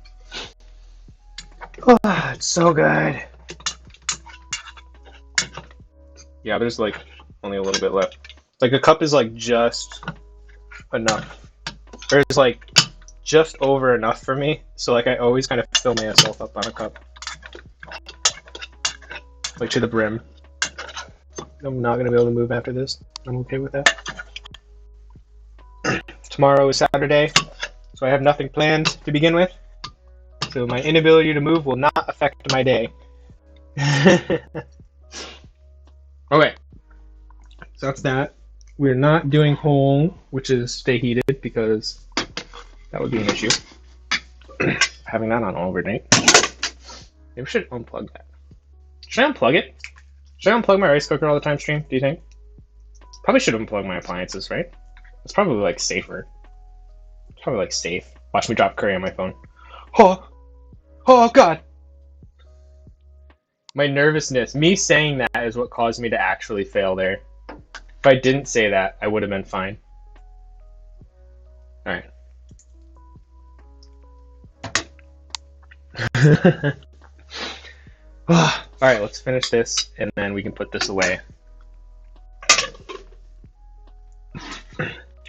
Oh, it's so good. Yeah, there's like only a little bit left. Like a cup is like just enough. Or it's like just over enough for me. So like I always kind of fill myself up on a cup. Like to the brim. I'm not gonna be able to move after this. I'm okay with that. Tomorrow is Saturday, so I have nothing planned to begin with. So my inability to move will not affect my day. Okay, so that's that. We're not doing home, which is stay heated, because that would be an issue. Having that on overnight. Maybe we should unplug that. Should I unplug it? Should I unplug my rice cooker all the time, stream? Do you think? Probably should unplug my appliances, right? It's probably like safer. It's probably like safe. Watch me drop curry on my phone. Oh! Oh god! My nervousness, me saying that is what caused me to actually fail there. If I didn't say that, I would have been fine. Alright. Alright, let's finish this, and then we can put this away.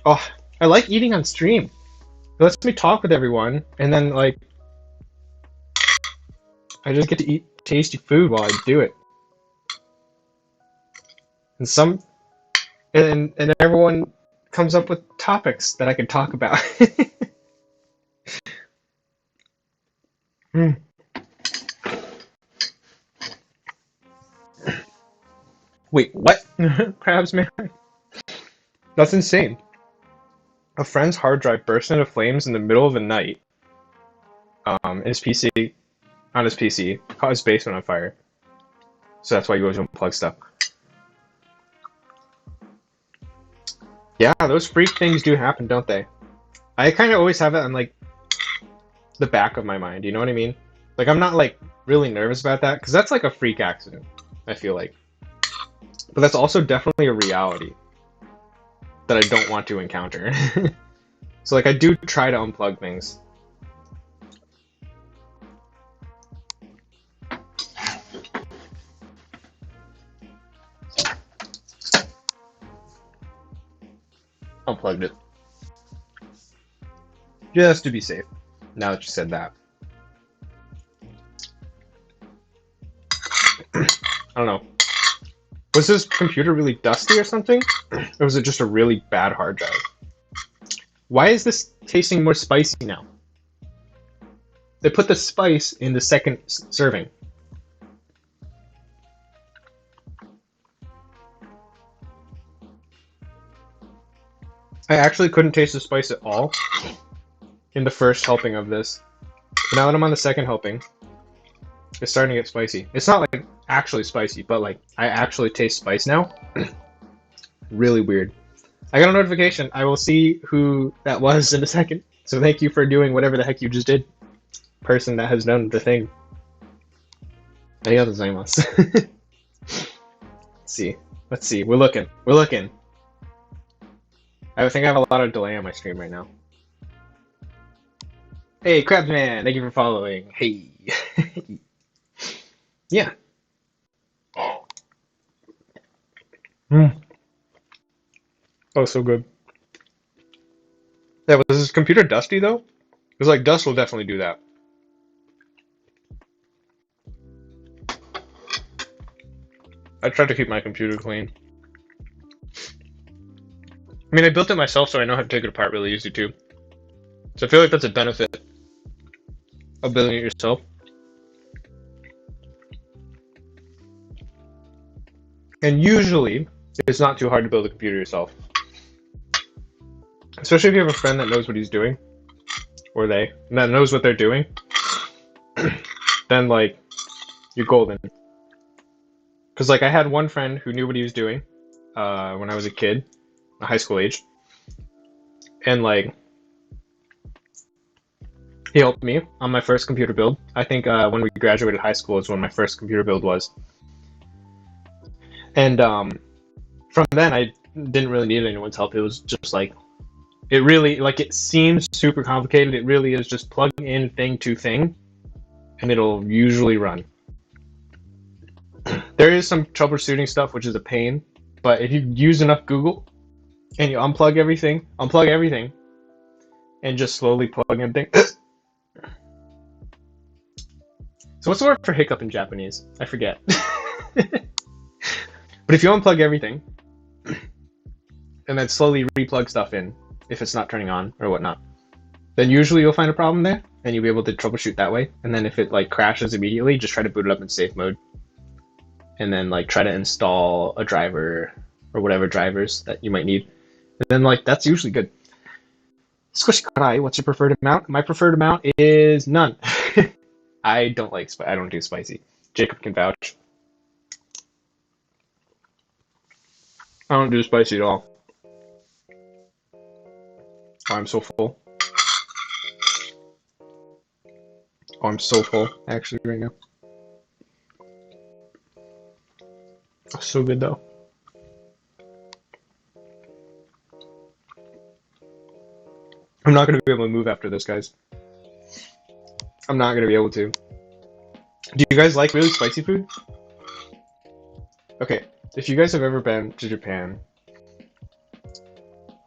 Oh, I like eating on stream. It lets me talk with everyone, and then, like, I just get to eat tasty food while I do it. And everyone comes up with topics that I can talk about. Wait, what? Crabs, man? That's insane. A friend's hard drive burst into flames in the middle of the night. On his PC, caught his basement on fire. So that's why he goes to unplug stuff. Yeah, those freak things do happen, don't they? I kind of always have it on, like, the back of my mind, you know what I mean? Like, I'm not, like, really nervous about that, because that's, like, a freak accident, I feel like. But that's also definitely a reality that I don't want to encounter. So, like, I do try to unplug things. Unplugged it. Just to be safe, now that you said that. I don't know. Was this computer really dusty or something? Or was it just a really bad hard drive? Why is this tasting more spicy now? They put the spice in the second serving. I actually couldn't taste the spice at all in the first helping of this. But now that I'm on the second helping, it's starting to get spicy. It's not like actually spicy, but like I actually taste spice now. Really weird. I got a notification. I will see who that was in a second. So thank you for doing whatever the heck you just did. Person that has done the thing. Arigatou gozaimasu. Let's see. We're looking. I think I have a lot of delay on my stream right now. Hey, Crabman, thank you for following. Hey. Yeah. Oh, so good. Yeah, was this computer dusty though? Because like dust will definitely do that. I tried to keep my computer clean. I mean, I built it myself, so I know how to take it apart really easy too. So I feel like that's a benefit of building it yourself. And usually, it's not too hard to build a computer yourself. Especially if you have a friend that knows what he's doing, or that knows what they're doing, then like, you're golden. Because like I had one friend who knew what he was doing when I was a kid, high school age, and like he helped me on my first computer build. I think when we graduated high school is when my first computer build was. And from then I didn't really need anyone's help. It was just like, it really, like, it seems super complicated. It really is just plug in thing to thing, and it'll usually run. There is some troubleshooting stuff, which is a pain, but if you use enough Google and you unplug everything, and just slowly plug in things. So what's the word for hiccup in Japanese? I forget. But if you unplug everything and then slowly replug stuff in, if it's not turning on or whatnot, then usually you'll find a problem there and you'll be able to troubleshoot that way. And then if it like crashes immediately, just try to boot it up in safe mode. And then like try to install a driver or whatever drivers that you might need. And then like that's usually good. Squishy karai, what's your preferred amount? My preferred amount is none. I don't do spicy. Jacob can vouch. I don't do spicy at all. Oh, I'm so full. Oh, I'm so full, actually, right now. Oh, so good, though. I'm not going to be able to move after this, guys. I'm not going to be able to. Do you guys like really spicy food? Okay, if you guys have ever been to Japan,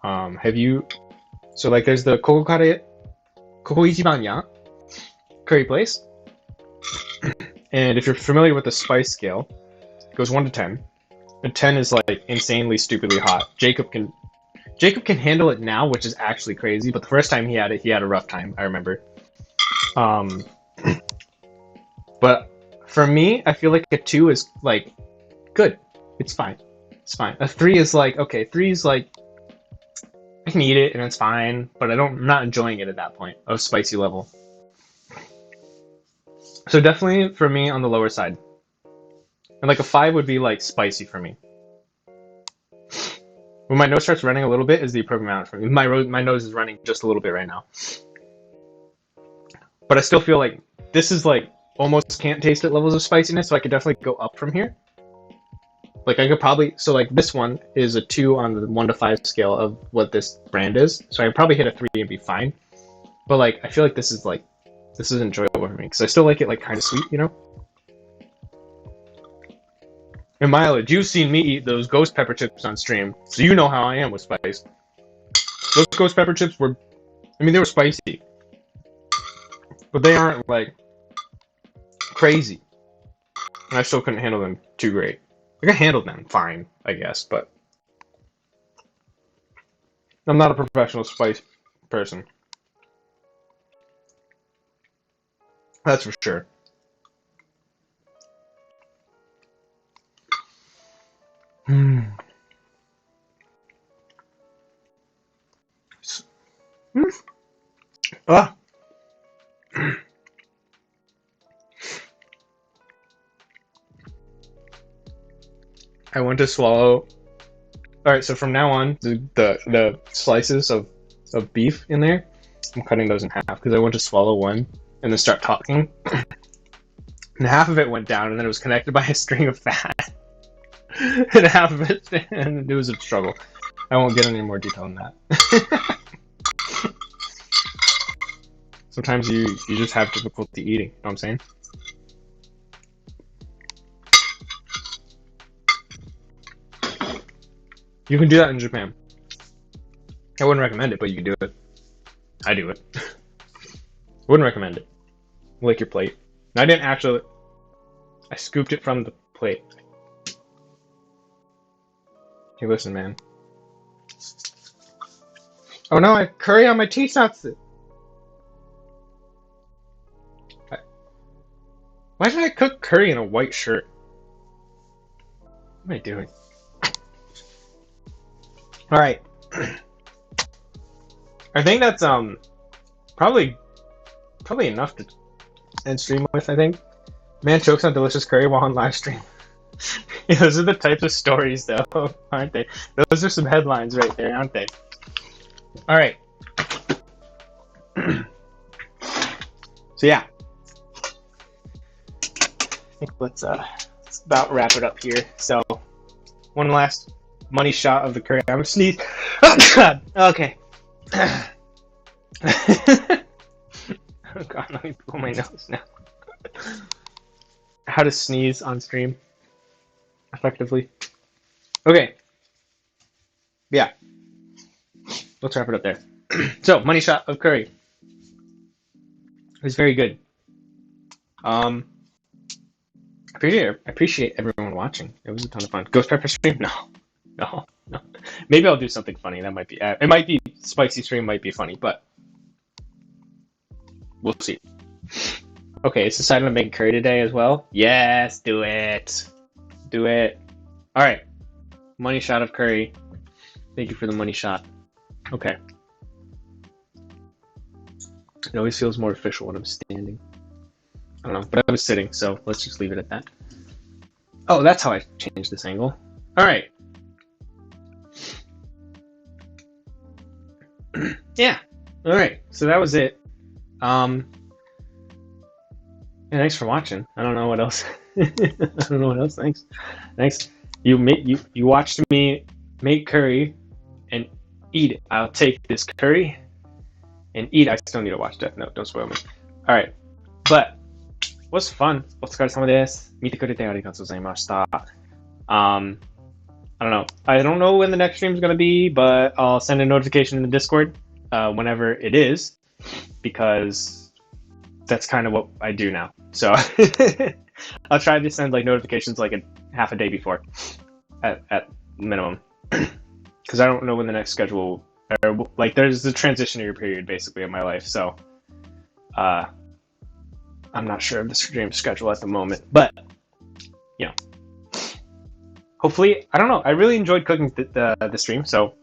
have you... So, like, there's the Koko Ichiban Ya curry place. And if you're familiar with the spice scale, it goes 1 to 10. And 10 is, like, insanely, stupidly hot. Jacob can handle it now, which is actually crazy, but the first time he had a rough time, I remember. But for me, I feel like a 2 is, like, good. It's fine. It's fine. A 3 is like, okay, 3 is like, I can eat it and it's fine, but I'm not enjoying it at that point of spicy level. So definitely for me on the lower side. And like a 5 would be like spicy for me. When my nose starts running a little bit is the appropriate amount for me. My nose is running just a little bit right now. But I still feel like this is like almost can't taste it levels of spiciness, so I could definitely go up from here. Like I could probably, so like this one is a 2 on the 1 to 5 scale of what this brand is. So I could probably hit a 3 and be fine. But like, I feel like this is enjoyable for me because I still like it like kind of sweet, you know? And mileage, you've seen me eat those ghost pepper chips on stream, so you know how I am with spice. Those ghost pepper chips were, I mean, they were spicy. But they aren't like crazy. And I still couldn't handle them too great. Like I handled them fine, I guess, but I'm not a professional spice person. That's for sure. Ah. I want to swallow. All right, so from now on, the slices of beef in there, I'm cutting those in half because I want to swallow one and then start talking. And half of it went down, and then it was connected by a string of fat. And half of it, and it was a struggle. I won't get any more detail than that. Sometimes you just have difficulty eating, you know what I'm saying? You can do that in Japan. I wouldn't recommend it, but you can do it. I do it. Wouldn't recommend it. Lick your plate. I didn't actually... I scooped it from the plate. Hey, listen, man. Oh no, I have curry on my T-satsu! Why did I cook curry in a white shirt? What am I doing? Alright. I think that's probably enough to end stream with, I think. Man chokes on delicious curry while on live stream. Yeah, those are the types of stories though, aren't they? Those are some headlines right there, aren't they? Alright. So yeah. I think let's about wrap it up here. So one last money shot of the curry. I'm gonna sneeze. Oh god. Okay. Oh god, let me pull my nose now. How to sneeze on stream effectively. Okay. Yeah. Let's wrap it up there. So, money shot of curry. It was very good. I appreciate everyone watching. It was a ton of fun. Ghost pepper stream? No. Maybe I'll do something funny. That might be. It might be spicy stream. Might be funny, but we'll see. Okay, it's decided to make curry today as well. Yes, do it. Do it. All right. Money shot of curry. Thank you for the money shot. Okay. It always feels more official when I'm standing. I don't know, but I was sitting, so let's just leave it at that. Oh, that's how I changed this angle. All right. Yeah. All right. So that was it. Yeah, thanks for watching. I don't know what else. I don't know what else. Thanks. You watched me make curry and eat it. I'll take this curry and eat. I still need to watch Death Note. Don't spoil me. All right. But it was fun. お疲れ様です。見てくれてありがとうございました。I don't know. I don't know when the next stream is going to be, but I'll send a notification in the Discord whenever it is, because that's kind of what I do now. So I'll try to send like notifications like half a day before, at minimum, because I don't know when the next schedule, or like there's a transitionary period basically in my life. So I'm not sure of the stream schedule at the moment, but you know. Hopefully, I don't know. I really enjoyed cooking the stream, so